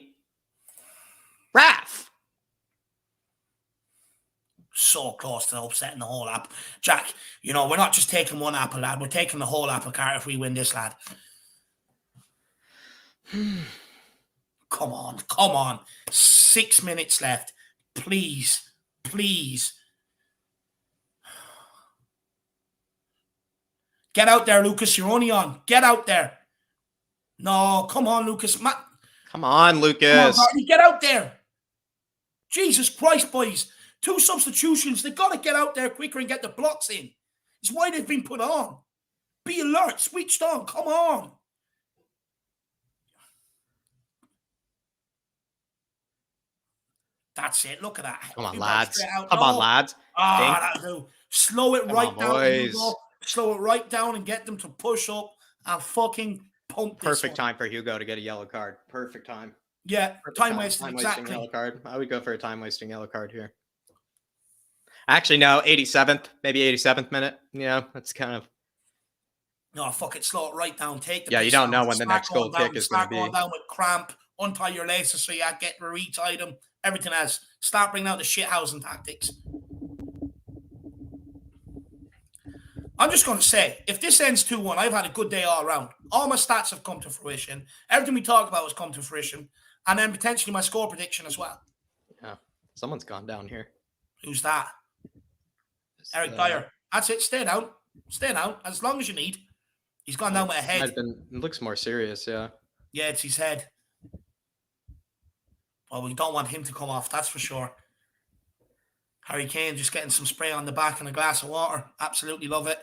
Raf. So close to upsetting the whole app. Jack, you know, we're not just taking one apple, lad. We're taking the whole apple cart if we win this, lad. Come on. 6 minutes left. Please. Get out there, Lucas. You're only on. Get out there. No, come on, Lucas. Come on, Lucas. Come on, get out there. Jesus Christ, boys. 2 substitutions. They've got to get out there quicker and get the blocks in. It's why they've been put on. Be alert. Switched on. Come on. That's it. Look at that. Come on, lads. Come on, lads. That'll do. Slow it right down. Boys. Slow it right down and get them to push up and fucking pump this Perfect time for Hugo to get a yellow card. Perfect time. Yeah, time wasting, exactly. Yellow card. I would go for a time wasting yellow card here. Actually, no, 87th, maybe 87th minute. Yeah, that's kind of. No, fuck it. Slow it right down. Take the. Yeah, you don't know when the next goal kick is going to be. Start going down with cramp. Untie your laces so you get re-tie them. Everything else. Start bringing out the shithousing tactics. I'm just going to say, if this ends 2-1, I've had a good day all around. All my stats have come to fruition. Everything we talked about has come to fruition. And then potentially my score prediction as well. Yeah. Someone's gone down here. Who's that? Eric Dyer. That's it. Stay down. As long as you need. He's gone down with a head. It looks more serious, yeah. Yeah, it's his head. Well, we don't want him to come off, that's for sure. Harry Kane just getting some spray on the back and a glass of water. Absolutely love it.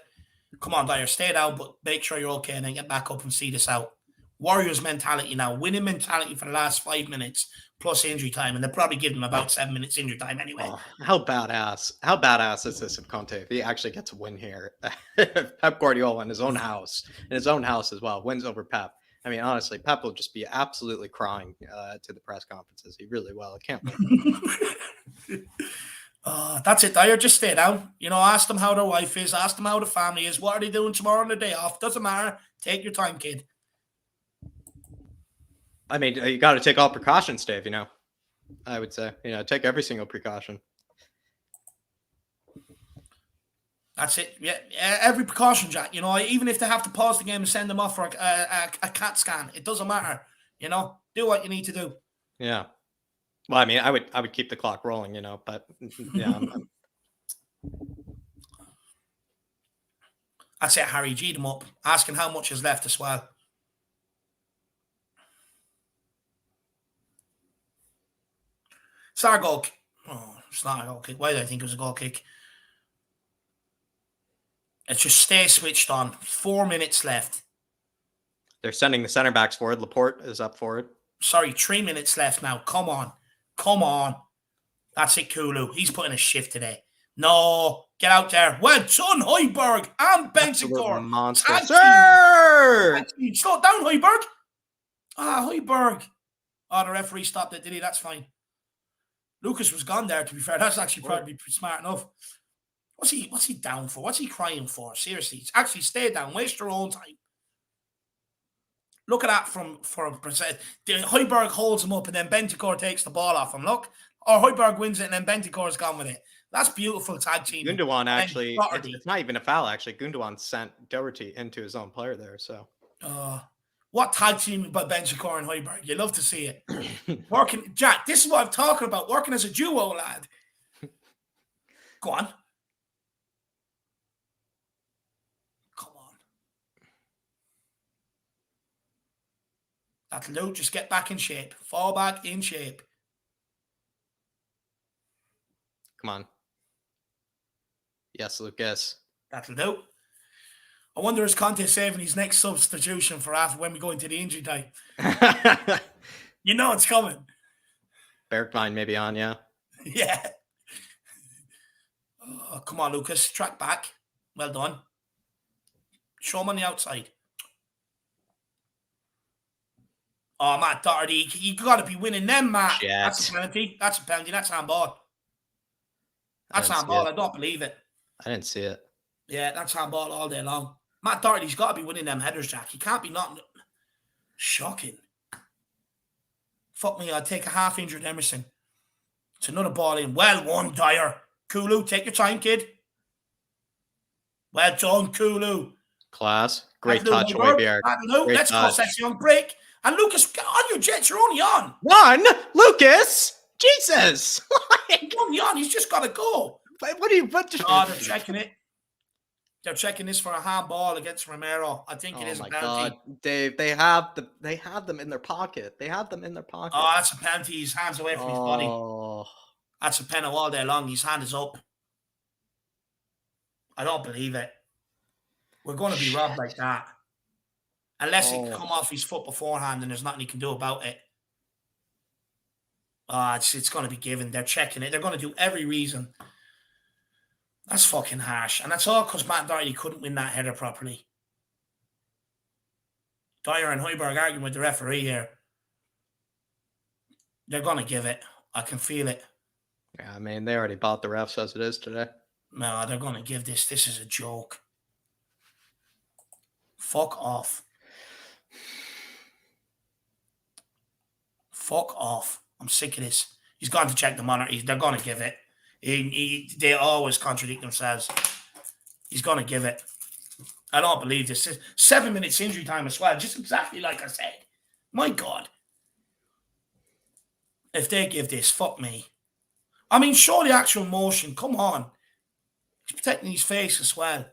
Come on, Dyer, stay down, but make sure you're okay and then get back up and see this out. Warriors mentality now, winning mentality for the last 5 minutes plus injury time, and they'll probably give them about 7 minutes injury time anyway. Oh, how badass is this if Conte, if he actually gets a win here? Pep Guardiola in his own house as well, wins over Pep. I mean, honestly, Pep will just be absolutely crying to the press conferences. He really will. I can't wait. That's it, Dyer. Just stay down. Ask them how their wife is. Ask them how the family is. What are they doing tomorrow on the day off? Doesn't matter. Take your time, kid. I mean, you got to take all precautions, Dave, I would say, take every single precaution. That's it. Yeah, every precaution, Jack. Even if they have to pause the game and send them off for a CAT scan, it doesn't matter. Do what you need to do. Yeah. Well, I mean, I would keep the clock rolling, but yeah. I'd say Harry G'd him up, asking how much is left as well. It's not a goal kick. Oh, it's not a goal kick. Why do I think it was a goal kick? It's just stay switched on. 4 minutes left. They're sending the center backs forward. Laporte is up forward. Sorry, 3 minutes left now. Come on. That's it, Kulu. He's putting a shift today. No, get out there. Well done, Højbjerg and Bentancur. Monster. Sir! Slow down, Højbjerg. Højbjerg. Oh, the referee stopped it, did he? That's fine. Lucas was gone there, to be fair. That's actually probably smart enough. What's he down for? What's he crying for? Seriously, actually stay down. Waste your own time. Look at that for a percent. Højbjerg holds him up and then Bentancur takes the ball off him. Look. Or Højbjerg wins it and then Bentancur's gone with it. That's beautiful tag team. Gundogan actually, it's not even a foul, actually. Gundogan sent Doherty into his own player there, so. What tag team by Bentancur and Højbjerg? You love to see it. Working, Jack, this is what I'm talking about. Working as a duo, lad. Go on. Come on. That'll do. Just get back in shape. Fall back in shape. Come on. Yes, Lucas. That'll do. I wonder is Conte saving his next substitution for after when we go into the injury time. It's coming. Bergwijn maybe on, yeah. Yeah. Oh, come on, Lucas. Track back. Well done. Show him on the outside. Oh, Matt Doherty. You got to be winning them, Matt. Shit. That's a penalty. That's handball. That's handball. I don't believe it. I didn't see it. Yeah, that's handball all day long. Matt Doherty's got to be winning them headers, Jack. He can't be not. Shocking. Fuck me, I'd take a half-injured Emerson. It's another ball in. Well won, Dyer. Kulu, take your time, kid. Well done, Kulu. Class. Great touch, Højbjerg. Let's go, sexy on break. And Lucas, get on your jets. You're only on. One, Lucas. Jesus. He's only on. He's just got to go. What? They're checking it. They're checking this for a handball against Romero. I think it is a penalty. God, Dave, they have them in their pocket. Oh, that's a penalty. His hand's away from his body. That's a penalty all day long. His hand is up. I don't believe it. We're going to be robbed like that. Unless he can come off his foot beforehand and there's nothing he can do about it. It's going to be given. They're checking it. They're going to do every reason. That's fucking harsh. And that's all because Matt Doherty couldn't win that header properly. Dyer and Højbjerg arguing with the referee here. They're going to give it. I can feel it. Yeah, I mean, they already bought the refs as it is today. No, they're going to give this. This is a joke. Fuck off. Fuck off. I'm sick of this. He's gone to check the monitor. They're going to give it. They always contradict themselves. He's going to give it. I don't believe this. 7 minutes injury time as well. Just exactly like I said. My God. If they give this, fuck me. I mean, show the actual motion. Come on. He's protecting his face as well.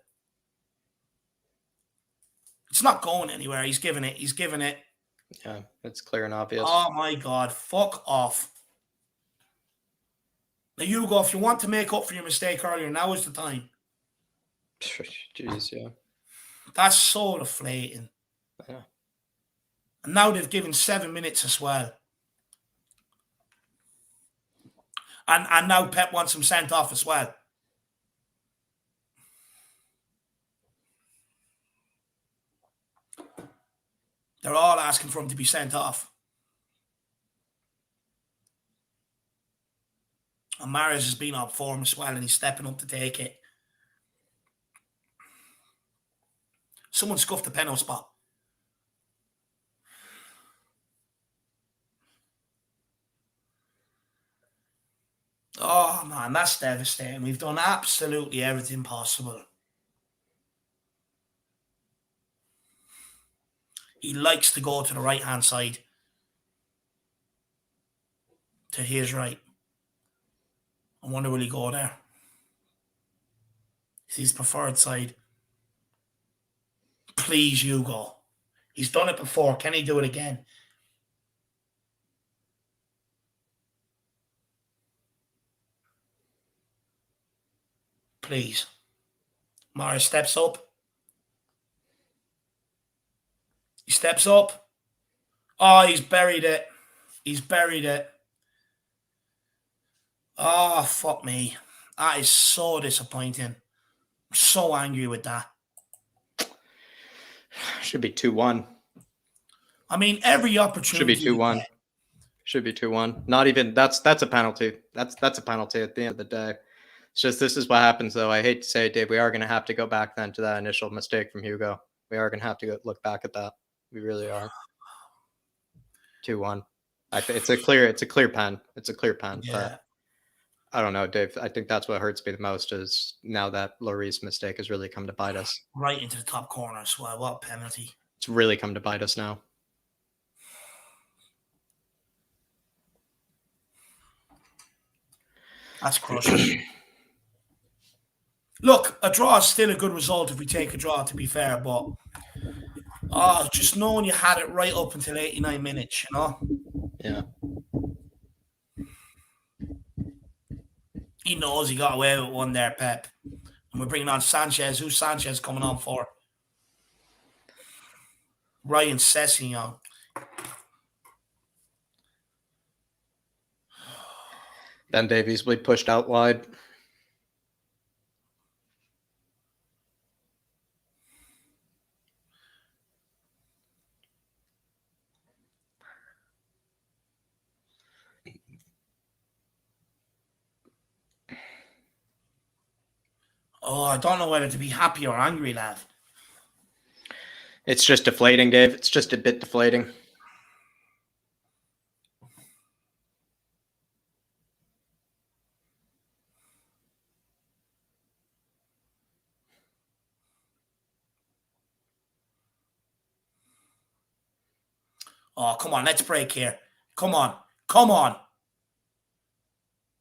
It's not going anywhere. He's giving it. Yeah, it's clear and obvious. Oh, my God. Fuck off. Now, Hugo, if you want to make up for your mistake earlier, now is the time. Jeez, yeah. That's so deflating. Yeah. And now they've given 7 minutes as well. And now Pep wants him sent off as well. They're all asking for him to be sent off. And Mahrez has been on form as well, and he's stepping up to take it. Someone scuffed the penalty spot. Oh, man, that's devastating. We've done absolutely everything possible. He likes to go to the right-hand side. To his right. I wonder will he go there? It's his preferred side. Please, Hugo. He's done it before. Can he do it again? Please. Mahrez steps up. He steps up. Oh, he's buried it. He's buried it. Oh, fuck me. That is so disappointing. I'm so angry with that. Should be 2-1. I mean, every opportunity. Should be 2-1. Should be 2-1. Not even that's a penalty. That's a penalty at the end of the day. It's just this is what happens though. I hate to say it, Dave. We are going to have to go back then to that initial mistake from Hugo. We are going to have to look back at that. We really are. 2-1. It's a clear pen. It's a clear pen. Yeah. But I don't know, Dave. I think that's what hurts me the most is now that Lloris's mistake has really come to bite us. Right into the top corner as well. What a penalty. It's really come to bite us now. That's crushing. Look, a draw is still a good result if we take a draw, to be fair, but just knowing you had it right up until 89 minutes, you know? Yeah. He knows he got away with one there, Pep. And we're bringing on Sanchez. Who's Sanchez coming on for? Ryan Sessegnon. Ben Davies will be pushed out wide. Oh, I don't know whether to be happy or angry, lad. It's just deflating, Dave. It's just a bit deflating. Oh, come on. Let's break here. Come on. Come on.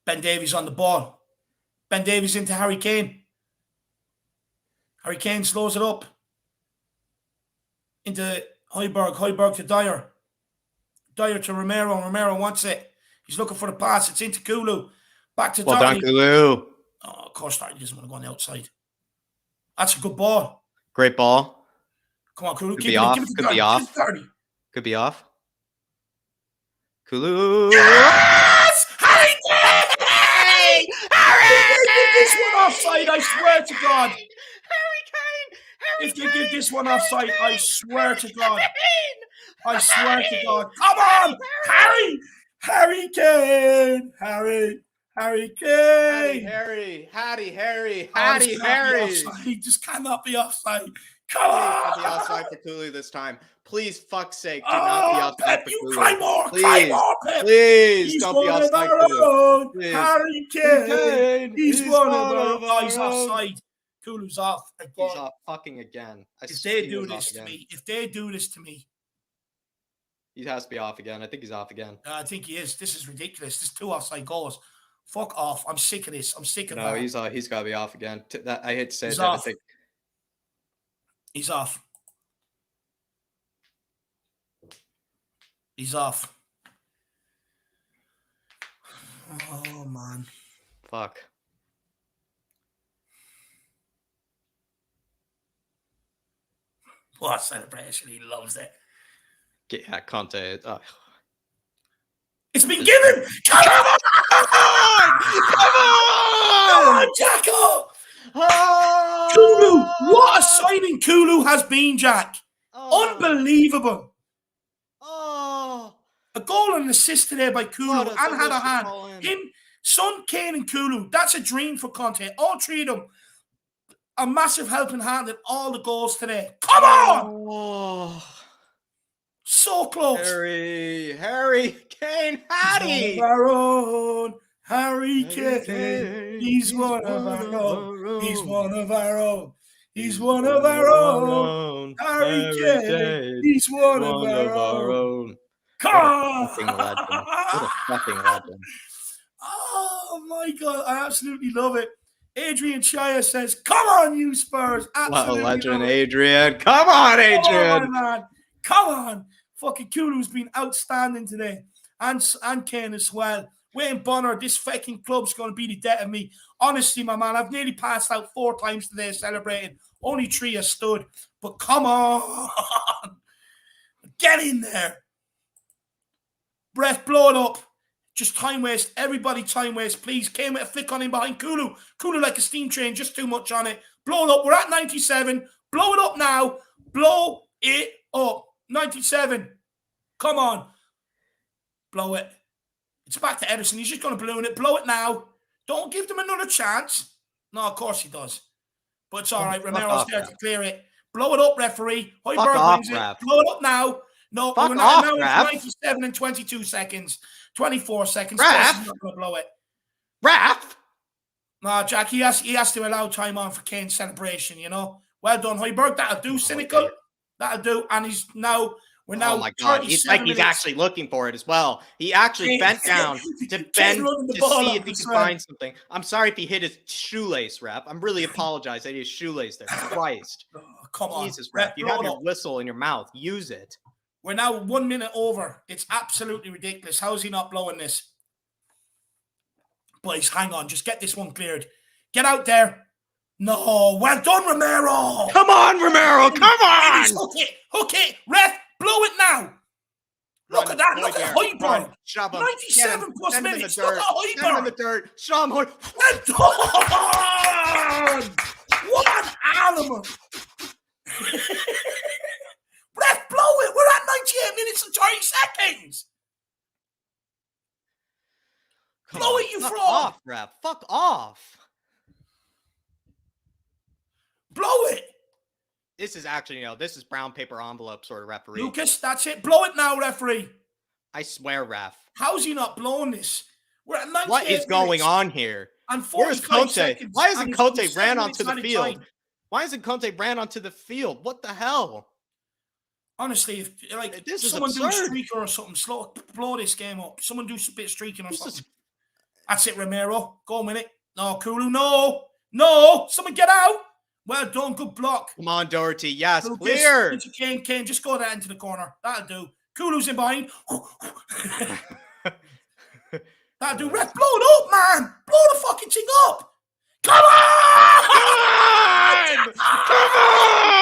Ben Davies on the ball. Ben Davies into Harry Kane. Harry Kane slows it up. Into Højbjerg. Højbjerg to Dyer. Dyer to Romero. Romero wants it. He's looking for the pass. It's into Kulu. Back to Well done, Doherty. Kulu. Oh, of course, Doherty doesn't want to go on the outside. That's a good ball. Great ball. Come on, Kulu. Could be off. Could be off. Could be off. Kulu. Yes! Harry Kane! Harry! If they give this one offside, I swear to God. Harry Kane! If they give this one offside, I swear to God. I swear to God. Come on! Harry! Harry Kane! Harry Kane! Harry! He just cannot be offside. Come on! Be offside for Kulu this time. Please, fuck's sake, do not be offside Pep, for you Kulu. cry more! Please, cry more, Pep! please He's don't be one of offside our Kulu. own. Please. Harry Kane! He's one of our own. our He's own. offside. Kulu's off again. He's off fucking again. If they do this to me, he has to be off again. I think he's off again. I think he is. This is ridiculous. This 2 offside goals. Fuck off. I'm sick of this. I'm sick of that. No, he's got to be off again. I hate to say He's that. off. I think He's off. He's off. Oh, man. fuck. What celebration. He loves it. Yeah, Conte. It's been given. Come on! Come Come on! on, Jacko! Oh! Kulu! What a signing Kulu has been, Jack. Oh! Unbelievable. Oh! A goal and an assist today by Kulu What a and had a delicious hand. ball in. Him, Son, Kane and Kulu. That's a dream for Conte. All three of them. A massive helping hand in all the goals today. Come on! Oh! So close. Harry Kane, He's one of Hattie! our own. Harry Kane. He's one of our own. He's one of our own. He's one of our own. Harry Kane. He's one of our own. Come on! What a fucking legend. Oh my God, I absolutely love it. Adrian Chaya says, come on, you Spurs. Absolutely what a legend, love it. Adrian. Come on, Adrian. Come on, my man. Come on. Fucking Kulu's been outstanding today. And Kane as well. Wayne Bonner, this fucking club's going to be the death of me. Honestly, my man, I've nearly passed out 4 times today celebrating. Only 3 have stood. But come on. Get in there. Breath, blow it up. Just time waste. Everybody time waste. Please. Came with a flick on him behind Kulu. Kulu like a steam train. Just too much on it. Blow it up. We're at 97. Blow it up now. Blow it up. 97. Come on. Blow it. It's back to Ederson. He's just going to balloon it. Blow it now. Don't give them another chance. No, of course he does. But it's all right. Romero's there to clear it. Blow it up, referee. Højbjerg wins it. Blow it up now. No, we're not, now it's 97 and 22 seconds. 24 seconds. He's not going to blow it. Raf? No, Jack, he has to allow time on for Kane's celebration, you know. Well done, Højbjerg. That'll do, cynical. That'll do. And we're now. Oh my God! It's like he's actually looking for it as well. He actually bent down to see if he could find something. I'm sorry if he hit his shoelace, Ref. I'm really apologize. I hit his shoelace there. Christ. Oh, come on. Jesus, Ref. You have your whistle in your mouth. Use it. We're now 1 minute over. It's absolutely ridiculous. How is he not blowing this? Boys, hang on. Just get this one cleared. Get out there. No. Well done, Romero. Come on, Romero. Come on. Hook it. Ref, blow it now. Look at that. Look at Højbjerg. 97 plus minutes. Look at Højbjerg. Get him in the dirt. Show him Well done. What an animal. Ref, blow it. We're at 98 minutes and 30 seconds. Blow it, you fraud. Fuck off, Ref. Fuck off. Blow it. This is actually, this is brown paper envelope sort of referee. Lucas, that's it. Blow it now, referee. I swear, Ref. How's he not blowing this? We're at 98 minutes. What is going on here? And where's Conte? Seconds, Why isn't Conte ran onto the field? Why isn't Conte ran onto the field? What the hell? Honestly, if this someone is do a absurd. streaker or something, blow this game up. Someone do a bit of streaking or something. That's it, Romero. Go a minute. No, Kulu, no. Someone get out. Well done. Good block. Come on, Doherty. Yes, Lucas, clear. Into Kane. Just go that into the corner. That'll do. Kulu's in behind. That'll do. Ref, blow it up, man. Blow the fucking thing up. Come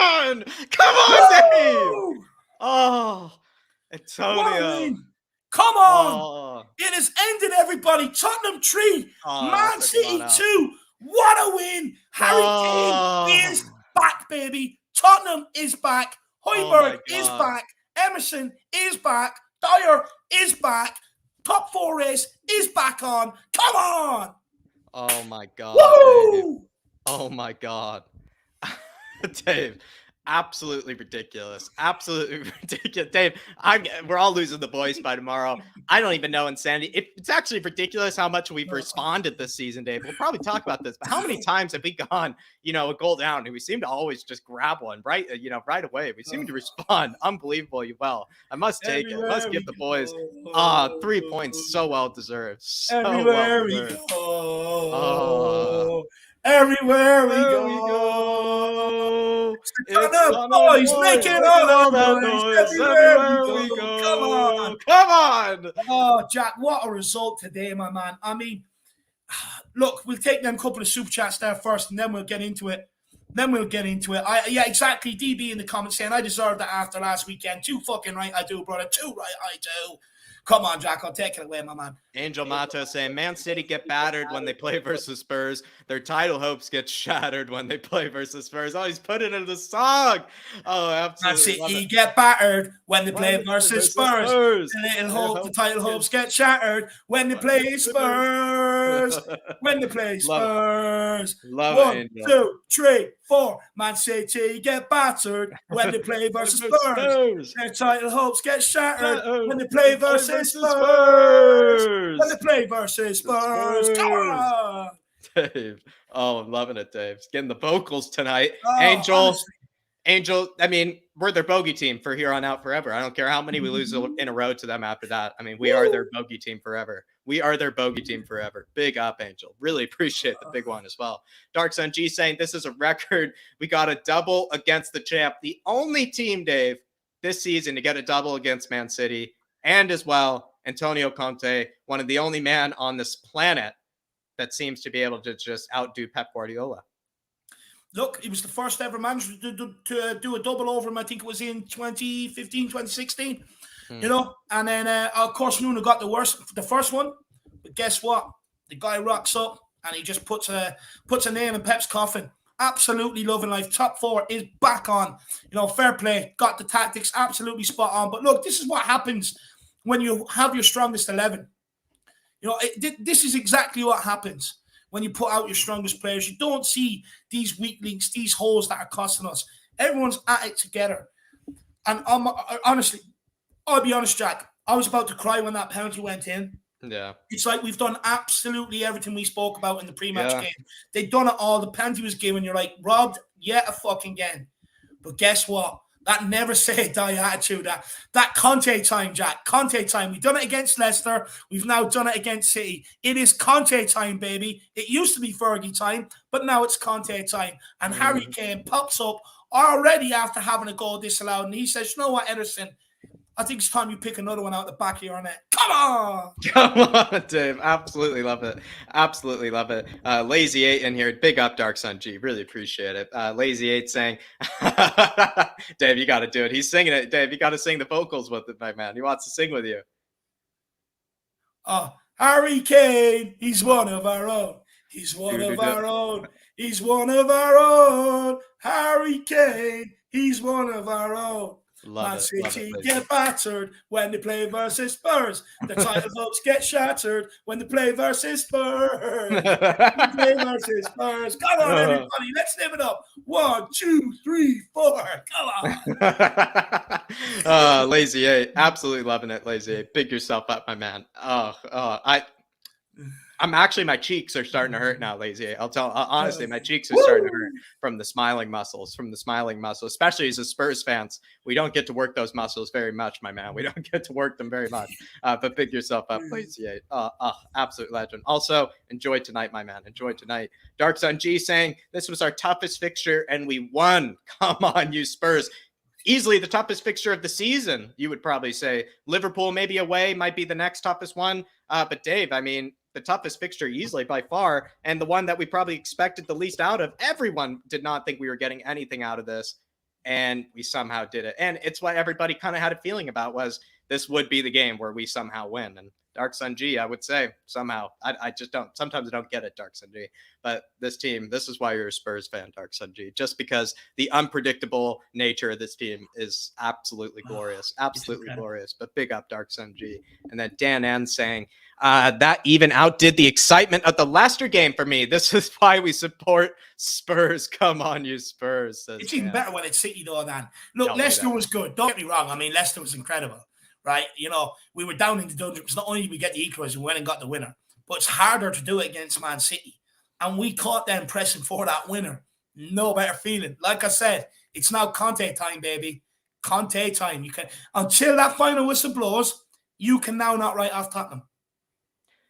on! Come on, Dave! Oh, Antonio. Come on! It has ended, everybody. Tottenham 3, Man City 2. What a win! Harry Kane is back, baby. Tottenham is back. Højbjerg is back. Emerson is back. Dyer is back. Top 4 race is back on. Come on! Oh my God. Woo! Oh my God. Dave, absolutely ridiculous. Absolutely ridiculous. Dave, we're all losing the voice by tomorrow. I don't even know insanity. It's actually ridiculous how much we've responded this season, Dave. We'll probably talk about this, but how many times have we gone, a goal down and we seem to always just grab one right away. We seem to respond unbelievably well. I must take it. I must give the boys 3 points so well deserved. Everywhere we go. Everywhere we go. Boys, making all that noise. Everywhere we go. Come on. Oh, Jack, what a result today, my man. I mean, look, we'll take them couple of super chats there first and then we'll get into it. Then we'll get into it. Yeah, exactly. DB in the comments saying I deserve that after last weekend. Too fucking right I do, brother. Too right I do. Come on, Jack. I'll take it away, my man. Angel Mato saying, Man City get battered when they play versus Spurs. Their title hopes get shattered when they play versus Spurs. Oh, he's put it in the song. Oh, absolutely. Man City get battered when they play versus Spurs. The title hopes get shattered when they play Spurs. When they play Spurs. Love One, it, 2, 3, 4. Man City get battered when they play versus Spurs. Their title hopes get shattered when they play versus Spurs. When they play versus Spurs. Come on. Dave. Oh, I'm loving it, Dave. He's getting the vocals tonight. Honestly. Angel, I mean, we're their bogey team for here on out forever. I don't care how many we lose in a row to them after that. I mean, we are their bogey team forever. We are their bogey team forever. Big up, Angel. Really appreciate the big one as well. Dark Sun G saying this is a record. We got a double against the champ. The only team, Dave, this season to get a double against Man City. And as well, Antonio Conte, one of the only men on this planet that seems to be able to just outdo Pep Guardiola. Look, he was the first ever manager to do a double over him. I think it was in 2015, 2016. You know, and then of course Nuno got the first one. But guess what? The guy rocks up and he just puts a nail in Pep's coffin. Absolutely loving life. Top 4 is back on. You know, fair play. Got the tactics absolutely spot on. But look, this is what happens when you have your strongest 11. You know, this is exactly what happens when you put out your strongest players. You don't see these weak links, these holes that are costing us. Everyone's at it together. And honestly, I'll be honest, Jack, I was about to cry when that penalty went in. Yeah. It's like we've done absolutely everything we spoke about in the pre-match game. They've done it all. The penalty was given. You're like, robbed yet a fucking again. But guess what? That never say die attitude. That Conte time, Jack. Conte time. We've done it against Leicester. We've now done it against City. It is Conte time, baby. It used to be Fergie time, but now it's Conte time. And Harry Kane pops up already after having a goal disallowed. And he says, you know what, Ederson? I think it's time you pick another one out the back of your net. Come on! Come on, Dave. Absolutely love it. Absolutely love it. Lazy 8 in here. Big up, Dark Sun G. Really appreciate it. Lazy 8 saying, Dave, you got to do it. He's singing it. Dave, you got to sing the vocals with it, my man. He wants to sing with you. Harry Kane, he's one of our own. He's one of our own. He's one of our own. Harry Kane, he's one of our own. Man City get battered when they play versus Spurs. The title hopes get shattered when they play versus Spurs. Play versus Spurs. Come on, everybody. Let's live it up. 1, 2, 3, 4. Come on. Lazy 8. Absolutely loving it, Lazy 8. Big yourself up, my man. I'm actually, my cheeks are starting to hurt now, Lazy 8. Honestly, my cheeks are starting to hurt from the smiling muscles, especially as a Spurs fans. We don't get to work those muscles very much, my man. We don't get to work them very much. But pick yourself up, Lazy 8. Absolute legend. Also, enjoy tonight, my man. Enjoy tonight. Dark Sun G saying, this was our toughest fixture and we won. Come on, you Spurs. Easily the toughest fixture of the season, you would probably say. Liverpool maybe away might be the next toughest one. But Dave, I mean, the toughest fixture easily by far, and the one that we probably expected the least out of. Everyone did not think we were getting anything out of this, and we somehow did it. And it's what everybody kind of had a feeling about, was this would be the game where we somehow win. And Dark Sun G, I would say somehow. I just don't. Sometimes I don't get it, Dark Sun G. But this team, this is why you're a Spurs fan, Dark Sun G. Just because the unpredictable nature of this team is absolutely glorious. Absolutely glorious. But big up, Dark Sun G. And then Dan N saying, that even outdid the excitement of the Leicester game for me. This is why we support Spurs. Come on, you Spurs. It's even better when it's City, though, Dan. Look, Leicester was good. Don't get me wrong. I mean, Leicester was incredible, right? You know, we were down in the dungeon because not only did we get the equaliser, we went and got the winner, but it's harder to do it against Man City. And we caught them pressing for that winner. No better feeling. Like I said, it's now Conte time, baby. Conte time. You can, until that final whistle blows, you can now not write off Tottenham.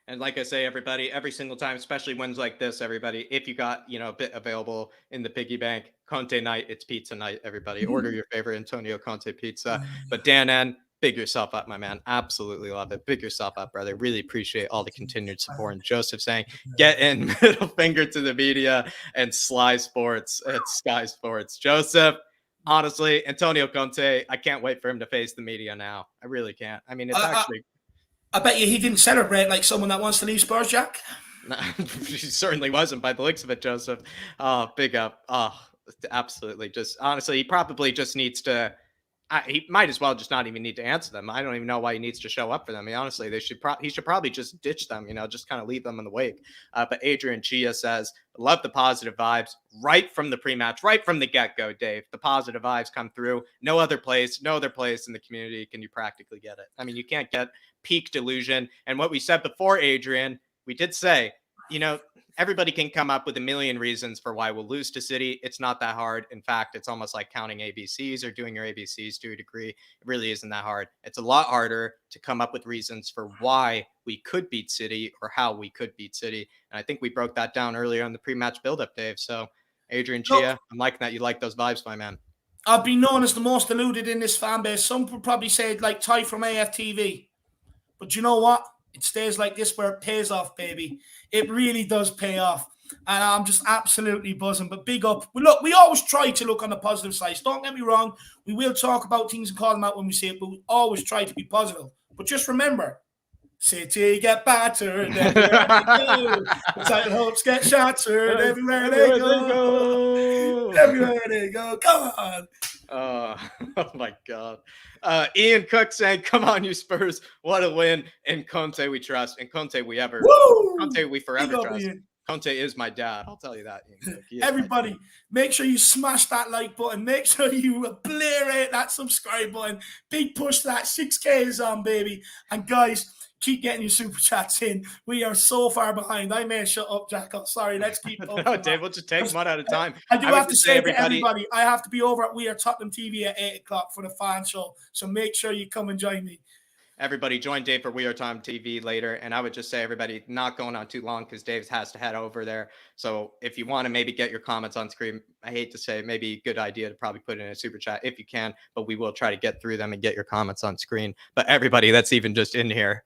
And like I say, everybody, every single time, especially wins like this, everybody, if you got, a bit available in the piggy bank, Conte night, it's pizza night, everybody. Order your favorite Antonio Conte pizza. But Dan N, Big yourself up, my man. Absolutely love it. Big yourself up, brother. Really appreciate all the continued support. And Joseph saying, get in, middle finger to the media and Sly Sports at Sky Sports. Joseph, honestly, Antonio Conte, I can't wait for him to face the media now. I really can't. I mean, it's actually. I bet you he didn't celebrate like someone that wants to leave Spurs, Jack. No, he certainly wasn't by the looks of it, Joseph. Oh, big up. Oh, absolutely. Just honestly, he probably just needs to. He might as well just not even need to answer them. I don't even know why he needs to show up for them. I mean, honestly, he should probably just ditch them, just kind of leave them in the wake. But Adrian Chia says, love the positive vibes right from the pre-match, right from the get-go, Dave. The positive vibes come through. No other place in the community can you practically get it. I mean, you can't get peak delusion. And what we said before, Adrian, we did say, everybody can come up with a million reasons for why we'll lose to City. It's not that hard. In fact, it's almost like counting ABCs or doing your ABCs to a degree. It really isn't that hard. It's a lot harder to come up with reasons for why we could beat City or how we could beat City. And I think we broke that down earlier on the pre-match build-up, Dave. So, Adrian Chia, I'm liking that you like those vibes, my man. I've been known as the most deluded in this fan base. Some would probably say like Ty from AFTV. But you know what? It stays like this where it pays off, baby. It really does pay off. And I'm just absolutely buzzing. But big up. Look, we always try to look on the positive side. Don't get me wrong. We will talk about things and call them out when we see it, but we always try to be positive. But just remember, City get battered everywhere they go. The title hopes get shattered everywhere they go. Everywhere they go. Come on. Oh my God. Ian Cook saying, come on, you Spurs. What a win. And Conte we trust. And Conte we forever trust. Ian. Conte is my dad. I'll tell you that. Everybody, make sure you smash that like button. Make sure you obliterate that subscribe button. Big push that 6K is on, baby. And guys, keep getting your super chats in. We are so far behind. I may shut up, Jack. I'm sorry. Let's keep up. No, Dave, we'll just take one at a time. I have to say to everybody, I have to be over at We Are Tottenham TV at 8 o'clock for the fan show. So make sure you come and join me. Everybody join Dave for We Are Tottenham TV later. And I would just say, everybody, not going on too long because Dave has to head over there. So if you want to maybe get your comments on screen, I hate to say, maybe a good idea to probably put in a super chat if you can, but we will try to get through them and get your comments on screen. But everybody that's even just in here,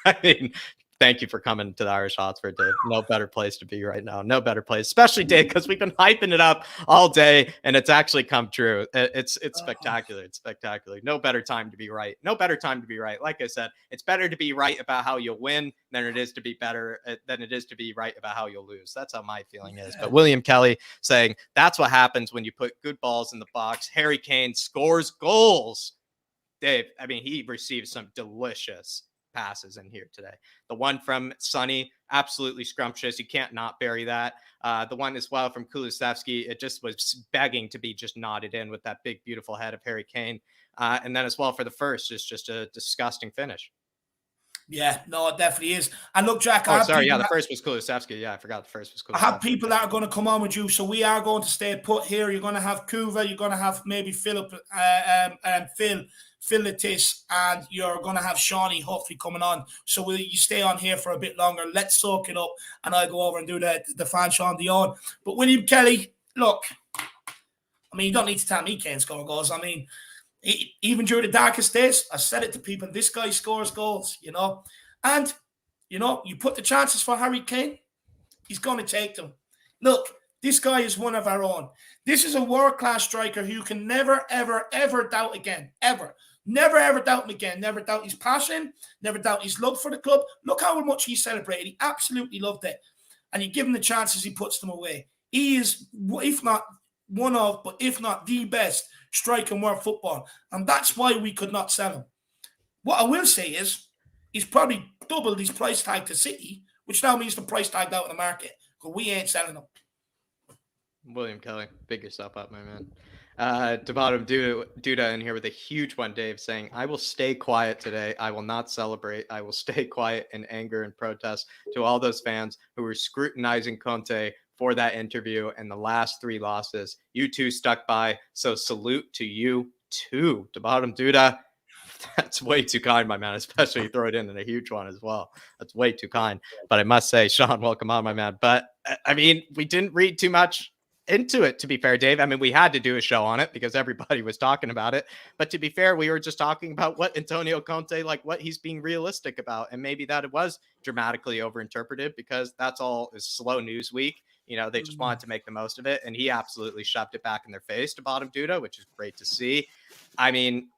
I mean, thank you for coming to the Irish Hotspur, Dave. No better place to be right now. No better place, especially Dave, because we've been hyping it up all day, and it's actually come true. It's spectacular. It's spectacular. No better time to be right. No better time to be right. Like I said, it's better to be right about how you'll win than it is to be right about how you'll lose. That's how my feeling is. But William Kelly saying that's what happens when you put good balls in the box. Harry Kane scores goals. Dave, I mean, he received some delicious passes in here today. The one from Sonny, absolutely scrumptious. You can't not bury that. The one as well from Kulusevski, it just was begging to be just nodded in with that big, beautiful head of Harry Kane. And then as well for the first, it's just a disgusting finish. Yeah, no, it definitely is. And look, Jack, the first was Kulusevski. Yeah, I forgot the first was Kulusevski. I have people that are going to come on with you, so we are going to stay put here. You're going to have Kuva, you're going to have maybe Philip and Phil Latis, and you're going to have Shawnee hopefully coming on. So will you stay on here for a bit longer? Let's soak it up, and I'll go over and do the fan show on the own. But William Kelly, look, I mean, you don't need to tell me Kane score goals. I mean, even during the darkest days, I said it to people, this guy scores goals, And, you put the chances for Harry Kane, he's going to take them. Look, this guy is one of our own. This is a world-class striker who you can never, ever, ever doubt again. Ever. Never, ever doubt him again. Never doubt his passion. Never doubt his love for the club. Look how much he celebrated. He absolutely loved it. And you give him the chances, he puts them away. He is, if not one of, but if not the best striker in world football. And that's why we could not sell him. What I will say is, he's probably doubled his price tag to City, which now means the price tag out in the market, because we ain't selling him. William Kelly, big yourself up, my man. To bottom Duda in here with a huge one, Dave, saying, I will stay quiet today. I will not celebrate. I will stay quiet in anger and protest. To all those fans who were scrutinizing Conte for that interview and the last 3 losses, you two stuck by. So salute to you too. To bottom Duda. That's way too kind, my man, especially throw it in a huge one as well. That's way too kind. But I must say, Sean, welcome on, my man. But I mean, we didn't read too much into it, to be fair, Dave. I mean, we had to do a show on it because everybody was talking about it. But to be fair, we were just talking about what Antonio Conte, like what he's being realistic about. And maybe that it was dramatically overinterpreted because that's all is slow news week. They just wanted to make the most of it. And he absolutely shoved it back in their face to Bottom Duda, which is great to see. I mean,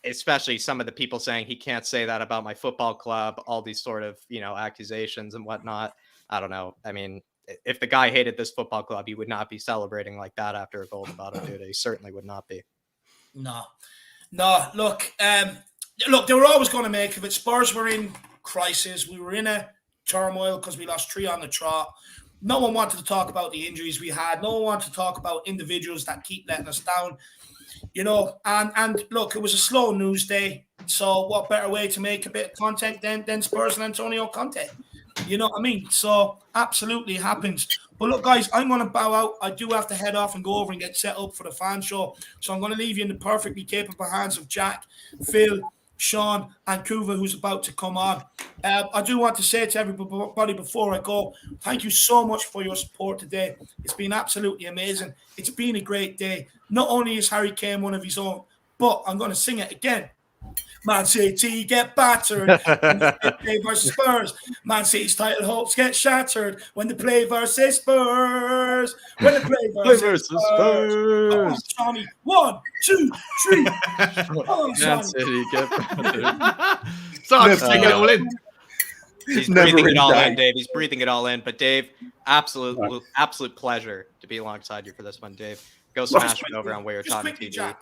especially some of the people saying he can't say that about my football club, all these sort of, accusations and whatnot. I don't know. I mean, if the guy hated this football club, he would not be celebrating like that after a goal to Bottom Duda. He certainly would not be. No. Look, they were always going to make of it. Spurs were in crisis. We were in a turmoil because we lost 3 on the trot. No one wanted to talk about the injuries we had. No one wanted to talk about individuals that keep letting us down. And look, it was a slow news day. So what better way to make a bit of content than Spurs and Antonio Conte? You know what I mean? So absolutely happens. But look, guys, I'm going to bow out. I do have to head off and go over and get set up for the fan show. So I'm going to leave you in the perfectly capable hands of Jack, Phil, Sean, and Kuva, who's about to come on. I do want to say to everybody before I go, thank you so much for your support today. It's been absolutely amazing. It's been a great day. Not only is Harry Kane one of his own, but I'm going to sing it again. Man City get battered when they play versus Spurs. Man City's title hopes get shattered when they play versus Spurs. When they play versus Spurs. Come on, Johnny. 1, 2, 3. Come on, Man City get battered. Start singing it all in. He's breathing it all in, Dave. He's breathing it all in. But Dave, absolute pleasure to be alongside you for this one, Dave. Go smash it over on Where You're Talking TV. Jack.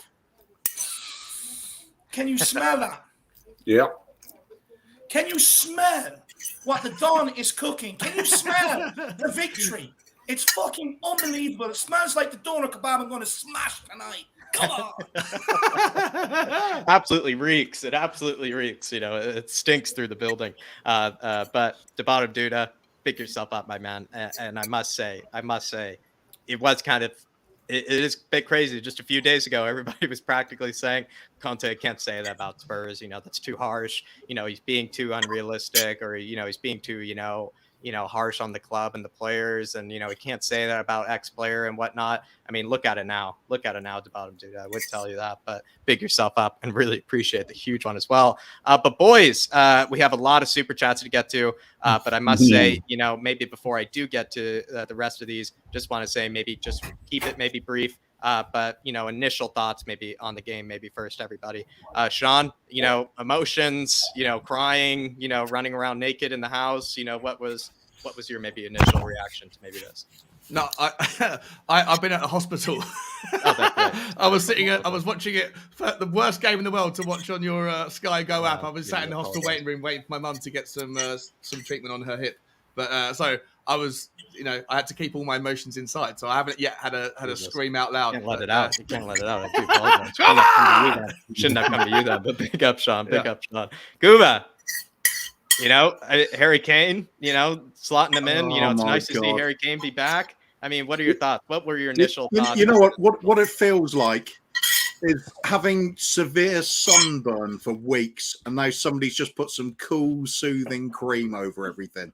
Can you smell that? Yeah. Can you smell what the Don is cooking? Can you smell the victory? It's fucking unbelievable. It smells like the doner kebab I'm going to smash tonight. Come on. Absolutely reeks. It absolutely reeks. It stinks through the building. But to Bottom Duda, pick yourself up, my man. And I must say, it was kind of, it is a bit crazy. Just a few days ago, everybody was practically saying Conte can't say that about Spurs. That's too harsh. He's being too unrealistic, or he's being too harsh on the club and the players, and he can't say that about X player and whatnot. I mean, look at it now. To Bottom Dude, I would tell you that, but big yourself up and really appreciate the huge one as well. But boys, we have a lot of super chats to get to. But I must say, maybe before I do get to the rest of these, just want to say maybe just keep it maybe brief. But initial thoughts maybe on the game, maybe first, everybody. Sean, emotions, crying, running around naked in the house. What was your maybe initial reaction to maybe this? No, I've been at a hospital. I was watching it, the worst game in the world to watch on your Sky Go app. I was sat in the hospital waiting room waiting for my mum to get some treatment on her hip. But so I was, I had to keep all my emotions inside. So I haven't yet had a scream out loud. You can't let it out. You can't let it out. I do shouldn't have come to you then. But big up, Sean. Big up, Sean. Guva. Harry Kane, slotting him in. It's nice to see Harry Kane be back. I mean, what are your thoughts? What were your initial thoughts? You know what it feels like is having severe sunburn for weeks, and now somebody's just put some cool, soothing cream over everything.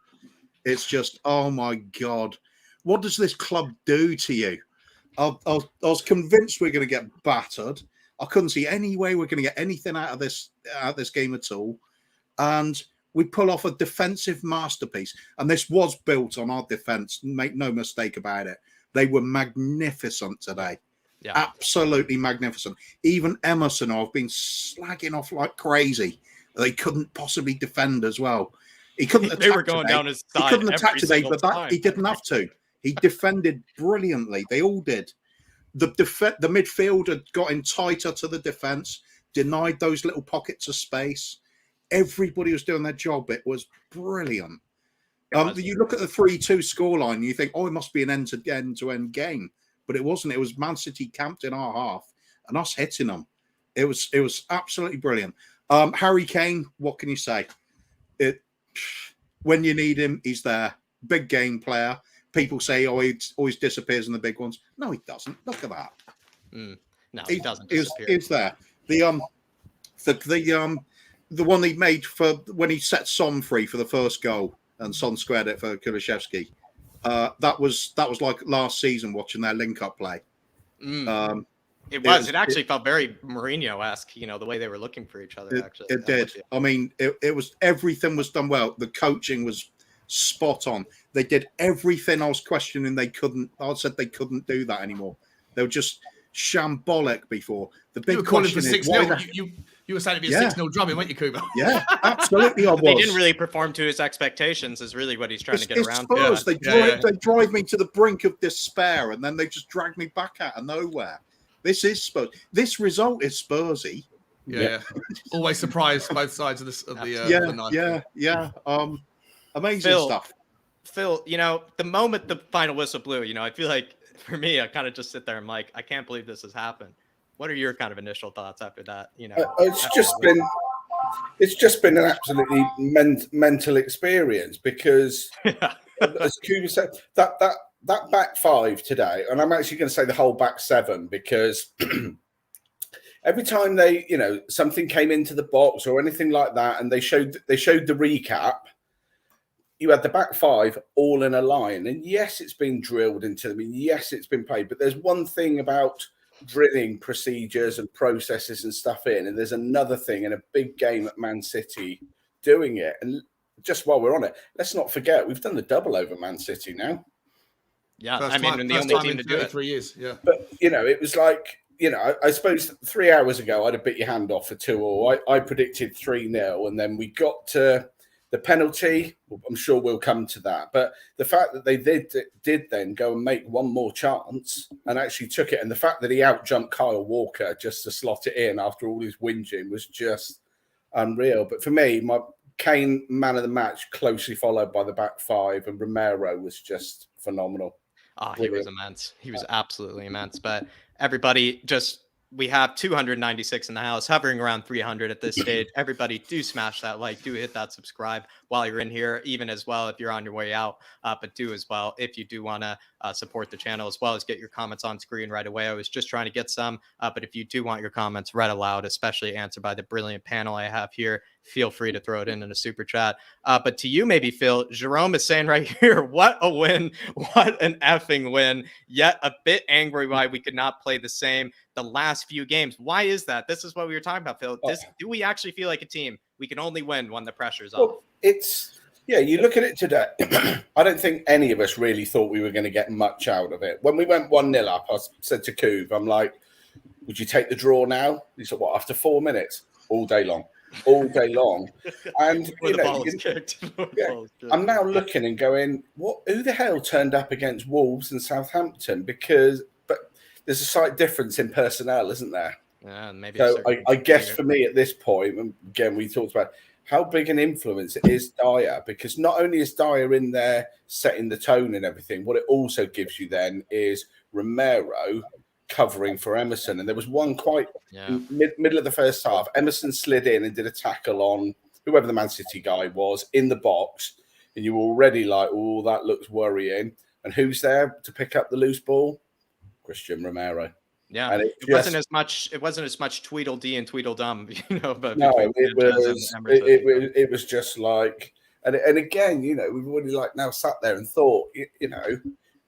It's just, oh my God, what does this club do to you? I was convinced we're going to get battered. I couldn't see any way we're going to get anything out of this game at all, and we pull off a defensive masterpiece. And this was built on our defense. Make no mistake about it. They were magnificent today. Yeah. Absolutely magnificent. Even Emerson, I've been slagging off like crazy. They couldn't possibly defend as well. He couldn't attack. They were going down his side. He couldn't attack today, but he didn't have to. He defended brilliantly. They all did. The midfield had gotten tighter to the defense, denied those little pockets of space. Everybody was doing their job. It was brilliant. You look at the 3-2 scoreline, and you think, it must be an end-to-end game. But it wasn't. It was Man City camped in our half and us hitting them. It was absolutely brilliant. Harry Kane, what can you say? When you need him, he's there. Big game player. People say, he always disappears in the big ones. No, he doesn't. Look at that. No, he doesn't disappear. He's there. The one he made for when he set Son free for the first goal, and Son squared it for Kulusevski. That was like last season watching their link-up play. It actually felt very Mourinho-esque, the way they were looking for each other. It did. I mean, it was, everything was done well. The coaching was spot on. They did everything I was questioning. I said they couldn't do that anymore. They were just shambolic before. The big question is, you were saying it'd be a 6-0 drumming, weren't you, Kuba? Yeah, absolutely. I was. They didn't really perform to his expectations, is really what he's trying to get around. Spurs. They drive me to the brink of despair, and then they just drag me back out of nowhere. This is Spurs. This result is Spursy. Yeah. Always surprised both sides of the night. Yeah. Amazing stuff. Phil, the moment the final whistle blew, I feel like for me, I kind of just sit there and I'm like, I can't believe this has happened. What are your kind of initial thoughts after that? It's just been an absolutely mental experience because, as Kuba said, that back five today, and I'm actually going to say the whole back seven, because every time they, something came into the box or anything like that, and they showed the recap, you had the back five all in a line. And yes, it's been drilled into them. And yes, it's been played. But there's one thing about drilling procedures and processes and stuff in, and there's another thing in a big game at Man City doing it. And just while we're on it, let's not forget, we've done the double over Man City now. Yeah, the only team to do it 3 years. Yeah. But, it was like, I suppose 3 hours ago, I'd have bit your hand off for 2-2. I predicted 3-0, and then we got to the penalty. I'm sure we'll come to that. But the fact that they did then go and make one more chance and actually took it, and the fact that he outjumped Kyle Walker just to slot it in after all his whinging was just unreal. But for me, my Kane man of the match, closely followed by the back five, and Romero was just phenomenal. Oh, he was immense. He was absolutely immense. But everybody, we have 296 in the house, hovering around 300 at this stage. Everybody, do smash that like, do hit that subscribe while you're in here, even as well if you're on your way out. But do as well if you do want to support the channel, as well as get your comments on screen right away. I was just trying to get some, but if you do want your comments read aloud, especially answered by the brilliant panel I have here, feel free to throw it in a super chat. But to you, maybe, Phil, Jerome is saying right here, what a win. What an effing win. Yet a bit angry why we could not play the same the last few games. Why is that? This is what we were talking about, Phil. Do we actually feel like a team? We can only win when the pressure's on. You look at it today. I don't think any of us really thought we were going to get much out of it. When we went 1-0 up, I said to Coov, I'm like, would you take the draw now? He said, what, after 4 minutes? All day long. And I'm now looking and going, who the hell turned up against Wolves and Southampton? But there's a slight difference in personnel, isn't there? Yeah, maybe. So I guess for me at this point, and again, we talked about how big an influence it is Dyer, because not only is Dyer in there setting the tone and everything, what it also gives you then is Romero covering for Emerson. And there was one middle of the first half. Emerson slid in and did a tackle on whoever the Man City guy was in the box. And you were already like, oh, that looks worrying. And who's there to pick up the loose ball? Christian Romero. Yeah, it wasn't as much Tweedledee and Tweedledum, but no, it was just like, and again, we've already now sat there and thought,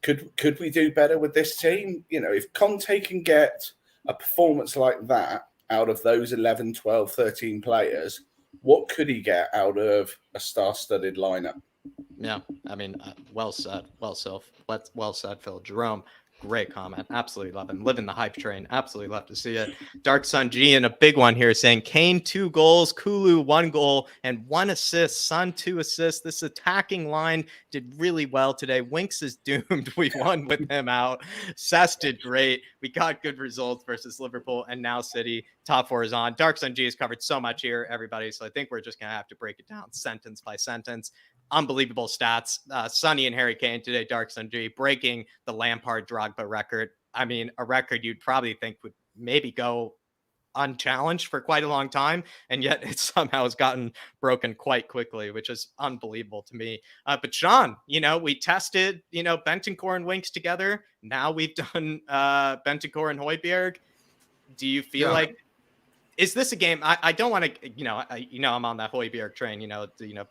could we do better with this team? If Conte can get a performance like that out of those 11, 12, 13 players, what could he get out of a star-studded lineup? Yeah, I mean, well said, Phil. Jerome. Great comment. Absolutely love him. Living the hype train. Absolutely love to see it. Dark Sun G and a big one here saying Kane 2 goals, Kulu 1 goal and 1 assist. Son 2 assists. This attacking line did really well today. Winks is doomed. We won with him out. Sess did great. We got good results versus Liverpool and now City. Top 4 is on. Dark Sun G has covered so much here, everybody. So I think we're just going to have to break it down sentence by sentence. Unbelievable stats. Sonny and Harry Kane today, Dark Sun G, breaking the Lampard Drogba record. I mean, a record you'd probably think would maybe go unchallenged for quite a long time, and yet it somehow has gotten broken quite quickly, which is unbelievable to me. But Sean, we tested, Bentancur and Winks together. Now we've done Bentancur and Højbjerg. Do you feel like, is this a game? I don't want to, I'm on that Højbjerg train,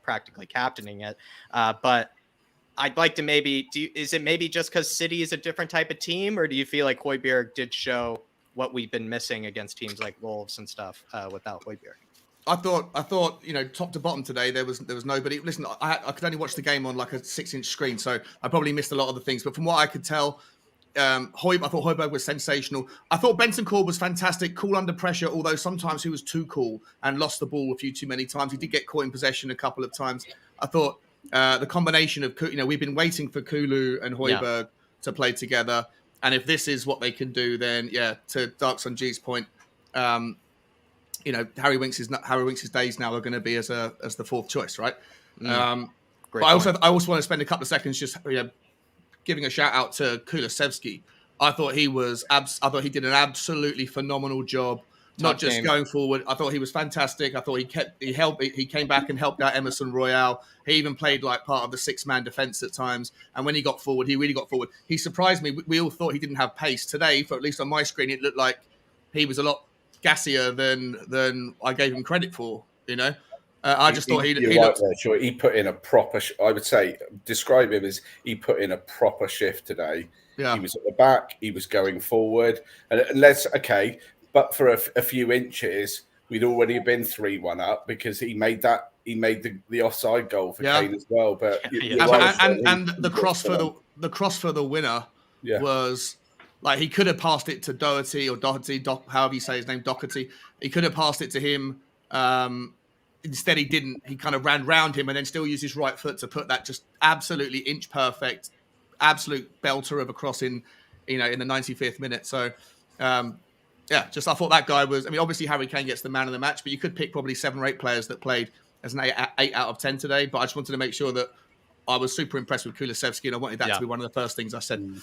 practically captaining it. But I'd like to maybe is it maybe just because City is a different type of team, or do you feel like Højbjerg did show what we've been missing against teams like Wolves and stuff without Højbjerg? I thought, top to bottom today, there was nobody. Listen, I could only watch the game on like a 6-inch screen, so I probably missed a lot of the things. But from what I could tell, I thought Højbjerg was sensational. I thought Bentancur was fantastic, cool under pressure, although sometimes he was too cool and lost the ball a few too many times. He did get caught in possession a couple of times. I thought the combination of, we've been waiting for Kulu and Højbjerg to play together. And if this is what they can do, then to Dark Sun G's point, Harry Winks' days now are going to be as the fourth choice, right? But I also want to spend a couple of seconds just giving a shout out to Kulusevski. I thought he did an absolutely phenomenal job, not just going forward. I thought he was fantastic. I thought he came back and helped out Emerson Royale. He even played like part of the 6-man defense at times. And when he got forward, he really got forward. He surprised me. We all thought he didn't have pace today. For at least on my screen, it looked like he was a lot gassier than I gave him credit for. I just thought he looked there, sure. He put in a proper. I would say describe him as he put in a proper shift today. Yeah, he was at the back. He was going forward, and but for a few inches, we'd already been 3-1 up because he made the offside goal for Kane as well. But and the cross for the winner was. Like, he could have passed it to Doherty, however you say his name, Doherty. He could have passed it to him. Instead, he didn't. He kind of ran round him and then still used his right foot to put that just absolutely inch perfect, absolute belter of a cross in the 95th minute. So, I thought that guy was. I mean, obviously Harry Kane gets the man of the match, but you could pick probably 7 or 8 players that played as an 8 out of 10 today. But I just wanted to make sure that I was super impressed with Kulusevski, and I wanted that to be one of the first things I said.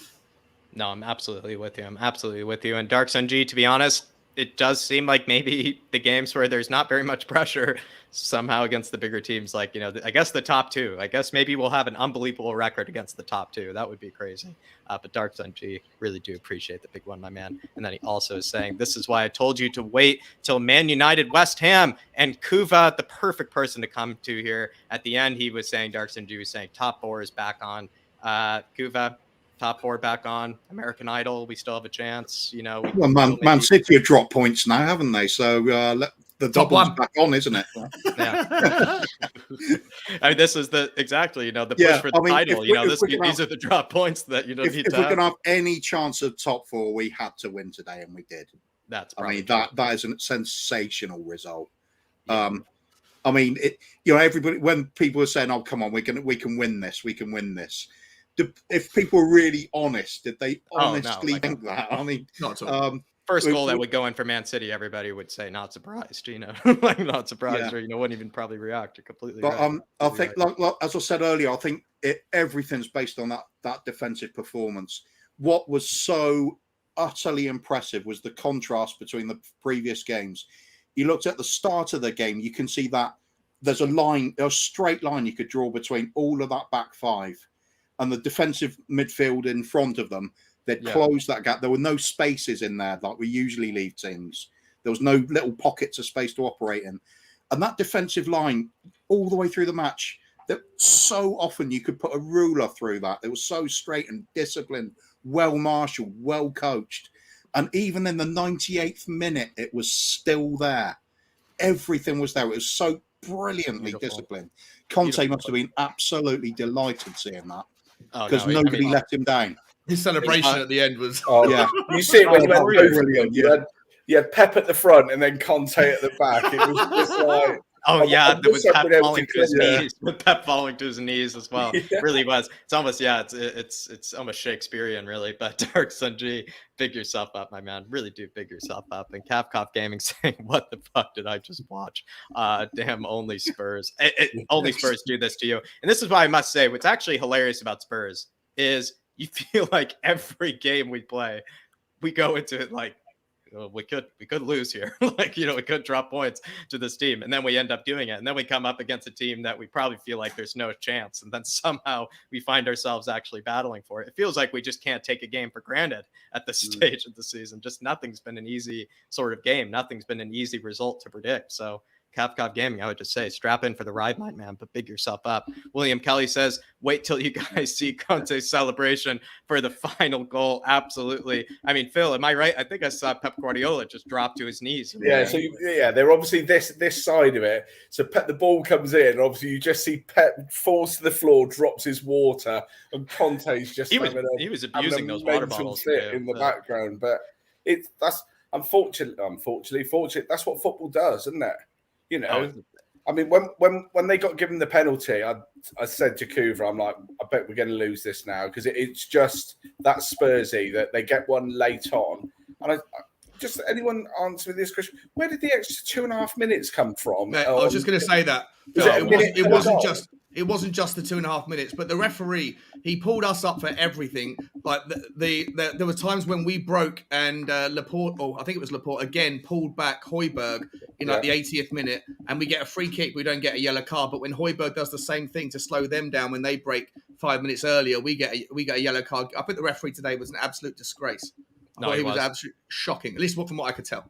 No, I'm absolutely with you. And Dark Sun G, to be honest, it does seem like maybe the games where there's not very much pressure somehow against the bigger teams, like, I guess the top 2. I guess maybe we'll have an unbelievable record against the top 2. That would be crazy. But Dark Sun G, really do appreciate the big one, my man. And then he also is saying, this is why I told you to wait till Man United West Ham. And Kuva, the perfect person to come to here. At the end, he was saying, Dark Sun G was saying, top 4 is back on. Kuva, top 4 back on. American Idol, we still have a chance. Well, Man City have dropped points now, haven't they? So the double's back on, isn't it? Yeah. I mean, this is the push for the title. These are the drop points that you don't need to have. If we're going to have any chance of top 4, we had to win today, and we did. That is a sensational result. Yeah. Everybody, when people are saying, "Oh, come on, we can win this. We can win this." If people are really honest, did they honestly think that? I mean, not at all. First goal that would go in for Man City, everybody would say not surprised, not surprised, or wouldn't even probably react or completely. But I think, like as I said earlier, I think everything's based on that defensive performance. What was so utterly impressive was the contrast between the previous games. You looked at the start of the game, you can see that there's a straight line you could draw between all of that back 5. And the defensive midfield in front of them, they'd closed that gap. There were no spaces in there like we usually leave teams. There was no little pockets of space to operate in. And that defensive line, all the way through the match, that so often you could put a ruler through that. It was so straight and disciplined, well-marshaled, well-coached. And even in the 98th minute, it was still there. Everything was there. It was so brilliantly disciplined. Conte must have been absolutely delighted seeing that. Because nobody let him down. His celebration at the end was... You see it when he went brilliant. You had Pep at the front and then Conte at the back. It was just like... there was Pep falling to his knees. With Pep falling to his knees as well. It really was. It's almost, it's almost Shakespearean, really. But Dark Sun G, big yourself up, my man. Really do big yourself up. And Capcom Gaming saying, what the fuck did I just watch? Damn, only Spurs. Only Spurs do this to you. And this is why I must say, what's actually hilarious about Spurs is you feel like every game we play, we go into it like, we could lose here. We could drop points to this team, and then we end up doing it. And then we come up against a team that we probably feel like there's no chance. And then somehow we find ourselves actually battling for it. It feels like we just can't take a game for granted at this stage of the season. Just nothing's been an easy sort of game. Nothing's been an easy result to predict. So Kafkov Gaming, I would just say strap in for the ride, my man, but big yourself up. William Kelly says, wait till you guys see Conte's celebration for the final goal. Absolutely. I mean, Phil, am I right? I think I saw Pep Guardiola just drop to his knees. Yeah, so they're obviously this side of it. So the ball comes in, and obviously you just see Pep falls to the floor, drops his water, and Conte's just he was abusing those water bottles in the background. But that's unfortunately, that's what football does, isn't it? You know, I mean, when they got given the penalty, I said to Kuva, I'm like, I bet we're going to lose this now, because it's just that Spursy that they get one late on. And just anyone answer this question: where did the extra 2.5 minutes come from? Mate, I was just going to say that it wasn't just the 2.5 minutes, but the referee, he pulled us up for everything. Like there were times when we broke, and Laporte, I think it was Laporte again, pulled back Højbjerg in like the 80th minute, and we get a free kick. We don't get a yellow card, but when Højbjerg does the same thing to slow them down when they break 5 minutes earlier, we get a yellow card. I think the referee today was an absolute disgrace. No, he was absolutely shocking, at least from what I could tell.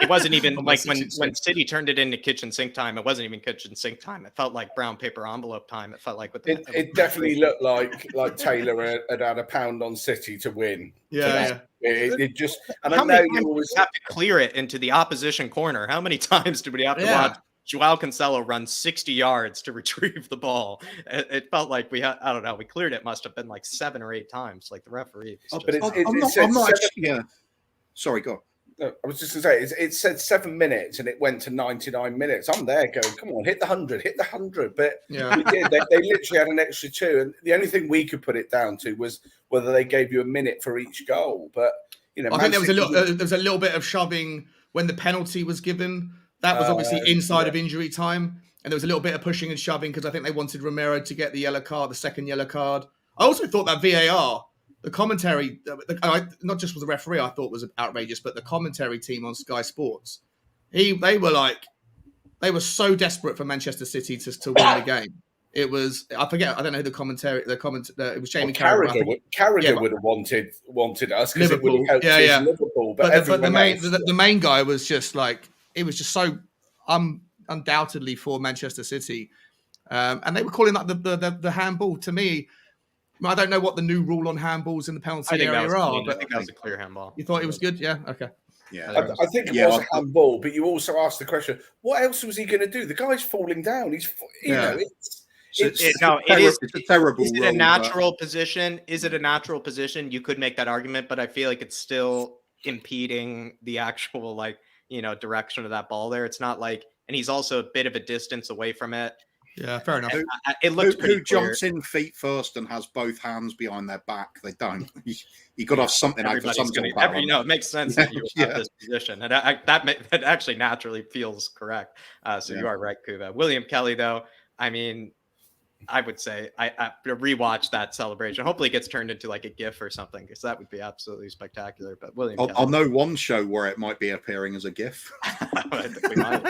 It wasn't even like when City turned it into kitchen sink time. It wasn't even kitchen sink time. It felt like brown paper envelope time. It felt like it definitely looked like Taylor had a pound on City to win. Yeah. It just, and how I know many you times always have to clear it into the opposition corner. How many times do we have to watch Joao Cancelo run 60 yards to retrieve the ball? It felt like we had, I don't know, we cleared it. Must have been like 7 or 8 times, like the referee. I'm not actually, sorry, go on. No, I was just going to say, it said 7 minutes and it went to 99 minutes. I'm there going, come on, hit the 100. But we did. They literally had an extra 2. And the only thing we could put it down to was whether they gave you a minute for each goal. But, you know, I think there was a little bit of shoving when the penalty was given. That was obviously inside of injury time. And there was a little bit of pushing and shoving because I think they wanted Romero to get the yellow card, the second yellow card. I also thought that VAR, the commentary, not just was the referee, I thought was outrageous, but the commentary team on Sky Sports, they were so desperate for Manchester City to win the game. It was, I forget, I don't know who it was Jamie Carragher. Carragher would have wanted us because it would have helped Liverpool. But the main guy was just like, it was just so undoubtedly for Manchester City. And they were calling that the handball. To me, I don't know what the new rule on handballs in the penalty area are, but I think that was a clear handball. You thought it was good? Yeah. Okay. Yeah, I think it was a handball, but you also asked the question: what else was he going to do? The guy's falling down. He's, it's a terrible. Is it role, a natural position? Is it a natural position? You could make that argument, but I feel like it's still impeding the actual direction of that ball there. It's not like, and he's also a bit of a distance away from it. Yeah, fair enough. It looks pretty who jumps in feet first and has both hands behind their back? They don't. You got to have something out for something. It makes sense that you have this position, and that actually naturally feels correct. So you are right, Kuva. William Kelly, though, I mean, I would say I rewatch that celebration. Hopefully, it gets turned into like a GIF or something, because that would be absolutely spectacular. But William, I'll know one show where it might be appearing as a GIF. I think we might.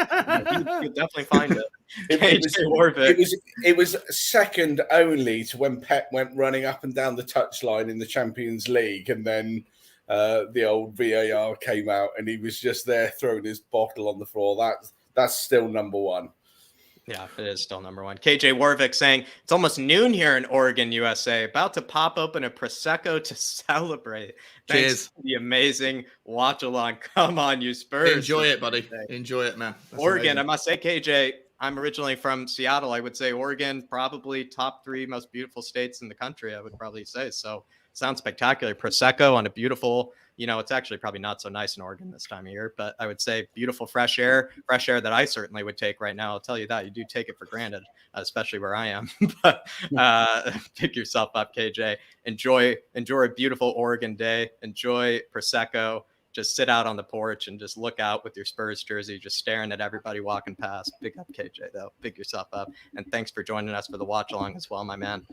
You'll definitely find it. It was second only to when Pep went running up and down the touchline in the Champions League, and then the old VAR came out, and he was just there throwing his bottle on the floor. That's still number one. Yeah, it is still number one. KJ Warwick saying, it's almost noon here in Oregon, USA. About to pop open a Prosecco to celebrate. Thanks Cheers. for the amazing watch along. Come on, you Spurs. Enjoy it, buddy. Enjoy it, man. That's Oregon, amazing. I must say, KJ, I'm originally from Seattle. I would say Oregon, probably top 3 most beautiful states in the country, I would probably say. So sounds spectacular. Prosecco on a beautiful, it's actually probably not so nice in Oregon this time of year, but I would say beautiful fresh air that I certainly would take right now. I'll tell you that. You do take it for granted, especially where I am. But pick yourself up, KJ. Enjoy a beautiful Oregon day. Enjoy Prosecco. Just sit out on the porch and just look out with your Spurs jersey, just staring at everybody walking past. Pick up KJ, though. Pick yourself up. And thanks for joining us for the watch along as well, my man.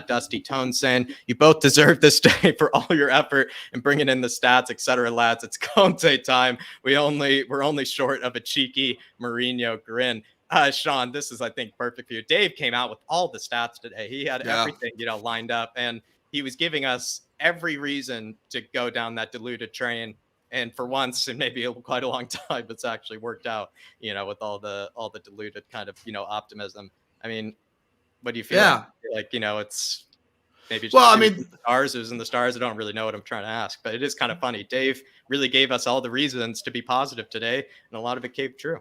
Dusty Tone saying, you both deserve this day for all your effort and bringing in the stats, etc., lads. It's Conte time. We're only short of a cheeky Mourinho grin. Sean, this is, I think, perfect for you. Dave came out with all the stats today. He had everything, lined up, and he was giving us every reason to go down that diluted train And for once, in maybe quite a long time, it's actually worked out, with all the diluted kind of, optimism. I mean, what do you feel like? It's maybe just stars. It was in the stars. I don't really know what I'm trying to ask, but it is kind of funny. Dave really gave us all the reasons to be positive today, and a lot of it came true.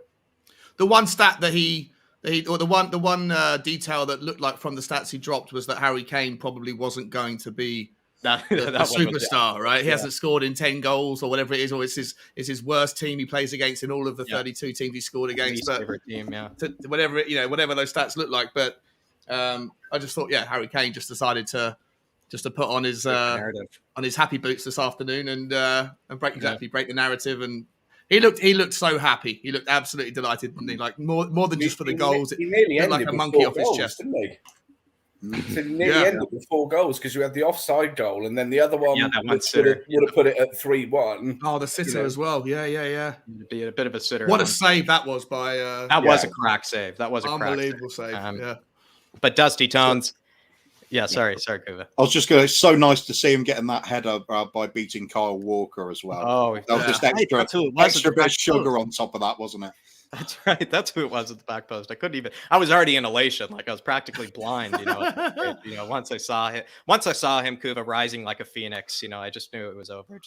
The one stat that the one detail that looked like from the stats he dropped was that Harry Kane probably wasn't going to be the superstar, right? He hasn't scored in 10 goals or whatever it is, or it's his worst team he plays against in all of the 32 teams he scored against. But favorite team, whatever those stats look like. But I just thought, Harry Kane just decided to put on his happy boots this afternoon and break the narrative. And he looked so happy. He looked absolutely delighted, didn't he? Like more than just for the goals. He nearly ended like a monkey off his chest, didn't he? So nearly ended with 4 goals because you had the offside goal and then the other one would have put it at 3-1. Oh, the sitter as well. Yeah. It'd be a bit of a sitter. What a save that was by. That was a crack save. That was a unbelievable save. But Dusty Tones. Yeah, sorry, Kuva. I was just going to. It's so nice to see him getting that header by beating Kyle Walker as well. Oh, that was just extra bit of sugar on top of that, wasn't it? That's right. That's who it was at the back post. I was already in elation. Like I was practically blind, once I saw him, Kuva rising like a phoenix, I just knew it was over.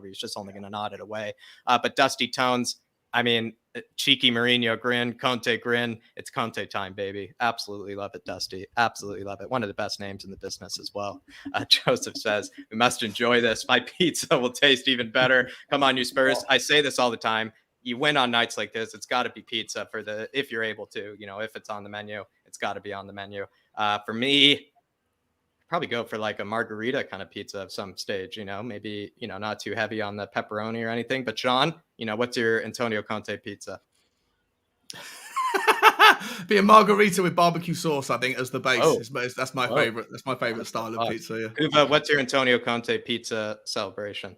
He's just only going to nod it away. But Dusty Tones, I mean, cheeky Mourinho grin, Conte grin. It's Conte time, baby. Absolutely love it, Dusty. Absolutely love it. One of the best names in the business as well. Joseph says, we must enjoy this. My pizza will taste even better. Come on, you Spurs. I say this all the time. You win on nights like this. It's got to be pizza if you're able to, if it's on the menu, it's got to be on the menu. For me, probably go for like a margarita kind of pizza of some stage, maybe, not too heavy on the pepperoni or anything. But Sean, what's your Antonio Conte pizza? Be a margarita with barbecue sauce, I think, as the base. That's my favorite. That's my favorite style of pizza. Yeah. Kuva, what's your Antonio Conte pizza celebration?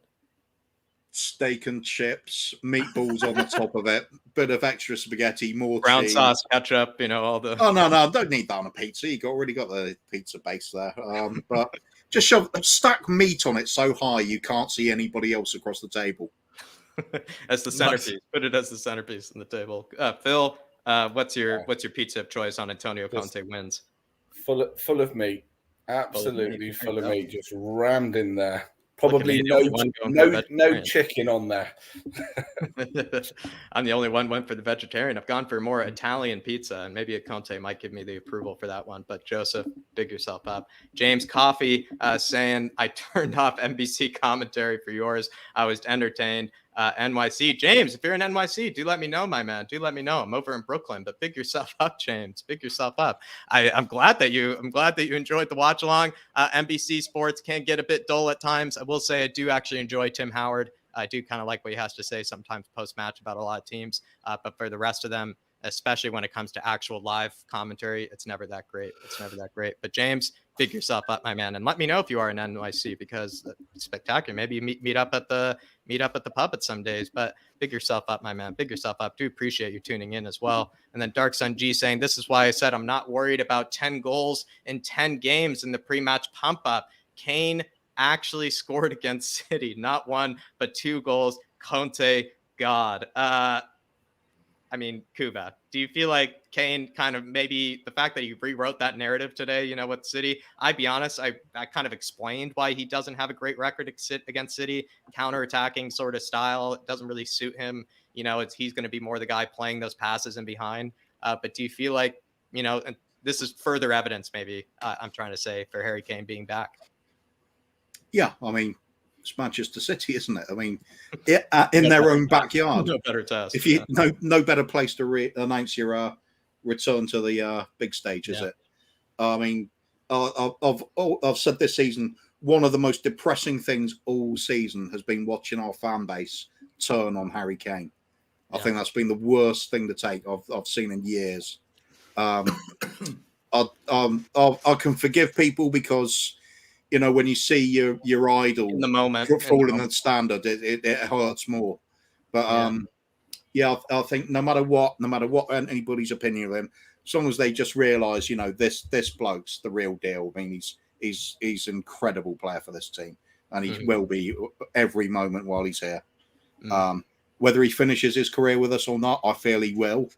Steak and chips, meatballs on the top of it, bit of extra spaghetti, more brown cheese. Sauce, ketchup, all the. Oh no, don't need that on a pizza. You already got the pizza base there. But just stack meat on it so high you can't see anybody else across the table. As the centerpiece, nice. Put it as the centerpiece on the table. Phil, what's your pizza of choice on Antonio Conte wins? Full of meat, absolutely full of meat, just rammed in there. Probably no chicken on there. I'm the only one went for the vegetarian. I've gone for more Italian pizza, and maybe a Conte might give me the approval for that one. But Joseph, big yourself up. James Coffey saying, I turned off NBC commentary for yours. I was entertained. NYC. James, if you're in NYC, do let me know, my man. Do let me know. I'm over in Brooklyn, but big yourself up, James. Big yourself up. I'm glad that you enjoyed the watch along. NBC Sports can get a bit dull at times. I will say I do actually enjoy Tim Howard. I do kind of like what he has to say sometimes post-match about a lot of teams. But for the rest of them, especially when it comes to actual live commentary, it's never that great. But James, big yourself up, my man, and let me know if you are in NYC because it's spectacular. Maybe you meet up at the pub at some days. But big yourself up, my man. Big yourself up. Do appreciate you tuning in as well. And then Dark Sun G saying, this is why I said I'm not worried about 10 goals in 10 games in the pre-match pump up. Kane actually scored against City, not 1 but 2 goals. Conte, God. I mean, Kuba, do you feel like Kane kind of maybe the fact that he rewrote that narrative today, with City? I'd be honest, I kind of explained why he doesn't have a great record against City. Counter-attacking sort of style. It doesn't really suit him. He's going to be more the guy playing those passes and behind. But do you feel like, and this is further evidence maybe, I'm trying to say, for Harry Kane being back? Yeah, I mean, it's Manchester City, isn't it? I mean, in their own backyard. No better test. If you no better place to announce your return to the big stage, is it? I mean, I've said this season, one of the most depressing things all season has been watching our fan base turn on Harry Kane. I think that's been the worst thing to take I've seen in years. I can forgive people because, when you see your idol in the moment falling the standard, it hurts more. But I think no matter what anybody's opinion of him, as long as they just realise, this bloke's the real deal. I mean, he's an incredible player for this team, and he will be every moment while he's here. Whether he finishes his career with us or not, I feel he will.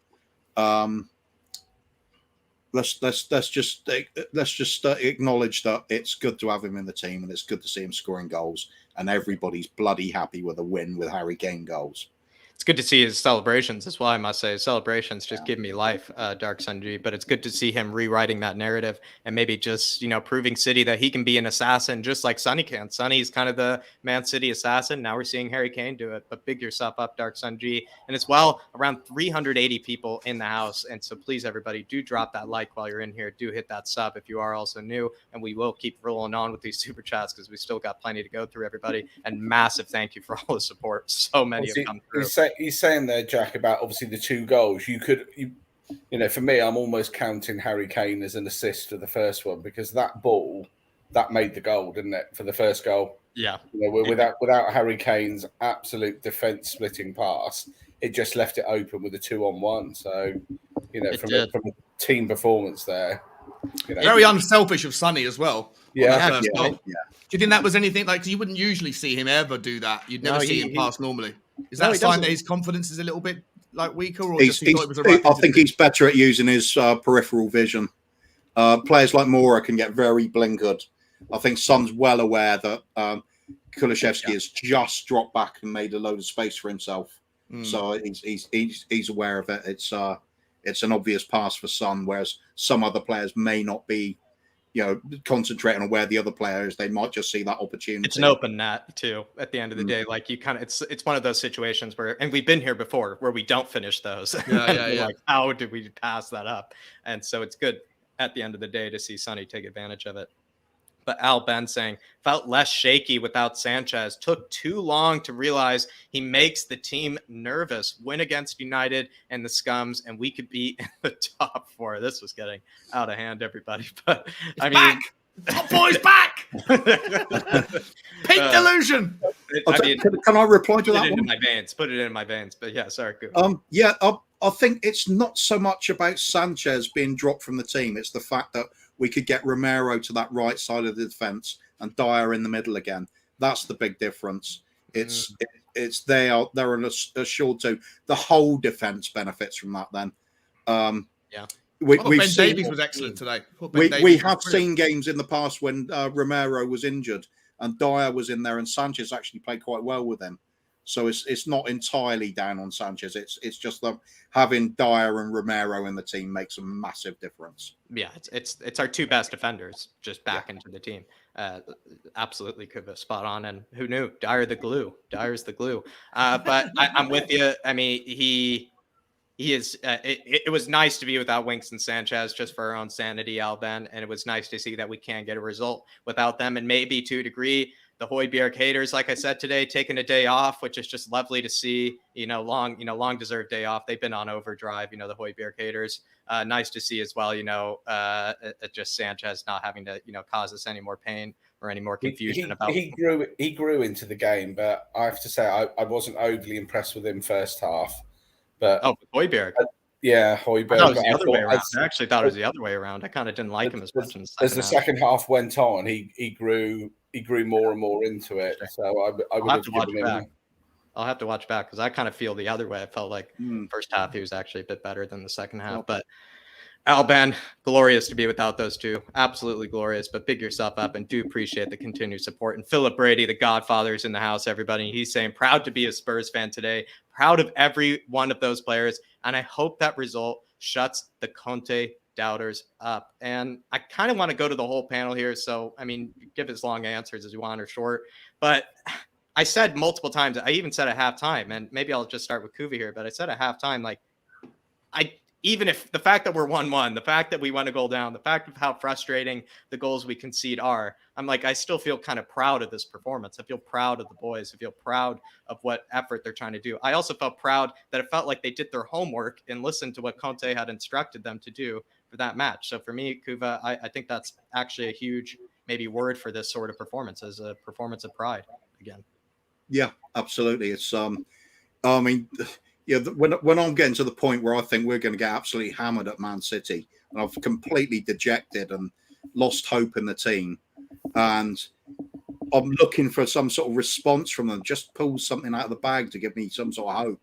Let's just acknowledge that it's good to have him in the team, and it's good to see him scoring goals, and everybody's bloody happy with a win with Harry Kane goals. It's good to see his celebrations as well, I must say. His celebrations just give me life, Dark Sun G. But it's good to see him rewriting that narrative and maybe just, proving City that he can be an assassin just like Sonny can. Sonny's kind of the Man City assassin. Now we're seeing Harry Kane do it. But big yourself up, Dark Sun G. And as well, around 380 people in the house. And so please, everybody, do drop that like while you're in here. Do hit that sub if you are also new. And we will keep rolling on with these super chats because we still got plenty to go through, everybody. And massive thank you for all the support. So many have come through. He's saying there, Jack, about obviously the 2 goals. For me, I'm almost counting Harry Kane as an assist for the first one, because that ball that made the goal, didn't it, for the first goal? Yeah. Without Harry Kane's absolute defense splitting pass, it just left it open with a 2-on-1. So, from a team performance there. Very unselfish of Sonny as well. Yeah. Do you think that was anything like, 'cause you wouldn't usually see him ever do that? You'd never see him pass normally. Is that a sign that his confidence is a little bit weaker, or just he thought it was the right thing I think he's better at using his peripheral vision. Players like Mora can get very blinkered. I think Son's well aware that Kulusevski has just dropped back and made a load of space for himself. So he's aware of it. It's an obvious pass for Son, whereas some other players may not be, concentrating on where the other player is. They might just see that opportunity. It's an open net too. At the end of the day, like it's one of those situations where, and we've been here before, where we don't finish those. Like, how did we pass that up? And so it's good at the end of the day to see Sonny take advantage of it. But Al Ben saying, felt less shaky without Sanchez. Took too long to realize he makes the team nervous. Win against United and the Scums, and we could be in the top 4. This was getting out of hand, everybody. But back! Top boy's back! Pink delusion! Can I reply to that one? Put it in my veins. But yeah, sorry. Go. I think it's not so much about Sanchez being dropped from the team. It's the fact that we could get Romero to that right side of the defence and Dyer in the middle again. That's the big difference. It's they're assured to. The whole defence benefits from that. Then, Ben Davies was excellent today. We have seen games in the past when Romero was injured and Dyer was in there, and Sanchez actually played quite well with him. So it's not entirely down on Sanchez. It's just that having Dyer and Romero in the team makes a massive difference. Yeah, it's our 2 best defenders just back into the team. Absolutely could have spot on. And who knew? Dyer's the glue. But I'm with you. I mean, he is. It was nice to be without Winks and Sanchez just for our own sanity, Alben, and it was nice to see that we can get a result without them. And maybe to a degree, the Højbjerg haters, like I said today, taking a day off, which is just lovely to see. Long deserved day off. They've been on overdrive. The Højbjerg haters. Nice to see as well. Just Sanchez not having to cause us any more pain or any more confusion about. He grew into the game, but I have to say I wasn't overly impressed with him first half. But Højbjerg. Højbjerg. I thought it was the other way around. I actually thought it was the other way around. I kind of didn't like him as much in the second half. As the second half went on, he grew more and more into it. So I would have given him. I'll have to watch back because I kind of feel the other way. I felt like first half he was actually a bit better than the second half. But Alban, glorious to be without those 2. Absolutely glorious. But big yourself up and do appreciate the continued support. And Philip Brady, the Godfather, is in the house, everybody. He's saying, proud to be a Spurs fan today. Proud of every one of those players. And I hope that result shuts the Conte doubters up. And I kind of want to go to the whole panel here. So, I mean, give as long answers as you want or short. But I said multiple times, I even said at halftime, and maybe I'll just start with Kuvi here, but I said at halftime, like, even if the fact that we're 1-1, the fact that we went a goal down, the fact of how frustrating the goals we concede are, I'm like, I still feel kind of proud of this performance. I feel proud of the boys. I feel proud of what effort they're trying to do. I also felt proud that it felt like they did their homework and listened to what Conte had instructed them to do for that match. So for me, Kuva, I think that's actually a huge maybe word for this sort of performance, as a performance of pride again. Yeah, absolutely. It's when I'm getting to the point where I think we're going to get absolutely hammered at Man City, and I've completely dejected and lost hope in the team, and I'm looking for some sort of response from them. Just pull something out of the bag to give me some sort of hope.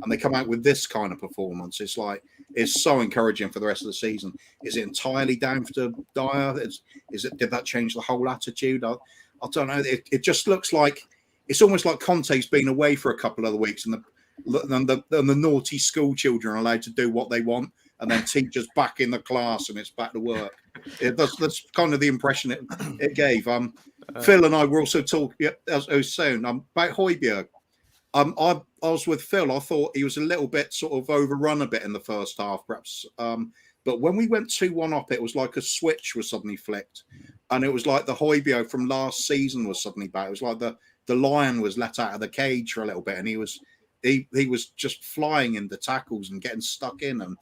And they come out with this kind of performance. It's like, it's so encouraging for the rest of the season. Is it entirely down to Dyer? Did that change the whole attitude? I don't know. It just looks like it's almost like Conte's been away for a couple of the weeks, and the naughty school children are allowed to do what they want, and then teachers back in the class and it's back to work. That's kind of the impression it gave. Phil and I were also talking, as I was saying, about Højbjerg. I was with Phil. I thought he was a little bit sort of overrun a bit in the first half, perhaps. But when we went 2-1 up, it was like a switch was suddenly flicked. And it was like the Højbjerg from last season was suddenly back. It was like the lion was let out of the cage for a little bit. And he was just flying into tackles and getting stuck in. And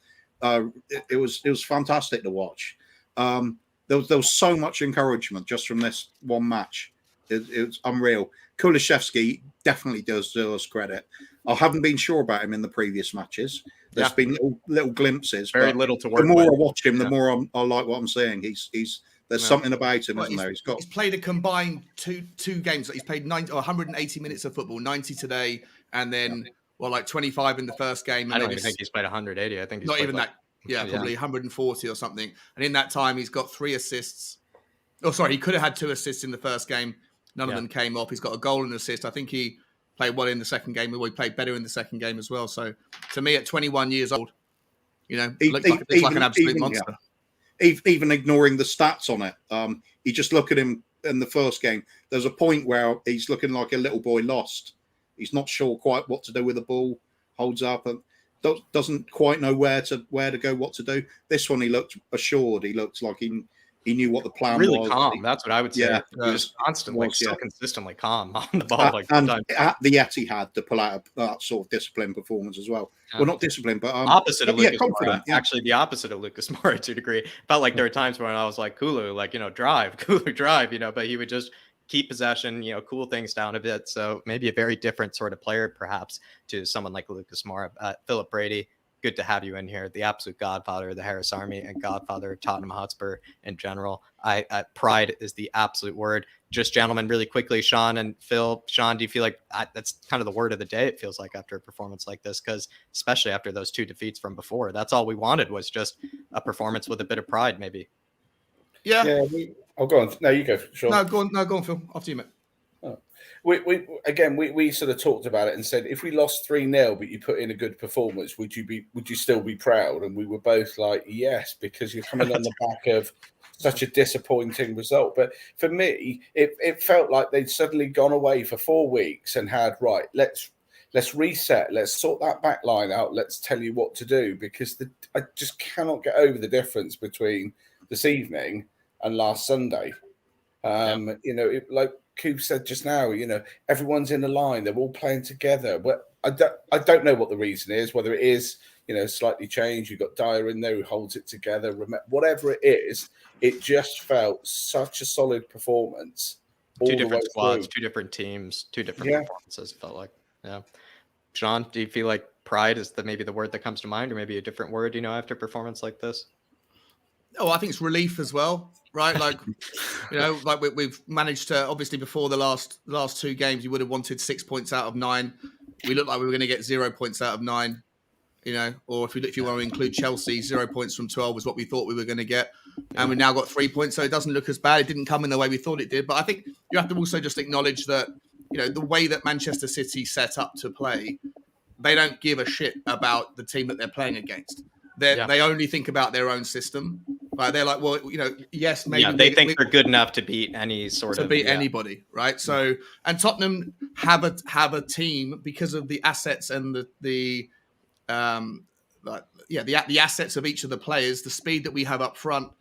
it was fantastic to watch. There was so much encouragement just from this one match. It was unreal. Kulusevski definitely deserves credit. I haven't been sure about him in the previous matches. There's been little glimpses. Very little to work with. The more I watch him, the more I like what I'm seeing. There's something about him, isn't there? He's played a combined two games. He's played 180 minutes of football, 90 today, and then 25 in the first game. And I don't even think he's played 180. I think he's not even like, that. Yeah, probably 140 or something. And in that time, he's got 3 assists. Oh, sorry, he could have had 2 assists in the first game. None of them came off. He's got a goal and an assist. I think he played well in the second game. He played better in the second game as well. So, to me, at 21 years old, looks like an absolute monster. Even ignoring the stats on it, you just look at him in the first game. There's a point where he's looking like a little boy lost. He's not sure quite what to do with the ball. Holds up and doesn't quite know where to go, what to do. This one, he looked assured. He looked like he knew what the plan was. Really calm. That's what I would say. Yeah, he was constantly, consistently calm on the ball. And at the Etihad to pull out that sort of disciplined performance as well. Yeah. Well, not disciplined, but opposite of Lucas confident. Moura. Actually, the opposite of Lucas Moura to a degree. Felt like there were times when I was like, Kulu, drive, Kulu, drive, but he would just keep possession, cool things down a bit. So maybe a very different sort of player, perhaps, to someone like Lucas Moura. Philip Brady, good to have you in here. The absolute godfather of the Harris Army and godfather of Tottenham Hotspur in general. Pride is the absolute word. Just gentlemen, really quickly, Sean and Phil. Sean, do you feel like that's kind of the word of the day, it feels like, after a performance like this? Because especially after those 2 defeats from before, that's all we wanted was just a performance with a bit of pride, maybe. Yeah. I'll go on. No, you go, Sean. No, go on, Phil. After you, mate. Oh. We sort of talked about it and said, if we lost 3-0, but you put in a good performance, would you still be proud? And we were both like, yes, because you're coming on the back of such a disappointing result. But for me, it felt like they'd suddenly gone away for 4 weeks and had, right, let's reset, let's sort that back line out, let's tell you what to do, because I just cannot get over the difference between this evening and last Sunday. Like Coop said just now, everyone's in a line, they're all playing together. But I don't know what the reason is, whether it is, slightly changed. You've got Dyer in there who holds it together. Whatever it is, it just felt such a solid performance. 2 different squads, 2 different teams, 2 different performances, it felt like. Yeah. Sean, do you feel like pride is maybe the word that comes to mind, or maybe a different word, after a performance like this? Oh, I think it's relief as well, right? Like, we've managed to, obviously, before the last 2 games, you would have wanted 6 points out of 9. We looked like we were going to get 0 points out of 9, or if you want to include Chelsea, 0 points from 12 was what we thought we were going to get. And we've now got 3 points, so it doesn't look as bad. It didn't come in the way we thought it did. But I think you have to also just acknowledge that, the way that Manchester City set up to play, they don't give a shit about the team that they're playing against. They only think about their own system. They're like, well, yes, maybe they think they're good enough to beat any sort of anybody, right? So, and Tottenham have a team because of the assets and the assets of each of the players, the speed that we have up front,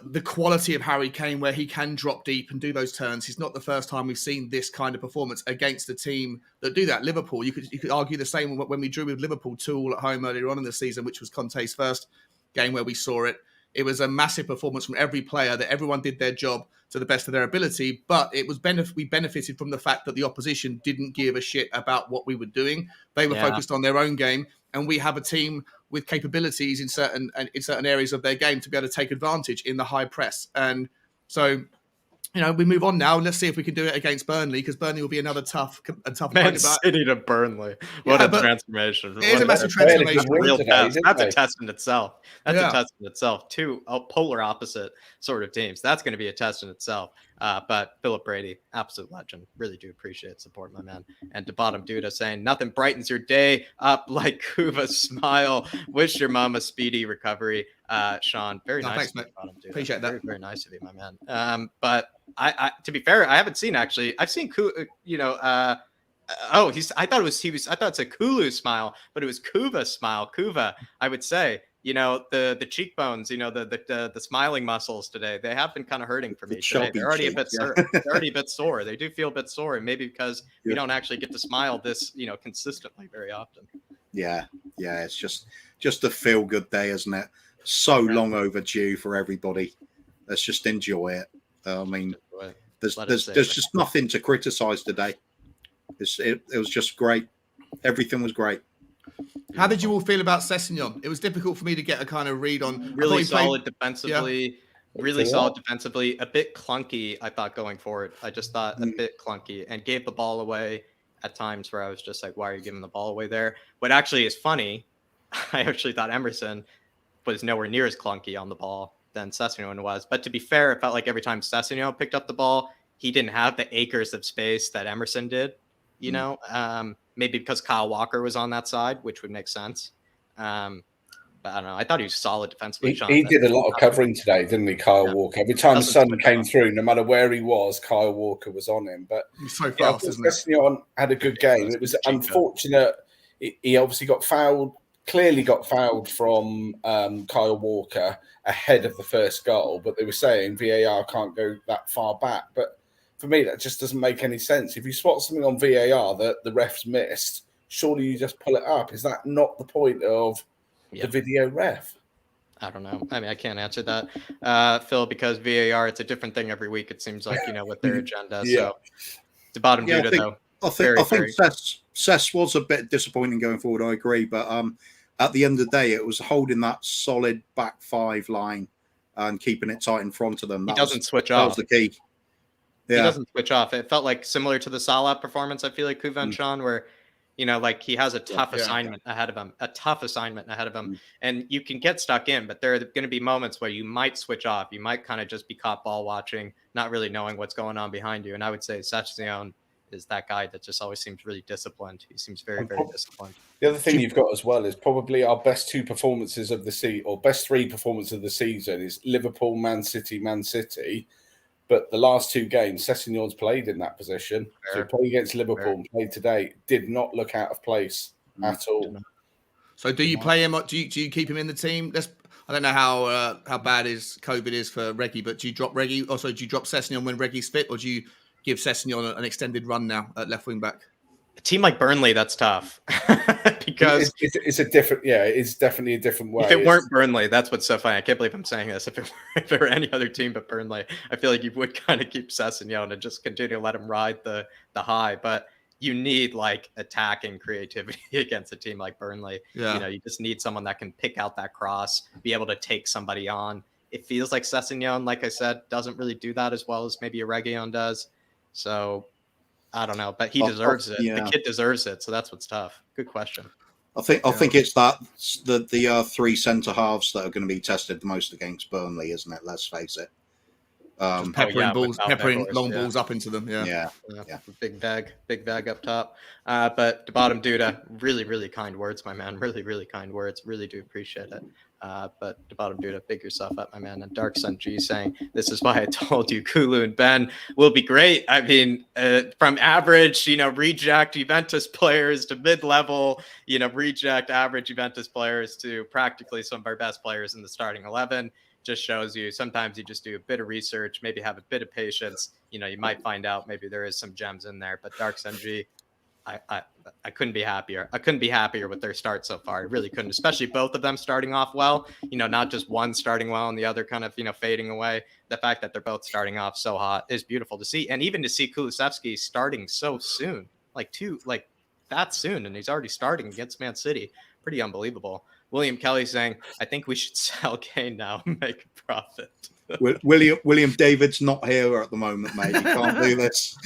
the quality of Harry Kane, where he can drop deep and do those turns. It's not the first time we've seen this kind of performance against a team that do that. Liverpool, you could argue the same when we drew with Liverpool 2-2 at home earlier on in the season, which was Conte's first game where we saw it. It was a massive performance from every player, that everyone did their job to the best of their ability, but it was we benefited from the fact that the opposition didn't give a shit about what we were doing. They were focused on their own game, and we have a team with capabilities in certain areas of their game to be able to take advantage in the high press. And so we move on now. Let's see if we can do it against Burnley, because Burnley will be another tough Man opponent. City to Burnley. What a transformation. It is a massive transformation. Real test. That's a test in itself. That's Yeah. a test in itself. Two polar opposite sort of teams. That's going to be a test in itself. But Philip Brady, absolute legend. Really do appreciate support, my man. And to Bottom Duda saying, nothing brightens your day up like Kuva's smile. Wish your mom a speedy recovery. Sean, very nice. Thanks, mate. Bottom Duda. Appreciate that. Very, very nice of you, my man. But I to be fair, I haven't seen actually. I've seen I thought it's a Kulu smile, but it was Kuva smile. Kuva, I would say, the cheekbones, the smiling muscles today, they have been kind of hurting for me today. They're already a bit sore. They're already a bit sore. They do feel a bit sore, and maybe because we don't actually get to smile this, consistently very often. Yeah, it's just a feel good day, isn't it? So long overdue for everybody. Let's just enjoy it. I mean, there's just nothing to criticize today. It was just great. Everything was great. How did you all feel about Sessegnon? It was difficult for me to get a kind of read on. Really solid defensively. Yeah. Really solid defensively. A bit clunky, I thought, going forward. I just thought a bit clunky, and gave the ball away at times where I was just like, why are you giving the ball away there? What actually is funny, I actually thought Emerson was nowhere near as clunky on the ball than Sessegnon was. But to be fair, it felt like every time Sessegnon picked up the ball, he didn't have the acres of space that Emerson did, maybe because Kyle Walker was on that side, which would make sense. But I don't know. I thought he was solid defensively. He did a lot of covering today, didn't he, Kyle Walker? Every time Son came through, no matter where he was, Kyle Walker was on him. But he's so fast, isn't he? Sessegnon had a good game. It was unfortunate. He obviously got fouled. Clearly got fouled from Kyle Walker ahead of the first goal, but they were saying VAR can't go that far back. But for me, that just doesn't make any sense. If you spot something on VAR that the refs missed, surely you just pull it up. Is that not the point of the video ref? I don't know. I mean, I can't answer that, Phil, because VAR, it's a different thing every week, it seems like, with their agenda. So the Bottom Duda, though. I think Sess was a bit disappointing going forward. I agree, but at the end of the day, it was holding that solid back five line and keeping it tight in front of them. He doesn't switch off. That was the key. Yeah. He doesn't switch off. It felt like similar to the Salah performance. I feel like Kuva and Sean, where he has a tough assignment ahead of him. And you can get stuck in, but there are going to be moments where you might switch off. You might kind of just be caught ball watching, not really knowing what's going on behind you. And I would say Sessegnon is that guy that just always seems really disciplined. He seems very, very disciplined. The other thing you've got as well is probably our best two performances of the season, or best three performances of the season, is Liverpool, Man City. But the last two games, Sessegnon's played in that position. So he played against Liverpool and played today. Did not look out of place at all. So do you play him? Do you keep him in the team? I don't know how bad COVID is for Reggie, but do you drop Reggie? Also, do you drop Sessegnon when Reggie's fit, or do you give Sessegnon an extended run now at left wing back? A team like Burnley, that's tough because it's a different. Yeah, it's definitely a different way. If it weren't Burnley, that's what's so funny. I can't believe I'm saying this. If it were any other team but Burnley, I feel like you would kind of keep Sessegnon and just continue to let him ride the high. But you need like attacking creativity against a team like Burnley. Yeah. You just need someone that can pick out that cross, be able to take somebody on. It feels like Sessegnon, like I said, doesn't really do that as well as maybe a Reguilón does. So I don't know, but he deserves it. The kid deserves it. So that's what's tough. Good question. I think it's the three centre halves that are going to be tested the most against Burnley, isn't it? Let's face it. Peppering long balls up into them. Yeah. Big bag up top. But the Bottom Duda, really, really kind words, my man. Really, really kind words. Really do appreciate it. But the Bottom Duda, big yourself up, my man. And Dark Sun G saying, this is why I told you Kulu and Ben will be great. I mean, from average, reject Juventus players to mid-level, reject average Juventus players to practically some of our best players in the starting 11. Just shows you sometimes you just do a bit of research, maybe have a bit of patience. You might find out maybe there is some gems in there. But Dark Sun G, I couldn't be happier. I couldn't be happier with their start so far. I really couldn't, especially both of them starting off well, not just one starting well and the other kind of, fading away. The fact that they're both starting off so hot is beautiful to see. And even to see Kulusevski starting so soon, that soon. And he's already starting against Man City. Pretty unbelievable. William Kelly saying, I think we should sell Kane now and make a profit. William David's not here at the moment, mate. You can't do this.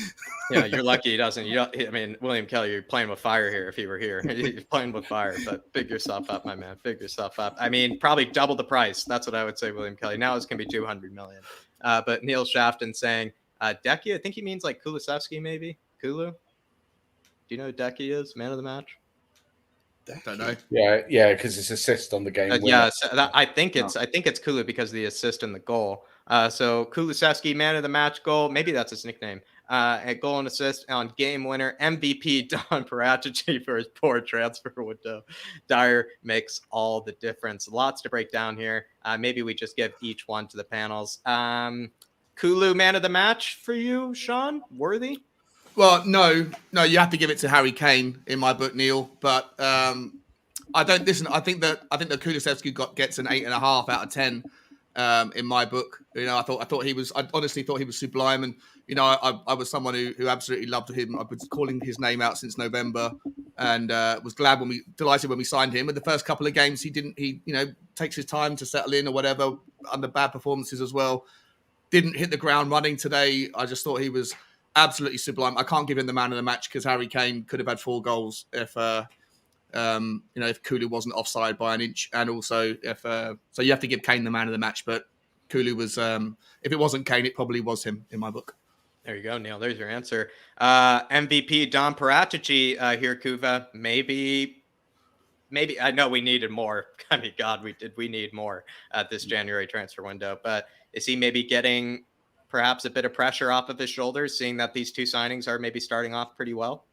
Yeah, you're lucky he doesn't. You don't. I mean, William Kelly, you're playing with fire here. If he were here, you're playing with fire. But pick yourself up, my man. Pick yourself up. I mean, probably double the price. That's what I would say, William Kelly. Now it's gonna be 200 million. But Neil Shafton saying Decky. I think he means like Kulusevski, maybe Kulu. Do you know who Decky is? Man of the match. Don't know. Yeah, because it's assist on the game. Yeah, so I think it's Kulu because of the assist and the goal. So Kulusevski, man of the match goal. Maybe that's his nickname. A goal and assist on game winner. MVP Don Paratici for his poor transfer window. Dyer makes all the difference. Lots to break down here. Maybe we just give each one to the panels. Kulu, man of the match for you, Sean? Worthy? Well, no, you have to give it to Harry Kane in my book, Neil. But I don't listen. I think that Kulusevski gets an 8.5 out of 10 in my book. You know, I honestly thought he was sublime, and you know, I was someone who absolutely loved him. I've been calling his name out since November, and was delighted when we signed him. In the first couple of games, he takes his time to settle in or whatever, under bad performances as well. Didn't hit the ground running today. I just thought he was absolutely sublime. I can't give him the man of the match because Harry Kane could have had 4 goals if Kulu wasn't offside by an inch, and also so you have to give Kane the man of the match. But Kulu was, if it wasn't Kane, it probably was him in my book. There you go, Neil. There's your answer. MVP Don Paratici here, Kuva. Maybe I know we needed more. I mean, God, we need more at this January transfer window. But is he maybe getting perhaps a bit of pressure off of his shoulders, seeing that these 2 signings are maybe starting off pretty well?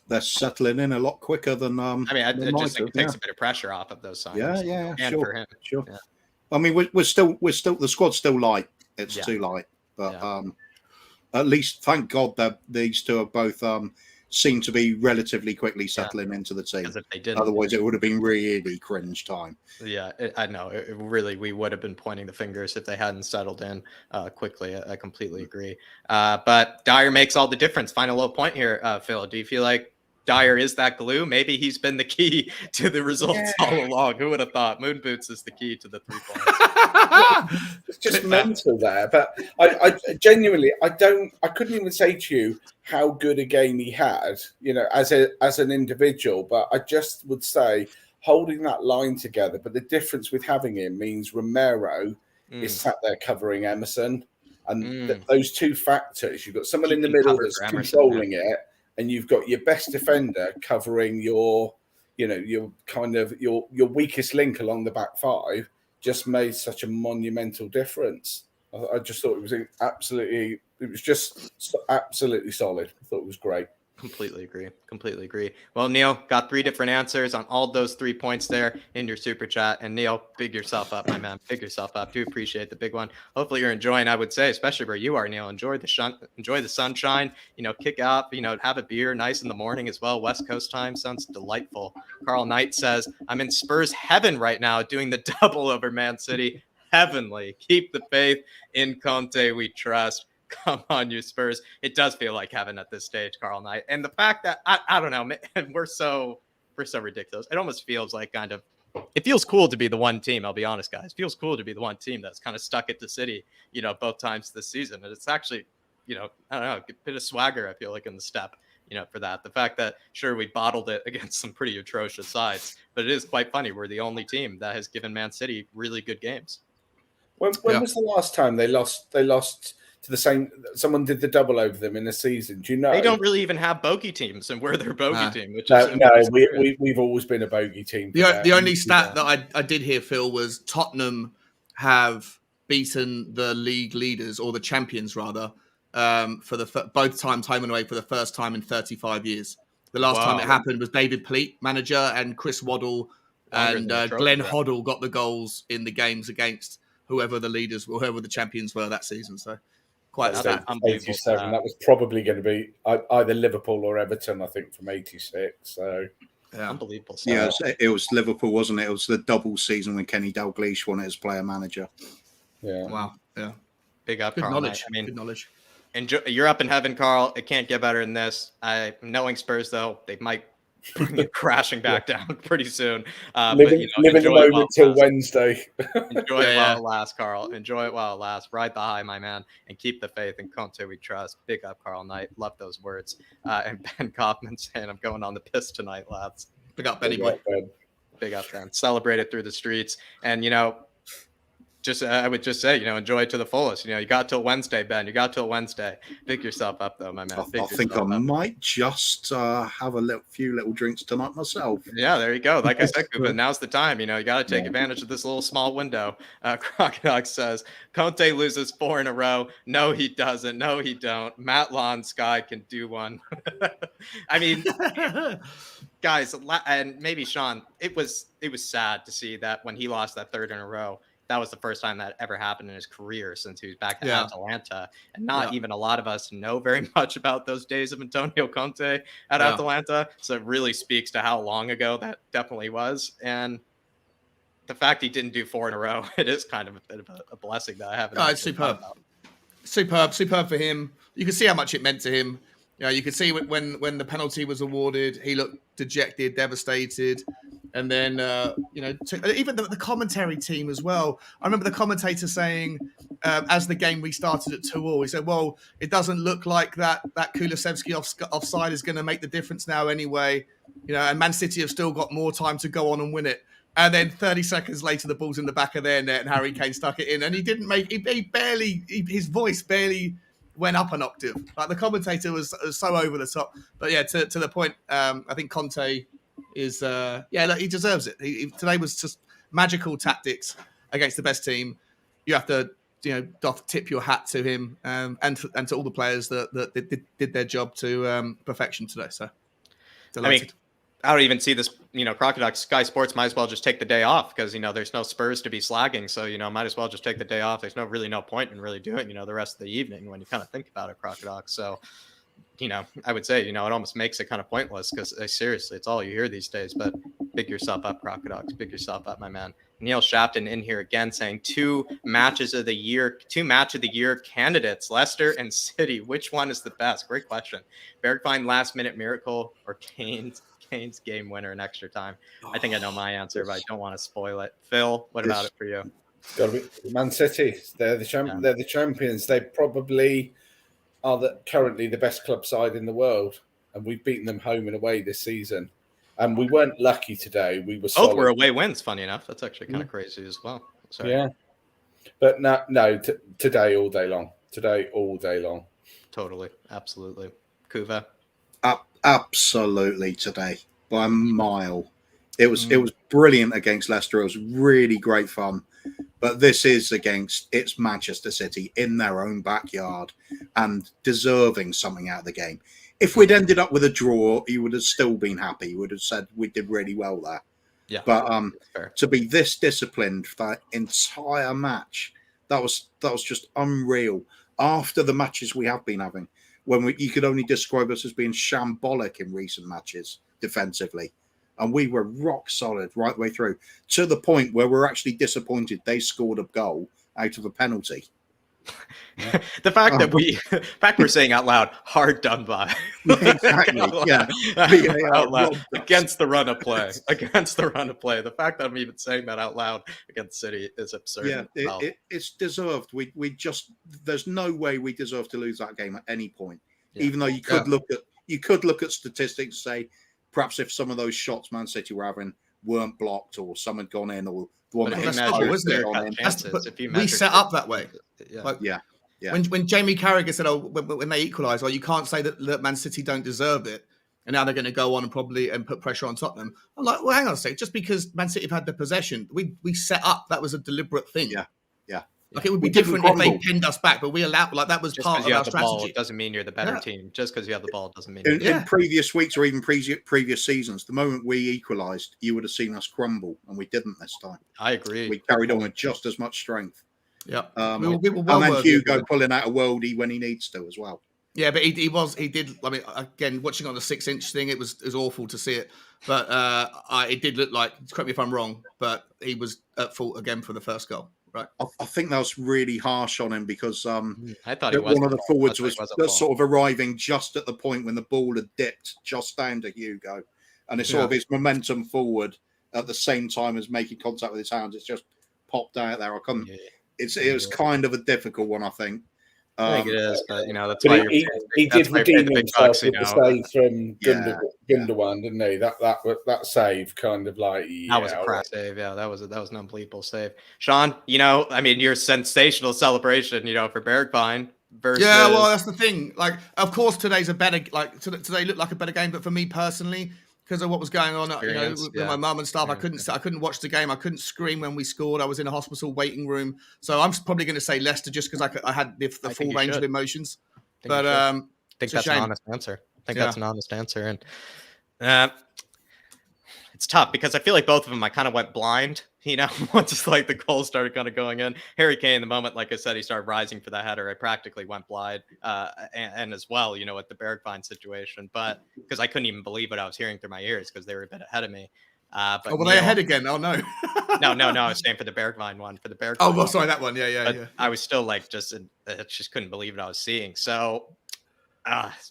They're settling in a lot quicker than. I mean, it just takes a bit of pressure off of those signings. Yeah, and sure, for him. sure. Yeah. I mean, we're still the squad's still light. It's too light, but at least thank God that these 2 are both seem to be relatively quickly settling into the team. If they didn't, otherwise it would have been really cringe time. Yeah, I know. Really, we would have been pointing the fingers if they hadn't settled in quickly. I completely agree. But Dyer makes all the difference. Final little point here, Phil. Do you feel like Dyer is that glue? Maybe he's been the key to the results all along. Who would have thought Moon Boots is the key to the 3 points? It's just mental there. But I genuinely, I couldn't even say to you how good a game he had, you know, as an individual. But I just would say holding that line together. But the difference with having him means Romero is sat there covering Emerson. And those 2 factors, you've got someone in the middle that's controlling it, and you've got your best defender covering your weakest link along the back 5, just made such a monumental difference. I just thought it was absolutely solid. I thought it was great. Completely agree. Well, Neil, got 3 different answers on all those 3 points there in your super chat. And Neil, big yourself up, my man. Big yourself up. Do appreciate the big one. Hopefully you're enjoying, I would say, especially where you are, Neil. Enjoy the sunshine, kick out, have a beer nice in the morning as well. West Coast time sounds delightful. Carl Knight says, I'm in Spurs heaven right now doing the double over Man City. Heavenly. Keep the faith in Conte we trust. Come on, you Spurs. It does feel like heaven at this stage, Carl Knight. And the fact that, I don't know, man, we're so ridiculous. It almost feels like it feels cool to be the one team, I'll be honest, guys. It feels cool to be the one team that's kind of stuck at the City, both times this season. And it's actually, I don't know, a bit of swagger, I feel like, in the step, for that. The fact that, sure, we bottled it against some pretty atrocious sides, but it is quite funny. We're the only team that has given Man City really good games. When was the last time they lost to the same? Someone did the double over them in a season. Do you know? They don't really even have bogey teams, and we're their bogey team. Which we've always been a bogey team. The only stat that I did hear, Phil, was Tottenham have beaten the league leaders, or the champions rather, for both times home and away for the first time in 35 years. The last time it happened was David Pleat, manager, and Chris Waddle and Glenn Hoddle got the goals in the games against whoever the leaders were, whoever the champions were that season. So quite that 87. That was probably going to be either Liverpool or Everton, I think, from 86. So unbelievable. Yeah, it was Liverpool, wasn't it? It was the double season when Kenny Dalglish won it as player manager. Yeah. Wow. Yeah. Big up, good Carl. Knowledge. I mean, good knowledge. You're up in heaven, Carl. It can't get better than this. Knowing Spurs, though, they might bring it crashing back down pretty soon. Living the moment till Wednesday. Enjoy it while it lasts, Carl. Enjoy it while it lasts. Ride the high, my man, and keep the faith. In Conte we trust. Big up, Carl Knight. Love those words. And Ben Kaufman saying, I'm going on the piss tonight, lads. Big up, Benny boy. Big up, Ben. Celebrate it through the streets. And, I would just say, enjoy it to the fullest. You got till Wednesday, Ben. You got till Wednesday. Pick yourself up, though, my man. I think I might just have a few little drinks tonight myself. Yeah, there you go. Like I said, Kuba, now's the time. You got to take advantage of this little small window. Crocodile says, Conte loses 4 in a row. No, he doesn't. No, he don't. Matt Lawn Sky can do one. I mean, guys, and maybe Sean, it was sad to see that when he lost that 3rd in a row. That was the first time that ever happened in his career since he was back at Atalanta. And not even a lot of us know very much about those days of Antonio Conte at Atalanta. So it really speaks to how long ago that definitely was. And the fact he didn't do 4 in a row, it is kind of a bit of a blessing that I haven't. Oh, it's superb. Superb for him. You can see how much it meant to him. You could see when the penalty was awarded, he looked dejected, devastated. And then, even the commentary team as well. I remember the commentator saying, as the game restarted at 2-2, he said, well, it doesn't look like that Kulusevski offside is going to make the difference now anyway. And Man City have still got more time to go on and win it. And then 30 seconds later, the ball's in the back of their net and Harry Kane stuck it in. And he didn't make his voice barely went up an octave. Like the commentator was so over the top. But yeah, to the point, I think Conte is he deserves it. Today was just magical tactics against the best team. You have to tip your hat to him and to all the players that did their job to perfection today. So delighted. I don't even see this, Crocodile Sky Sports might as well just take the day off because, there's no Spurs to be slagging. So, might as well just take the day off. There's really no point in really doing, the rest of the evening when you kind of think about it, Crocodile. So, I would say, it almost makes it kind of pointless because seriously, it's all you hear these days. But big yourself up, Crocodiles. Big yourself up, my man. Neil Shafton in here again saying 2 match of the year candidates, Leicester and City. Which one is the best? Great question. Bergwijn last minute miracle or Kane's game winner in extra time? I think I know my answer, but I don't want to spoil it. Phil, what about it for you? It's got to be Man City. They're the They're the champions. They probably are currently the best club side in the world, and we've beaten them home and away this season. And we weren't lucky today. We were solid. Both were away wins. Funny enough, that's actually kind of crazy as well. Sorry. Yeah, but today all day long. Today all day long. Totally, absolutely. Kuva. Absolutely today by a mile. It was brilliant against Leicester. It was really great fun. But this is it's Manchester City in their own backyard and deserving something out of the game. If we'd ended up with a draw, you would have still been happy. You would have said we did really well there. Yeah. But to be this disciplined for that entire match, that was just unreal. After the matches we have been having, when you could only describe us as being shambolic in recent matches defensively. And we were rock solid right the way through, to the point where we're actually disappointed they scored a goal out of a penalty. The fact that we're saying out loud, hard done by. Exactly. Yeah. Out loud, against the run of play. Against the run of play. The fact that I'm even saying that out loud against City is absurd. Yeah, it's deserved. We just there's no way we deserve to lose that game at any point. Yeah. Even though you could look at statistics and say perhaps if some of those shots Man City were having weren't blocked or some had gone in or the one we set up that way. Yeah. When Jamie Carragher said, when they equalise, you can't say that Man City don't deserve it, and now they're going to go on and put pressure on Tottenham. I'm like, well, hang on a second. Just because Man City have had the possession, we set up. That was a deliberate thing. Yeah. Like it would be different if they pinned us back, but we allowed that was just part of our strategy. It doesn't mean you're the better team. Just because you have the ball doesn't mean. In previous weeks or even previous seasons, the moment we equalised, you would have seen us crumble, and we didn't this time. I agree. We carried on with just as much strength. Yeah, and then Hugo pulling out a worldie when he needs to as well. Yeah, but he did. I mean, again, watching on the 6-inch thing, it was awful to see it. But it did look like. Correct me if I'm wrong, but he was at fault again for the first goal. Right. I think that was really harsh on him because I thought one of the forwards was sort of arriving just at the point when the ball had dipped just down to Hugo, and it's sort of his momentum forward at the same time as making contact with his hands. It's just popped out there. I couldn't. It was kind of a difficult one, I think. I think it is, but that's but why he did redeem himself with the save from Yeah. Gundogan, didn't he? That save kind of like that was a crap save. Yeah, that was an unbelievable save. Sean, I mean, your sensational celebration, for Bergwijn versus. Yeah, well, that's the thing. Like, of course, today's a better. Like, today looked like a better game, but for me personally, because of what was going on, with my mum and stuff, I couldn't watch the game. I couldn't scream when we scored. I was in a hospital waiting room, so I'm probably going to say Leicester just because I had the full range of emotions. But I think that's an honest answer. That's an honest answer, and it's tough because I feel like both of them I kind of went blind. Once like the goals started kind of going in. Harry Kane, the moment, like I said, he started rising for that header, I practically went blind. And as well, with the Bergwijn situation, but because I couldn't even believe what I was hearing through my ears because they were a bit ahead of me. But were they ahead again? Oh no. no. I was saying for the Bergwijn one. Oh, well, sorry, that one. Yeah. I was still like just couldn't believe what I was seeing. So.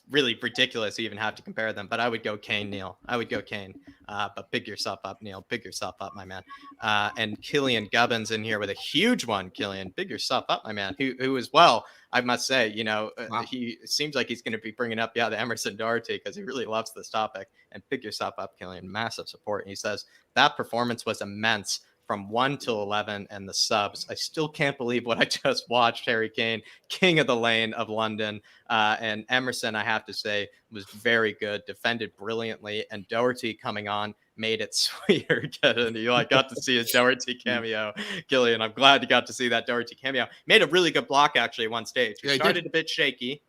Really ridiculous to even have to compare them, but I would go Kane, Neil. I would go Kane. But big yourself up, Neil. Big yourself up, my man. And Killian Gubbins in here with a huge one. Killian, big yourself up, my man. Who as well, I must say, wow. He seems like he's going to be bringing up, the Emerson Doherty because he really loves this topic. And big yourself up, Killian. Massive support. And he says that performance was immense. From 1 till 11 and the subs. I still can't believe what I just watched. Harry Kane, king of the lane of London. And Emerson, I have to say, was very good, defended brilliantly. And Doherty coming on made it sweeter. I got to see his Doherty cameo. Gillian, I'm glad you got to see that Doherty cameo. Made a really good block, actually, at one stage. He started a bit shaky,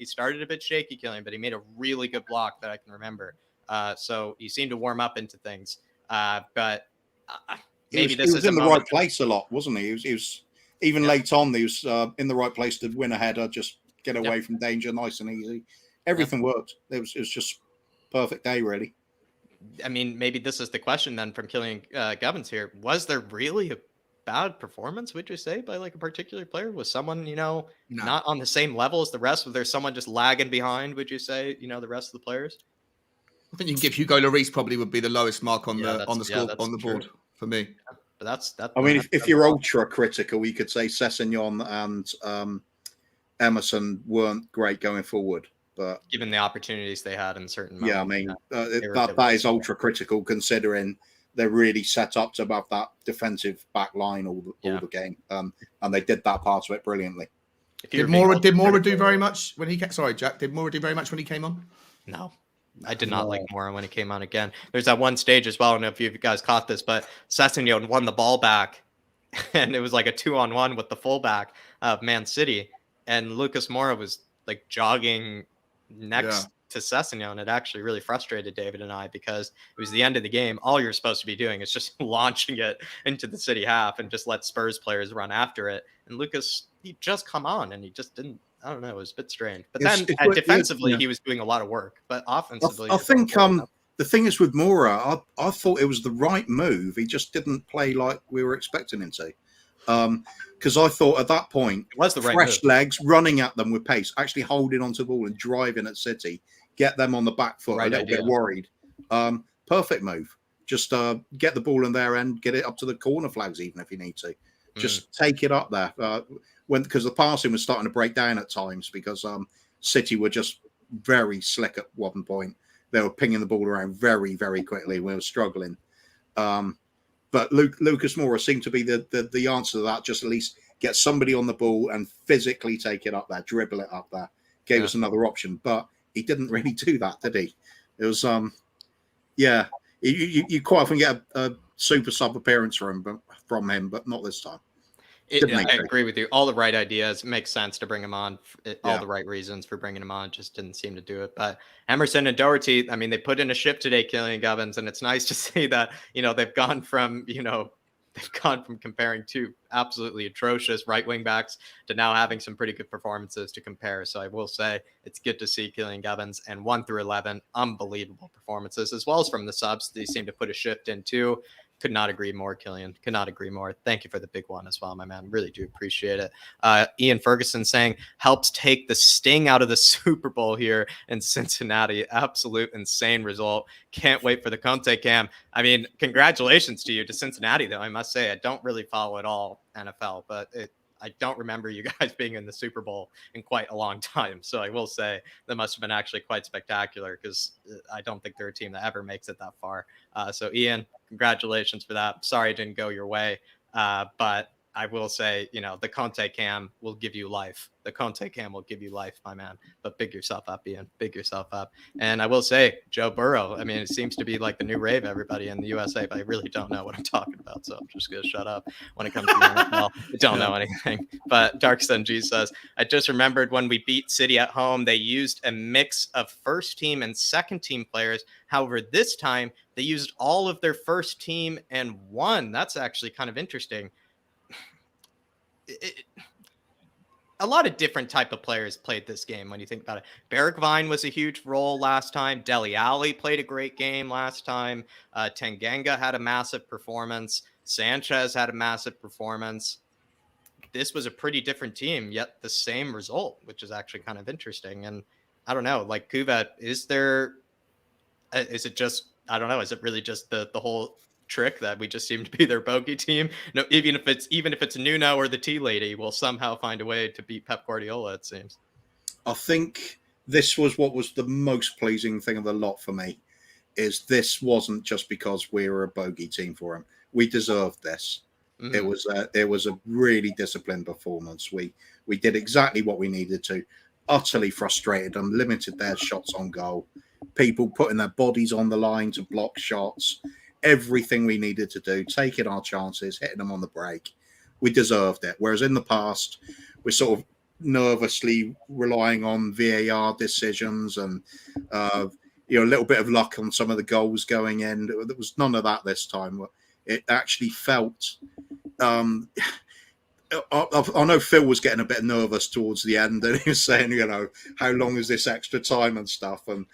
Gillian, but he made a really good block that I can remember. So he seemed to warm up into things. But... Maybe he was in the right place a lot, wasn't he? He was even late on. He was in the right place to win a header, just get away from danger, nice and easy. Everything worked. It was just perfect day, really. I mean, maybe this is the question then from Killian Gubbins here. Was there really a bad performance, would you say, by like a particular player? Was someone, not on the same level as the rest? Was there someone just lagging behind, would you say, the rest of the players? I think you can give Hugo Lloris probably would be the lowest mark on the board. For me, but that's. I mean, if you're ultra critical, you could say Sessegnon and Emerson weren't great going forward, but given the opportunities they had in certain. Yeah, I mean that is ultra critical considering they're really set up to have that defensive back line all the game, and they did that part of it brilliantly. Did Moura do very much when he came? Sorry, Jack. Did Moura do very much when he came on? No. I did not like Moura when he came on again. There's that one stage as well. I don't know if you guys caught this, but Sessegnon won the ball back, and it was like a 2-on-1 with the fullback of Man City, and Lucas Moura was like jogging next to Sessegnon. It actually really frustrated David and I because it was the end of the game. All you're supposed to be doing is just launching it into the City half and just let Spurs players run after it. And Lucas, he just come on, and he just didn't. I don't know. It was a bit strange. But then defensively, he was doing a lot of work. But offensively, I think the thing is with Moura, I thought it was the right move. He just didn't play like we were expecting him to. Because I thought at that point, it was the right fresh move. Legs, running at them with pace, actually holding onto the ball and driving at City, get them on the back foot, a little bit worried. Perfect move. Just get the ball in their end, get it up to the corner flags, even if you need to. Just take it up there. Because the passing was starting to break down at times because City were just very slick at one point. They were pinging the ball around very, very quickly. We were struggling. But Lucas Moura seemed to be the answer to that. Just at least get somebody on the ball and physically take it up there, dribble it up there. Gave us another option. But he didn't really do that, did he? It was, you quite often get a super sub appearance from him, but not this time. I agree with you. All the right ideas. It makes sense to bring him on. All the right reasons for bringing him on. Just didn't seem to do it. But Emerson and Doherty, I mean, they put in a shift today, Killian Gubbins, and it's nice to see that, they've gone from comparing two absolutely atrocious right wing backs to now having some pretty good performances to compare. So I will say it's good to see Killian Gubbins and 1 through 11, unbelievable performances, as well as from the subs. They seem to put a shift in too. Could not agree more, Killian. Could not agree more. Thank you for the big one as well, my man. Really do appreciate it. Ian Ferguson saying, helps take the sting out of the Super Bowl here in Cincinnati. Absolute insane result. Can't wait for the Conte cam. I mean, congratulations to you to Cincinnati, though. I must say, I don't really follow at all NFL, but I don't remember you guys being in the Super Bowl in quite a long time. So I will say that must have been actually quite spectacular, because I don't think they're a team that ever makes it that far. So Ian, congratulations for that. Sorry it didn't go your way. But I will say, the Conte cam will give you life. The Conte cam will give you life, my man. But big yourself up, Ian. Big yourself up. And I will say, Joe Burrow, I mean, it seems to be like the new rave, everybody in the USA, but I really don't know what I'm talking about. So I'm just going to shut up when it comes to the NFL. I don't know anything. But Dark Sun G says, I just remembered when we beat City at home, they used a mix of first team and second team players. However, this time they used all of their first team and won. That's actually kind of interesting. A lot of different type of players played this game when you think about it. Bergwijn was a huge role last time. Dele Alli played a great game last time. Tanganga had a massive performance. Sanchez had a massive performance. This was a pretty different team, yet the same result, which is actually kind of interesting. And I don't know, like Kuvat, is it just, I don't know, is it really just the whole trick that we just seem to be their bogey team? No, even if it's Nuno or the tea lady, we'll somehow find a way to beat Pep Guardiola, it seems. I think this was what was the most pleasing thing of the lot for me, is this wasn't just because we were a bogey team for him. We deserved this. Mm-hmm. It was a really disciplined performance. We did exactly what we needed to. Utterly frustrated them, limited their shots on goal. People putting their bodies on the line to block shots. Everything we needed to do, taking our chances, hitting them on the break. We deserved it. Whereas in the past, we're sort of nervously relying on VAR decisions and a little bit of luck on some of the goals going in. There was none of that this time. It actually felt. I know Phil was getting a bit nervous towards the end, and he was saying, how long is this extra time and stuff, and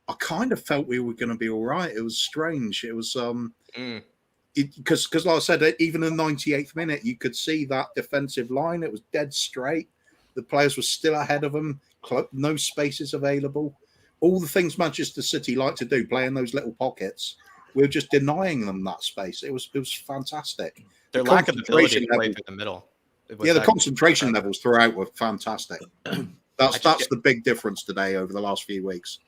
I kind of felt we were going to be all right. It was strange. It was because like I said, even in the 98th minute, you could see that defensive line. It was dead straight. The players were still ahead of them. No spaces available. All the things Manchester City like to do, play in those little pockets. We were just denying them that space. It was fantastic. Their lack of ability to play through the middle. The concentration levels throughout were fantastic. That's the big difference today over the last few weeks.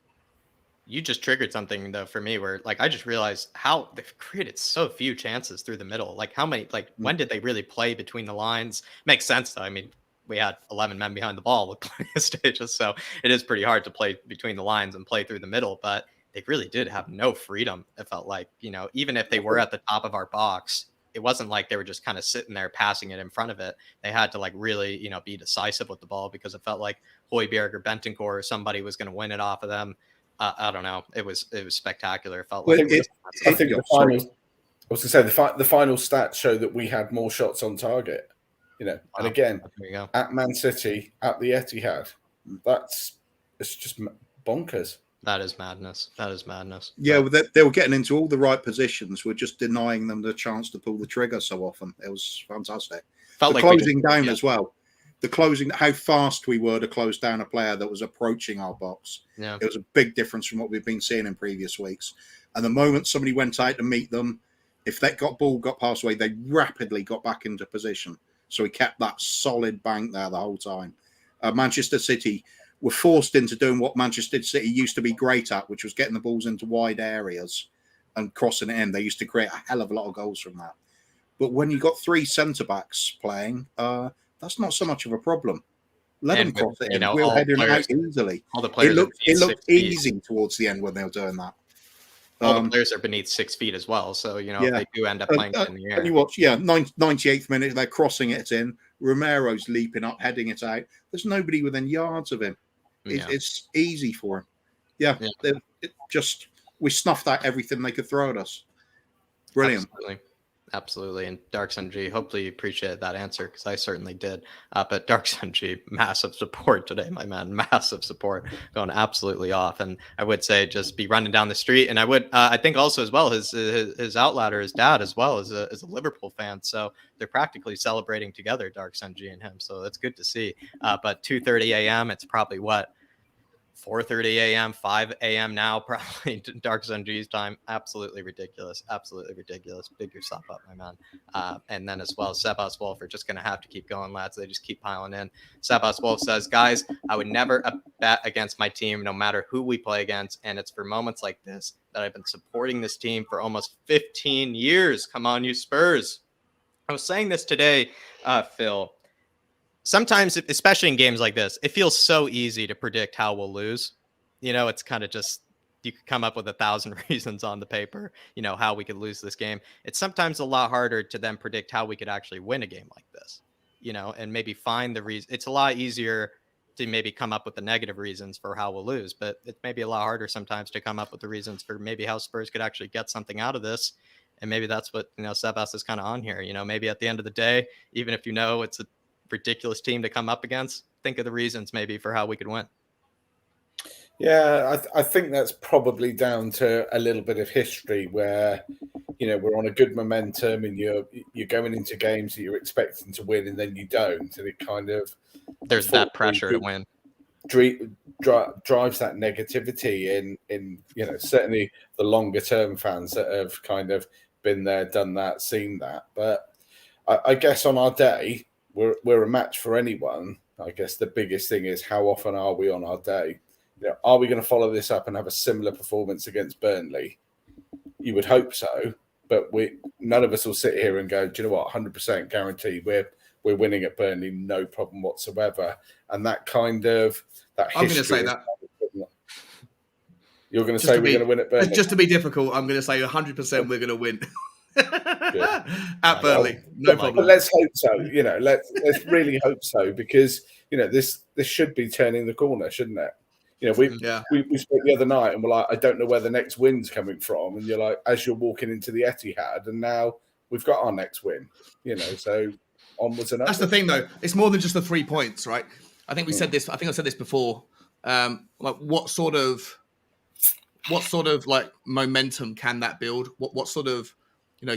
You just triggered something though for me where I just realized how they've created so few chances through the middle. Like how many, when did they really play between the lines? Makes sense though. I mean, we had 11 men behind the ball with plenty of stages, so it is pretty hard to play between the lines and play through the middle, but they really did have no freedom. It felt like, even if they were at the top of our box, it wasn't like they were just kind of sitting there passing it in front of it. They had to really, be decisive with the ball, because it felt like Højbjerg or Bentancur or somebody was going to win it off of them. I don't know. It was spectacular. It felt like I think the final. I was going to say the final stats show that we had more shots on target. And again, at Man City, at the Etihad, it's just bonkers. That is madness. Yeah, they were getting into all the right positions. We're just denying them the chance to pull the trigger so often. It was fantastic. Felt the like closing down as well. The closing, how fast we were to close down a player that was approaching our box. Yeah. It was a big difference from what we've been seeing in previous weeks. And the moment somebody went out to meet them, if that got passed away, they rapidly got back into position. So we kept that solid bank there the whole time. Manchester City were forced into doing what Manchester City used to be great at, which was getting the balls into wide areas and crossing it in. They used to create a hell of a lot of goals from that. But when you got three centre-backs playing, that's not so much of a problem. Let them cross it in. We'll head it out easily. It looked easy towards the end when they were doing that. All the players are beneath 6 feet as well. So, if they do end up playing in the air. And you watch, 98th minute, they're crossing it in. Romero's leaping up, heading it out. There's nobody within yards of him. It's easy for him. We snuffed out everything they could throw at us. Brilliant. Absolutely. Absolutely. And Dark Sun G, hopefully you appreciated that answer, because I certainly did. But Dark Sun G, massive support today, my man. Massive support, going absolutely off. And I would say just be running down the street. And I think also as well, his outlander, his dad as well, is a Liverpool fan. So they're practically celebrating together, Dark Sun G and him. So that's good to see. But 2:30 a.m., it's probably what? 4:30 a.m., 5 a.m. now, probably Dark Sun G's time. Absolutely ridiculous. Absolutely ridiculous. Big yourself up, my man. And then as well, Sebas Wolf are just going to have to keep going, lads. They just keep piling in. Sebas Wolf says, guys, I would never bet against my team, no matter who we play against. And it's for moments like this that I've been supporting this team for almost 15 years. Come on, you Spurs. I was saying this today, Phil. Sometimes, especially in games like this, it feels so easy to predict how we'll lose. It's kind of just, you could come up with 1,000 reasons on the paper, how we could lose this game. It's sometimes a lot harder to then predict how we could actually win a game like this, and maybe find the reason. It's a lot easier to maybe come up with the negative reasons for how we'll lose, but it may be a lot harder sometimes to come up with the reasons for maybe how Spurs could actually get something out of this. And maybe that's what, Sebas is kind of on here. Maybe at the end of the day, even if it's a ridiculous team to come up against, think of the reasons maybe for how we could win. Yeah, I think that's probably down to a little bit of history where, we're on a good momentum and you're going into games that you're expecting to win and then you don't. And it kind of... There's that pressure to win. Drives that negativity in certainly the longer term fans that have kind of been there, done that, seen that. But I guess on our day, we're a match for anyone. I guess the biggest thing is how often are we on our day? Are we going to follow this up and have a similar performance against Burnley? You would hope so, but none of us will sit here and go, do you know what? 100% guarantee we're winning at Burnley, no problem whatsoever. And that kind of that. I'm going to say that. You're going to say we're going to win at Burnley. Just to be difficult, I'm going to say 100% we're going to win. At Burnley, no problem. But let's hope so. Let's really hope so, because this should be turning the corner, shouldn't it? We spoke the other night and we're like, I don't know where the next win's coming from, and you're like, as you're walking into the Etihad, and now we've got our next win. So onwards and upwards. That's the thing, though. It's more than just the 3 points, right? I think we said this. I think I said this before. What sort of like momentum can that build? What sort of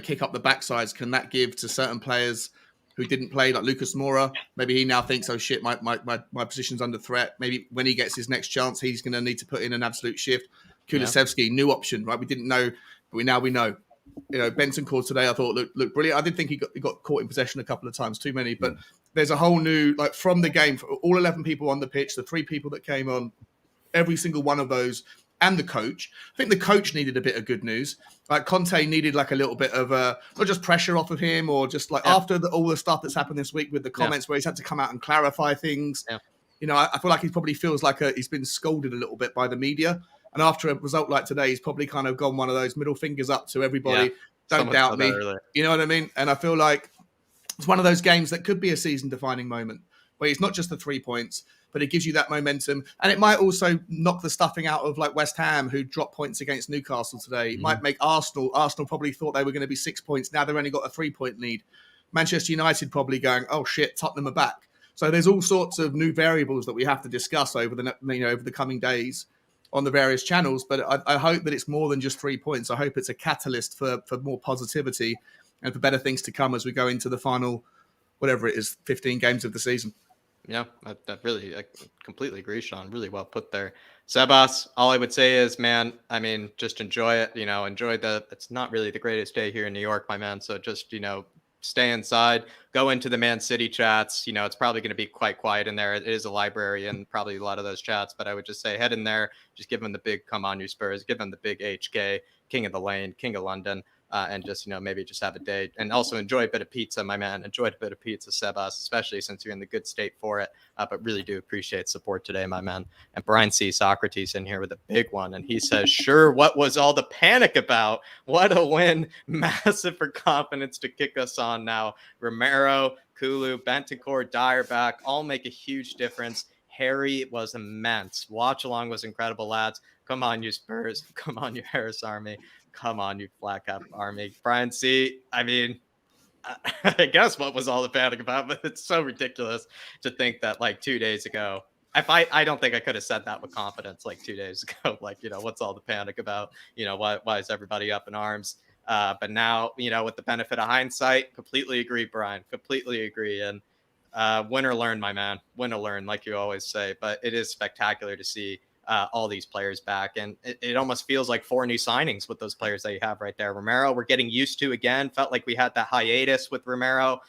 kick up the backsides can that give to certain players who didn't play, like Lucas Moura? Maybe he now thinks, oh shit, my position's under threat. Maybe when he gets his next chance, he's going to need to put in an absolute shift. Kulusevski, new option, right? We didn't know, but we know. Bentancur today, I thought looked brilliant. I did think he got caught in possession a couple of times, too many. But there's a whole new, from the game, for all 11 people on the pitch, the 3 people that came on, every single one of those, and the coach. I think the coach needed a bit of good news. Like Conte needed a little bit of not just pressure off of him, or just after all the stuff that's happened this week with the comments where he's had to come out and clarify things. Yeah. I feel like he probably feels like he's been scolded a little bit by the media. And after a result like today, he's probably kind of gone one of those middle fingers up to everybody. Yeah. Don't doubt me. You know what I mean? And I feel like it's one of those games that could be a season-defining moment, where it's not just the 3 points, but it gives you that momentum. And it might also knock the stuffing out of West Ham, who dropped points against Newcastle today. It might make Arsenal probably thought they were going to be 6 points. Now they've only got a 3-point lead. Manchester United probably going, oh shit, Tottenham are back. So there's all sorts of new variables that we have to discuss over the coming days on the various channels. But I hope that it's more than just 3 points. I hope it's a catalyst for more positivity and for better things to come as we go into the final, whatever it is, 15 games of the season. Yeah, I completely agree, Sean. Really well put there. Sebas, all I would say is, man, just enjoy it. It's not really the greatest day here in New York, my man. So just, stay inside, go into the Man City chats. It's probably going to be quite quiet in there. It is a library and probably a lot of those chats, but I would just say head in there, just give them the big come on you Spurs, give them the big HK, King of the Lane, King of London. And just, maybe just have a day and also enjoy a bit of pizza, my man. Enjoy a bit of pizza, Sebas, especially since you're in the good state for it. But really do appreciate support today, my man. And Brian C. Socrates in here with a big one. And he says, sure, what was all the panic about? What a win. Massive for confidence to kick us on now. Romero, Kulu, Bentancur, Dyer back all make a huge difference. Harry was immense. Watch along was incredible, lads. Come on, you Spurs. Come on, you Harris Army. Come on, you Flat Cap Army. Brian C., I mean, I guess what was all the panic about, but it's so ridiculous to think that like 2 days ago, I don't think I could have said that with confidence like 2 days ago. Like, what's all the panic about? Why is everybody up in arms? But now, with the benefit of hindsight, completely agree, Brian. Completely agree. And win or learn, my man. Win or learn, like you always say. But it is spectacular to see all these players back. And it almost feels like 4 new signings with those players that you have right there. Romero, we're getting used to again. Felt like we had that hiatus with Romero.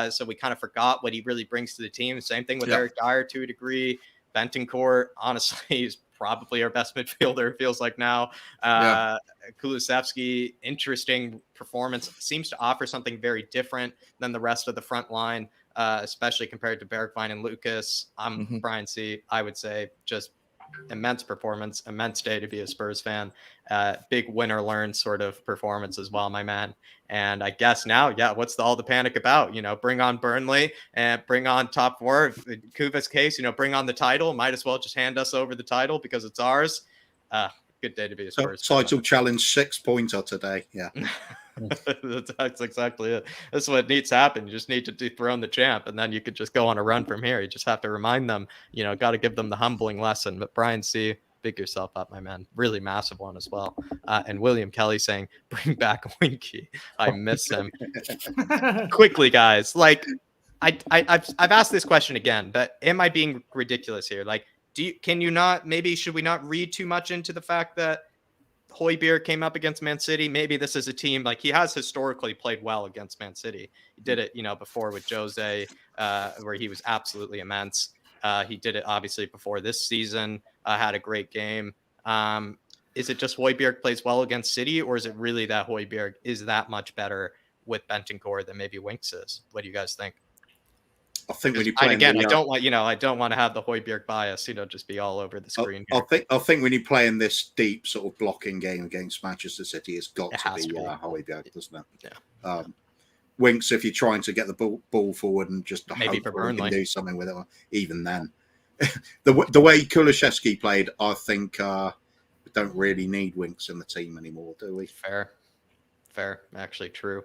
So we kind of forgot what he really brings to the team. Same thing with Eric Dyer to a degree. Bentoncourt, honestly, he's probably our best midfielder, it feels like now. Kulusevski, interesting performance. Seems to offer something very different than the rest of the front line, especially compared to Bergwijn and Lucas. Brian C., I would say just immense performance, immense day to be a Spurs fan. Big win or learn sort of performance as well, my man. And I guess now, what's all the panic about? Bring on Burnley and bring on top 4. In Kuva's case, bring on the title. Might as well just hand us over the title because it's ours. Good day to be a Spurs fan. Title challenge 6-pointer today. Yeah. That's exactly it. That's what needs to happen. You just need to dethrone the champ, and then you could just go on a run from here. You just have to remind them, got to give them the humbling lesson. But Brian C., big yourself up, my man. Really massive one as well. And William Kelly saying, bring back Winky. I miss him. Quickly, guys. Like, I've asked this question again, but am I being ridiculous here? Like, should we not read too much into the fact that Højbjerg came up against Man City? Maybe this is a team, like, he has historically played well against Man City. He did it, before with Jose, where he was absolutely immense. He did it obviously before this season, had a great game. Is it just Højbjerg plays well against City, or is it really that Højbjerg is that much better with Bentoncourt than maybe Winks is? What do you guys think? I think when you play I don't want to have the Højbjerg bias, just be all over the screen. I think when you play in this deep sort of blocking game against Manchester City, it's got to be Højbjerg, doesn't it? Yeah. Winks, if you're trying to get the ball forward and just maybe for Burnley can do something with it, even then. the way Kulusevski played, I think we don't really need Winks in the team anymore, do we? Fair. Actually true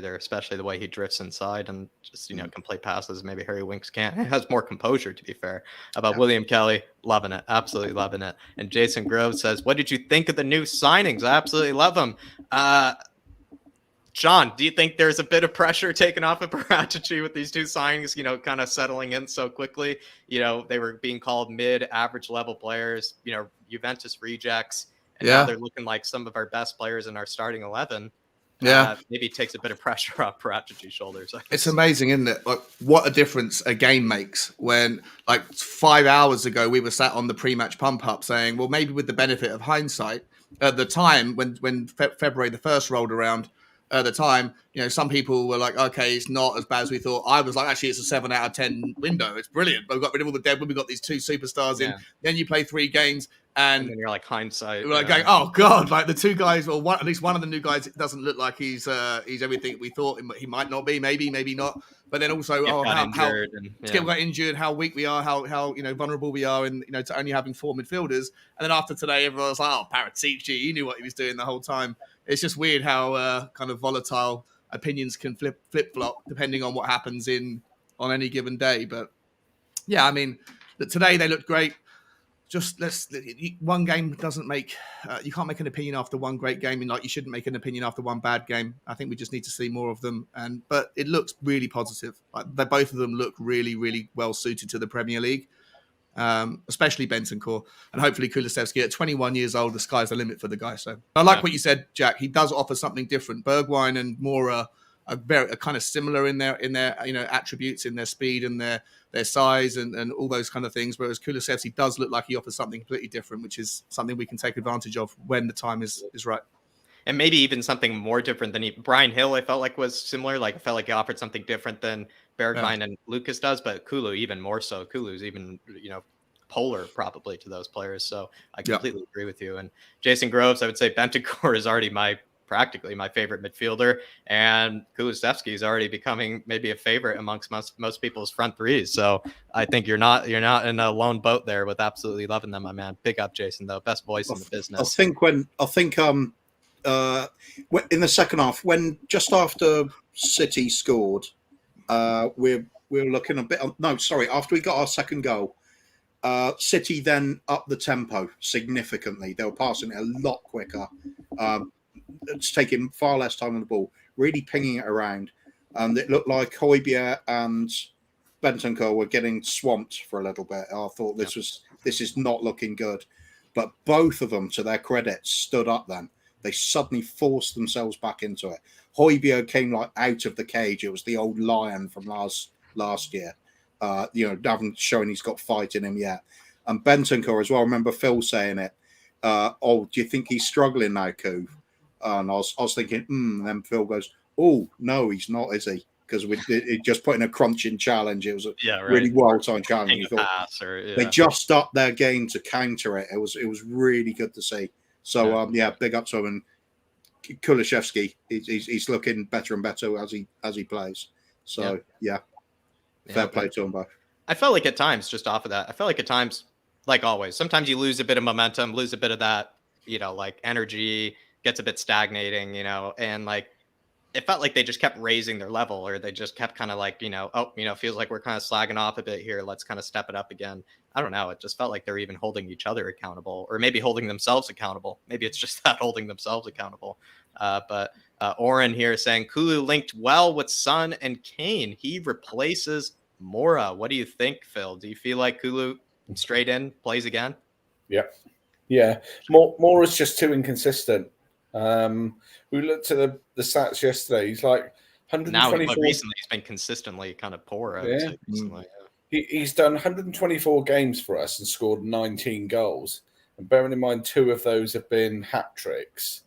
there, especially the way he drifts inside and just, can play passes. Maybe Harry Winks can't. He has more composure, to be fair. About William Kelly, loving it. Absolutely loving it. And Jason Grove says, what did you think of the new signings? I absolutely love them. Sean, do you think there's a bit of pressure taken off of Paratici with these two signings, kind of settling in so quickly? They were being called mid-average level players, Juventus rejects. And now they're looking like some of our best players in our starting 11. Maybe it takes a bit of pressure off Paratici's shoulders. It's amazing, isn't it? Like, what a difference a game makes when, like, 5 hours ago, we were sat on the pre-match pump-up saying, well, maybe with the benefit of hindsight, at the time when February the 1st rolled around, at the time, some people were like, okay, it's not as bad as we thought. I was like, actually, it's a 7 out of 10 window. It's brilliant. But we got rid of all the dead. We got these 2 superstars in. Then you play 3 games. And then you're like hindsight. We're like going, oh God! Like the 2 guys, or at least one of the new guys, it doesn't look like he's everything we thought he might not be. Maybe not. But then also, how Skip got injured, how weak we are, how vulnerable we are, and to only having 4 midfielders. And then after today, everyone was like, oh, Paratici, he knew what he was doing the whole time. It's just weird how kind of volatile opinions can flip flop depending on what happens on any given day. But yeah, I mean, today they looked great. Just one game doesn't make you can't make an opinion after one great game, and like you shouldn't make an opinion after one bad game. I think we just need to see more of them, but it looks really positive. Like both of them look really, really well suited to the Premier League, especially Bentoncourt, and hopefully Kulusevski. At 21 years old, the sky's the limit for the guy. So I like what you said, Jack. He does offer something different. Bergwijn and Mora are kind of similar in their attributes, in their speed and their size and all those kind of things. Whereas Kulusevski does look like he offers something completely different, which is something we can take advantage of when the time is right. And maybe even something more different than Brian Hill, I felt like was similar. Like I felt like he offered something different than Bergwijn and Lucas does, but Kulu even more so. Kulu's even, polar probably to those players. So I completely agree with you. And Jason Groves, I would say Bentoncourt is already my practically my favorite midfielder, and Kulusevski is already becoming maybe a favorite amongst most people's front threes. So I think you're not in a lone boat there with absolutely loving them, my man. Big up, Jason, though. Best voice in the business. I think in the second half, when just after City scored, we were looking a bit. No, sorry. After we got our second goal, City then upped the tempo significantly. They were passing it a lot quicker. It's taking far less time on the ball, really pinging it around. And it looked like Højbjerg and Bentancur were getting swamped for a little bit. I thought this is not looking good. But both of them, to their credit, stood up then. They suddenly forced themselves back into it. Højbjerg came like out of the cage. It was the old lion from last year. Haven't shown he's got fight in him yet. And Bentancur as well. I remember Phil saying it. Do you think he's struggling now, Coof? And I was thinking, and then Phil goes, oh, no, he's not, is he? Because it just put in a crunching challenge. It was a really well-timed challenge. They just upped their game to counter it. It was really good to see. So big up to him. And Kulusevski, he's looking better and better as he plays. So fair play to them both. I felt like at times, just off of that, like always, sometimes you lose a bit of momentum, lose a bit of that, like energy, gets a bit stagnating, and like it felt like they just kept raising their level, or they just kept kind of like, feels like we're kind of slagging off a bit here. Let's kind of step it up again. I don't know. It just felt like they're even holding each other accountable, or maybe holding themselves accountable. Maybe it's just that holding themselves accountable. But Oren here saying Kulu linked well with Son and Kane. He replaces Mora. What do you think, Phil? Do you feel like Kulu straight in plays again? Yeah. Mora's just too inconsistent. We looked at the stats yesterday. He's like 124. Now, recently, he's been consistently kind of poor. I would say recently. He's done 124 games for us and scored 19 goals. And bearing in mind, 2 of those have been hat tricks.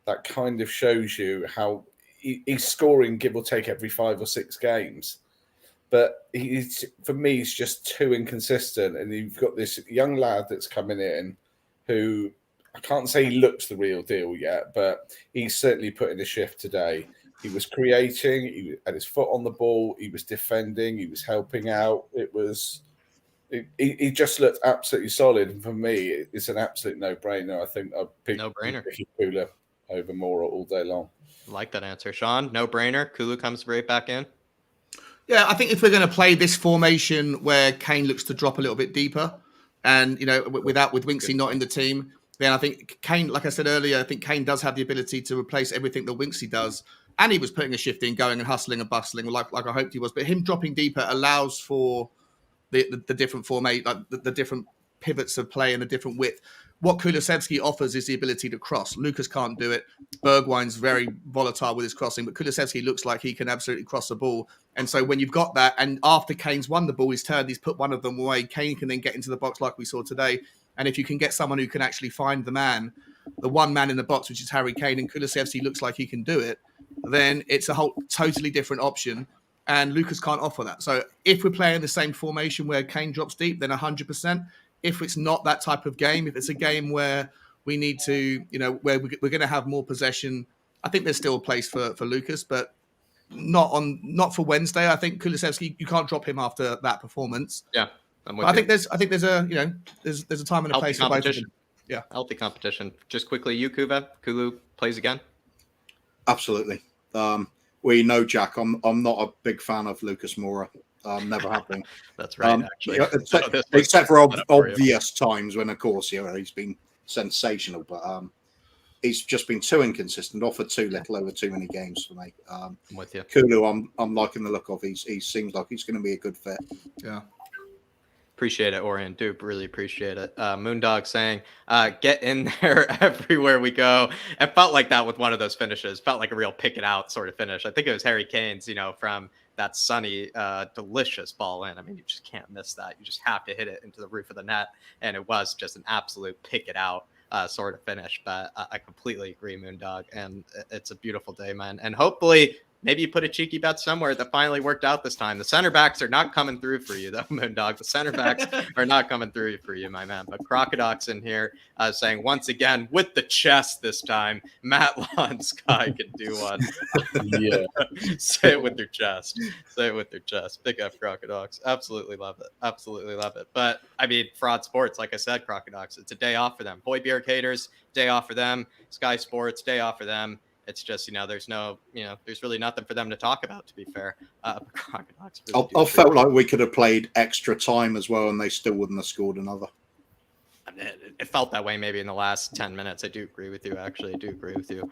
That kind of shows you how he's scoring, give or take, every 5 or 6 games. But for me, he's just too inconsistent. And you've got this young lad that's coming in who, I can't say he looks the real deal yet, but he's certainly put in a shift today. He was creating, he had his foot on the ball, he was defending, he was helping out. He just looked absolutely solid. And for me, it's an absolute no-brainer. I think I'd pick Kulu over Mora all day long. I like that answer. Sean, no-brainer. Kulu comes right back in. Yeah, I think if we're going to play this formation where Kane looks to drop a little bit deeper, and with Winksy not in the team, then I think Kane, like I said earlier, I think Kane does have the ability to replace everything that Winksy does. And he was putting a shift in, going and hustling and bustling, like I hoped he was. But him dropping deeper allows for the different formate, like the different pivots of play and the different width. What Kulusevski offers is the ability to cross. Lucas can't do it. Bergwijn's very volatile with his crossing, but Kulusevski looks like he can absolutely cross the ball. And so when you've got that, and after Kane's won the ball, he's put one of them away. Kane can then get into the box like we saw today. And if you can get someone who can actually find the one man in the box, which is Harry Kane, and Kulusevski looks like he can do it, then it's a whole totally different option. And Lucas can't offer that. So if we're playing the same formation where Kane drops deep, then 100%. If it's not that type of game, if it's a game where we need to, where we're going to have more possession, I think there's still a place for Lucas, but not for Wednesday. I think Kulusevski, you can't drop him after that performance. Yeah. I think there's a there's a time and a place for both of them. Yeah, healthy competition. Just quickly, you Kulu plays again. Absolutely. Jack, I'm not a big fan of Lucas Moura. Never have been. That's right. Actually, except for obvious times when, of course, he's been sensational, but he's just been too inconsistent. Offered too little over too many games for me. I'm with you. Kulu, I'm liking the look of. He seems like he's going to be a good fit. Yeah. Appreciate it, Orion. Do really appreciate it. Moondog saying, get in there everywhere we go. It felt like that with one of those finishes. Felt like a real pick it out sort of finish. I think it was Harry Kane's, from that sunny, delicious ball in. I mean, you just can't miss that. You just have to hit it into the roof of the net. And it was just an absolute pick it out sort of finish. But I completely agree, Moondog. And it's a beautiful day, man. And hopefully Maybe you put a cheeky bet somewhere that finally worked out this time. The center backs are not coming through for you, though, Moondog. The center backs are not coming through for you, my man. But Crocodox in here saying, once again, with the chest this time, Matt Lawn Sky can do one. Yeah. Say it with your chest. Say it with your chest. Big F Crocodox. Absolutely love it. Absolutely love it. But, I mean, Fraud Sports, like I said, Crocodox, it's a day off for them. Boy Beer Caters, day off for them. Sky Sports, day off for them. It's just, there's there's really nothing for them to talk about, to be fair. Crocodox really I felt like we could have played extra time as well, and they still wouldn't have scored another. It felt that way maybe in the last 10 minutes. I do agree with you, actually. I do agree with you.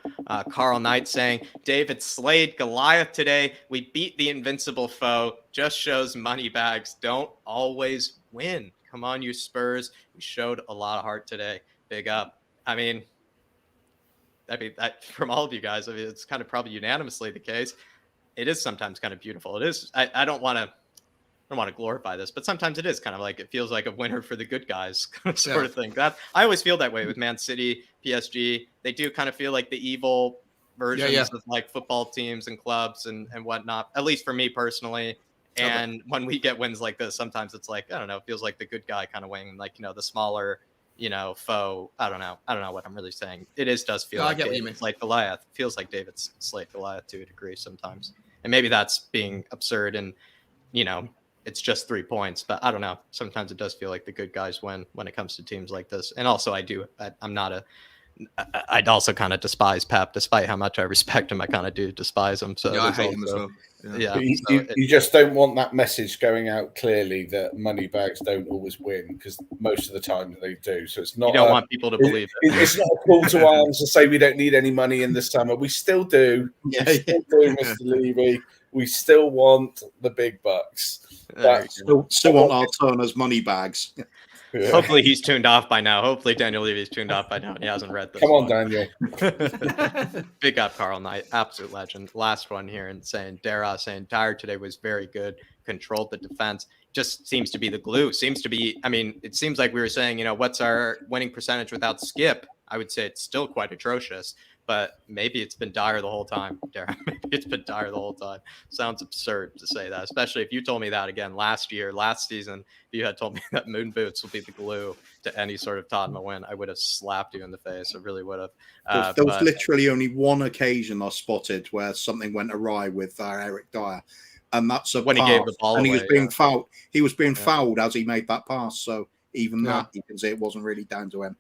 Carl Knight saying, David slayed Goliath today. We beat the invincible foe. Just shows money bags don't always win. Come on, you Spurs. We showed a lot of heart today. Big up. I mean, that from all of you guys, it's kind of probably unanimously the case. It is sometimes kind of beautiful. It is. I don't want to glorify this, but sometimes it is kind of like, it feels like a winner for the good guys sort of thing. That I always feel that way with Man City, PSG. They do kind of feel like the evil versions of like football teams and clubs and whatnot, at least for me personally. And when we get wins like this, sometimes it's like, I don't know, it feels like the good guy kind of wing, like, the smaller, foe. I don't know what I'm really saying. Does feel like David's like Goliath. It feels like David's slayed Goliath to a degree sometimes. And maybe that's being absurd and, it's just 3 points, but I don't know. Sometimes it does feel like the good guys win when it comes to teams like this. And also I'd also kind of despise Pep, despite how much I respect him. I kind of do despise him. So I hate him as well. Yeah. You just don't want that message going out clearly that money bags don't always win, because most of the time they do. So it's not. You don't want people to believe it. It's not a call to arms to say we don't need any money in the summer. We still do. We still do, Mr. Levy. We still want the big bucks. Still want our Turner's money bags. Yeah. Hopefully he's tuned off by now. Hopefully Daniel Levy's tuned off by now and he hasn't read this. Come on, Daniel. Big up Carl Knight, absolute legend. Last one here and saying Dyer today was very good, controlled the defense. Just seems to be the glue. Seems to be, it seems like we were saying, what's our winning percentage without Skip? I would say it's still quite atrocious, but maybe it's been Dyer the whole time, Darren. Maybe it's been Dyer the whole time. Sounds absurd to say that, especially if you told me that again last season. If you had told me that Moon Boots will be the glue to any sort of Tottenham win, I would have slapped you in the face. I really would have. There was literally only one occasion I spotted where something went awry with Eric Dyer, and that's when he gave the ball and away, he was being fouled. He was being fouled as he made that pass. So even that, you can say it wasn't really down to him.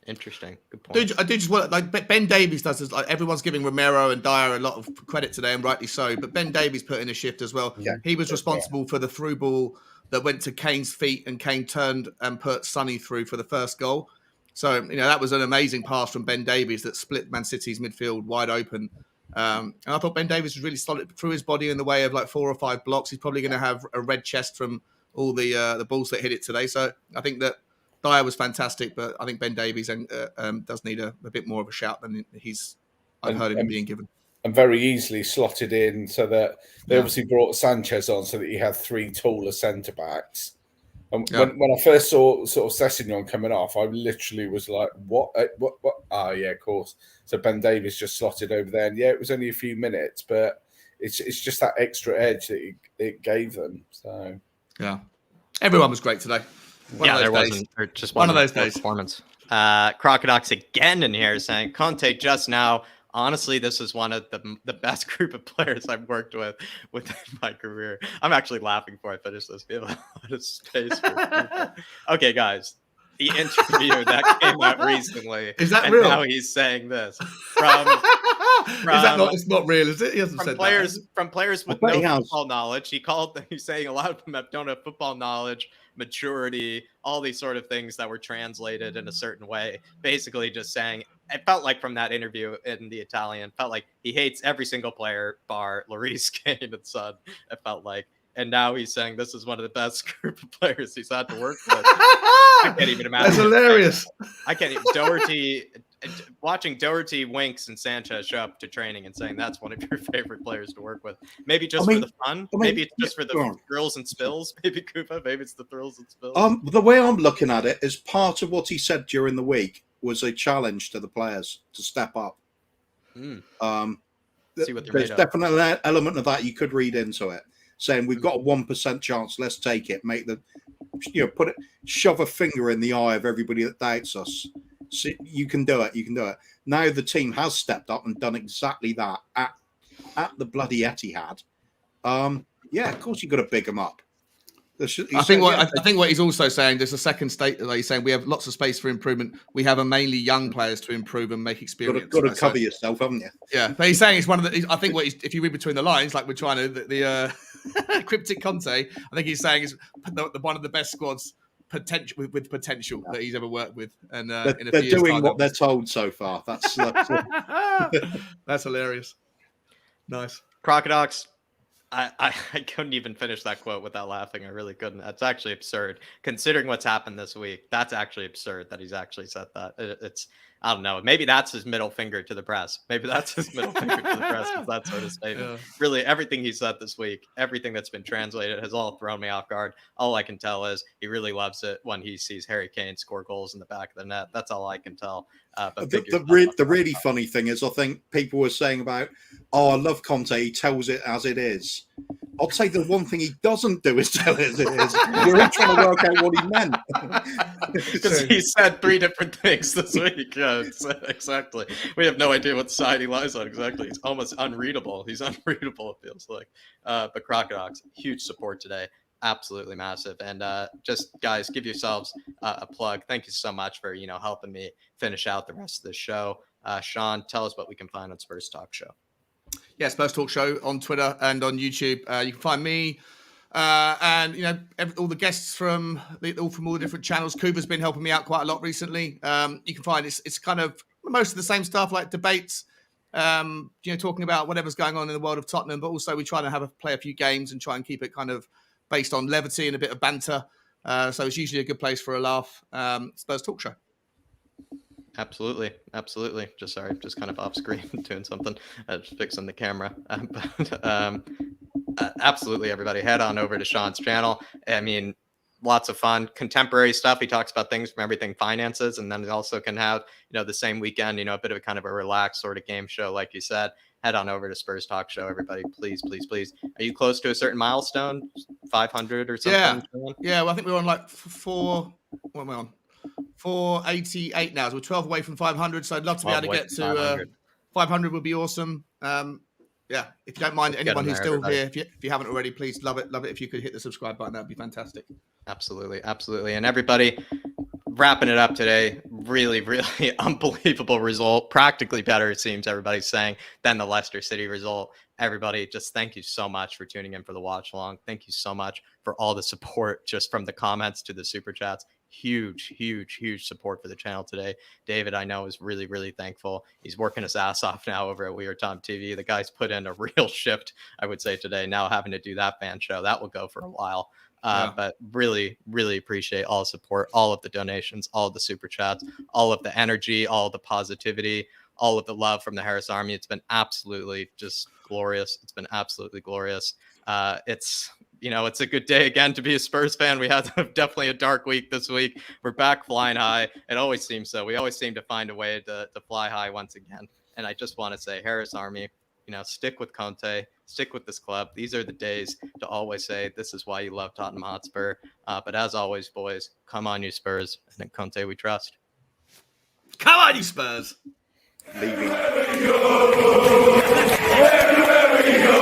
Interesting. Good point. I do just want, like Ben Davies does this. Like everyone's giving Romero and Dyer a lot of credit today, and rightly so. But Ben Davies put in a shift as well. Yeah. He was responsible for the through ball that went to Kane's feet, and Kane turned and put Sonny through for the first goal. So that was an amazing pass from Ben Davies that split Man City's midfield wide open. And I thought Ben Davies was really solid, threw his body in the way of like 4 or 5 blocks. He's probably going to have a red chest from all the balls that hit it today. So I think that Dyer was fantastic, but I think Ben Davies does need a bit more of a shout than I've heard him being given. And very easily slotted in, so that they obviously brought Sanchez on so that you had 3 taller centre backs. And when I first saw sort of Sessegnon coming off, I literally was like, "What? What? Oh yeah, of course." So Ben Davies just slotted over there, and it was only a few minutes, but it's just that extra edge that it gave them. So everyone was great today. There wasn't just one of those days. Performance. Crocodox again in here saying Conte just now. Honestly, this is one of the best group of players I've worked with within my career. I'm actually laughing before I finish this. We have a lot of space for people. Okay, guys. The interview that came out recently. Is that real? Now he's saying this. From is that not? It's not real, is it? He hasn't said players, that. From players with no football knowledge. He's saying a lot of them don't have football knowledge, maturity, all these sort of things that were translated in a certain way. Basically just saying, it felt like from that interview in the Italian, felt like he hates every single player bar Lloris, Kane, and Son. It felt like. And now he's saying this is one of the best group of players he's had to work with. I can't even imagine. That's hilarious. I can't even. Watching Doherty, Winks, and Sanchez show up to training and saying that's one of your favorite players to work with. Maybe just for the fun. Maybe it's just for the thrills and spills. Maybe Koopa. Maybe it's the thrills and spills. The way I'm looking at it is part of what he said during the week was a challenge to the players to step up. see what they're There's made of. definitely an element of that you could read into it, saying we've got a 1% chance. Let's take it. Make the, shove a finger in the eye of everybody that doubts us. So you can do it. You can do it. Now the team has stepped up and done exactly that at the bloody Etihad. Yeah, of course you've got to big them up. I think what he's also saying, there's a second state that he's saying we have lots of space for improvement. We have mainly young players to improve and make experience. Got to cover yourself, haven't you? Yeah, but he's saying it's one of the. I think if you read between the lines, like we're trying to the cryptic Conte, I think he's saying is one of the best squads with potential that he's ever worked with, and they're doing what they're told so far. That's that's hilarious. Nice. Crocodox. I couldn't even finish that quote without laughing. I really couldn't. That's actually absurd. Considering what's happened this week, that's actually absurd that he's actually said that. It's, I don't know. Maybe that's his middle finger to the press. Maybe that's his middle finger to the press with that sort of statement. Yeah. Really, everything he said this week, everything that's been translated has all thrown me off guard. All I can tell is he really loves it when he sees Harry Kane score goals in the back of the net. That's all I can tell. But the really funny thing is, I think people were saying about, I love Conte. He tells it as it is. I'd say the one thing he doesn't do is tell it as it is. We're all trying to work out what he meant. Because he said 3 different things this week. Yeah, exactly. We have no idea what side he lies on exactly. He's almost unreadable. He's unreadable, it feels like. But Crocodox, huge support today. Absolutely massive. And just, guys, give yourselves a plug. Thank you so much for, helping me finish out the rest of the show. Sean, tell us what we can find on Spurs Talk Show. Yeah, Spurs Talk Show on Twitter and on YouTube. You can find me and all the guests from all the different channels. Kuba's been helping me out quite a lot recently. You can find it's kind of most of the same stuff, like debates, talking about whatever's going on in the world of Tottenham, but also we try to play a few games and try and keep it kind of based on levity and a bit of banter. So it's usually a good place for a laugh. Spurs Talk Show. Absolutely. Just kind of off screen doing something, just fixing the camera. Absolutely, everybody, head on over to Sean's channel. I mean, lots of fun, contemporary stuff. He talks about things from everything finances, and then he also can have, the same weekend, a bit of a kind of a relaxed sort of game show, like you said. Head on over to Spurs Talk Show, everybody. Please. Are you close to a certain milestone? 500 or something? Yeah. Well, I think we're on like 488 now. So we're 12 away from 500. So I'd love to be able to get to 500 would be awesome. Yeah, if you don't mind, anyone who's still here, if you haven't already, please love it. If you could hit the subscribe button, that'd be fantastic. Absolutely. And everybody, wrapping it up today, really, really unbelievable result. Practically better, it seems everybody's saying, than the Leicester City result. Everybody, just thank you so much for tuning in for the watch along. Thank you so much for all the support, just from the comments to the super chats. Huge support for the channel today. David, I know, is really, really thankful. He's working his ass off now over at We Are Tom TV. The guy's put in a real shift, I would say, today. Now having to do that fan show, that will go for a while. But really, really appreciate all the support, all of the donations, all of the super chats, all of the energy, all of the positivity, all of the love from the Harris Army. It's been absolutely just glorious. It's been absolutely glorious. It's a good day again to be a Spurs fan. We had definitely a dark week this week. We're back flying high. It always seems so. We always seem to find a way to fly high once again. And I just want to say, Harris Army, stick with Conte, stick with this club. These are the days to always say, this is why you love Tottenham Hotspur. But as always, boys, come on, you Spurs. And in Conte, we trust. Come on, you Spurs. Leaving. Everywhere we go.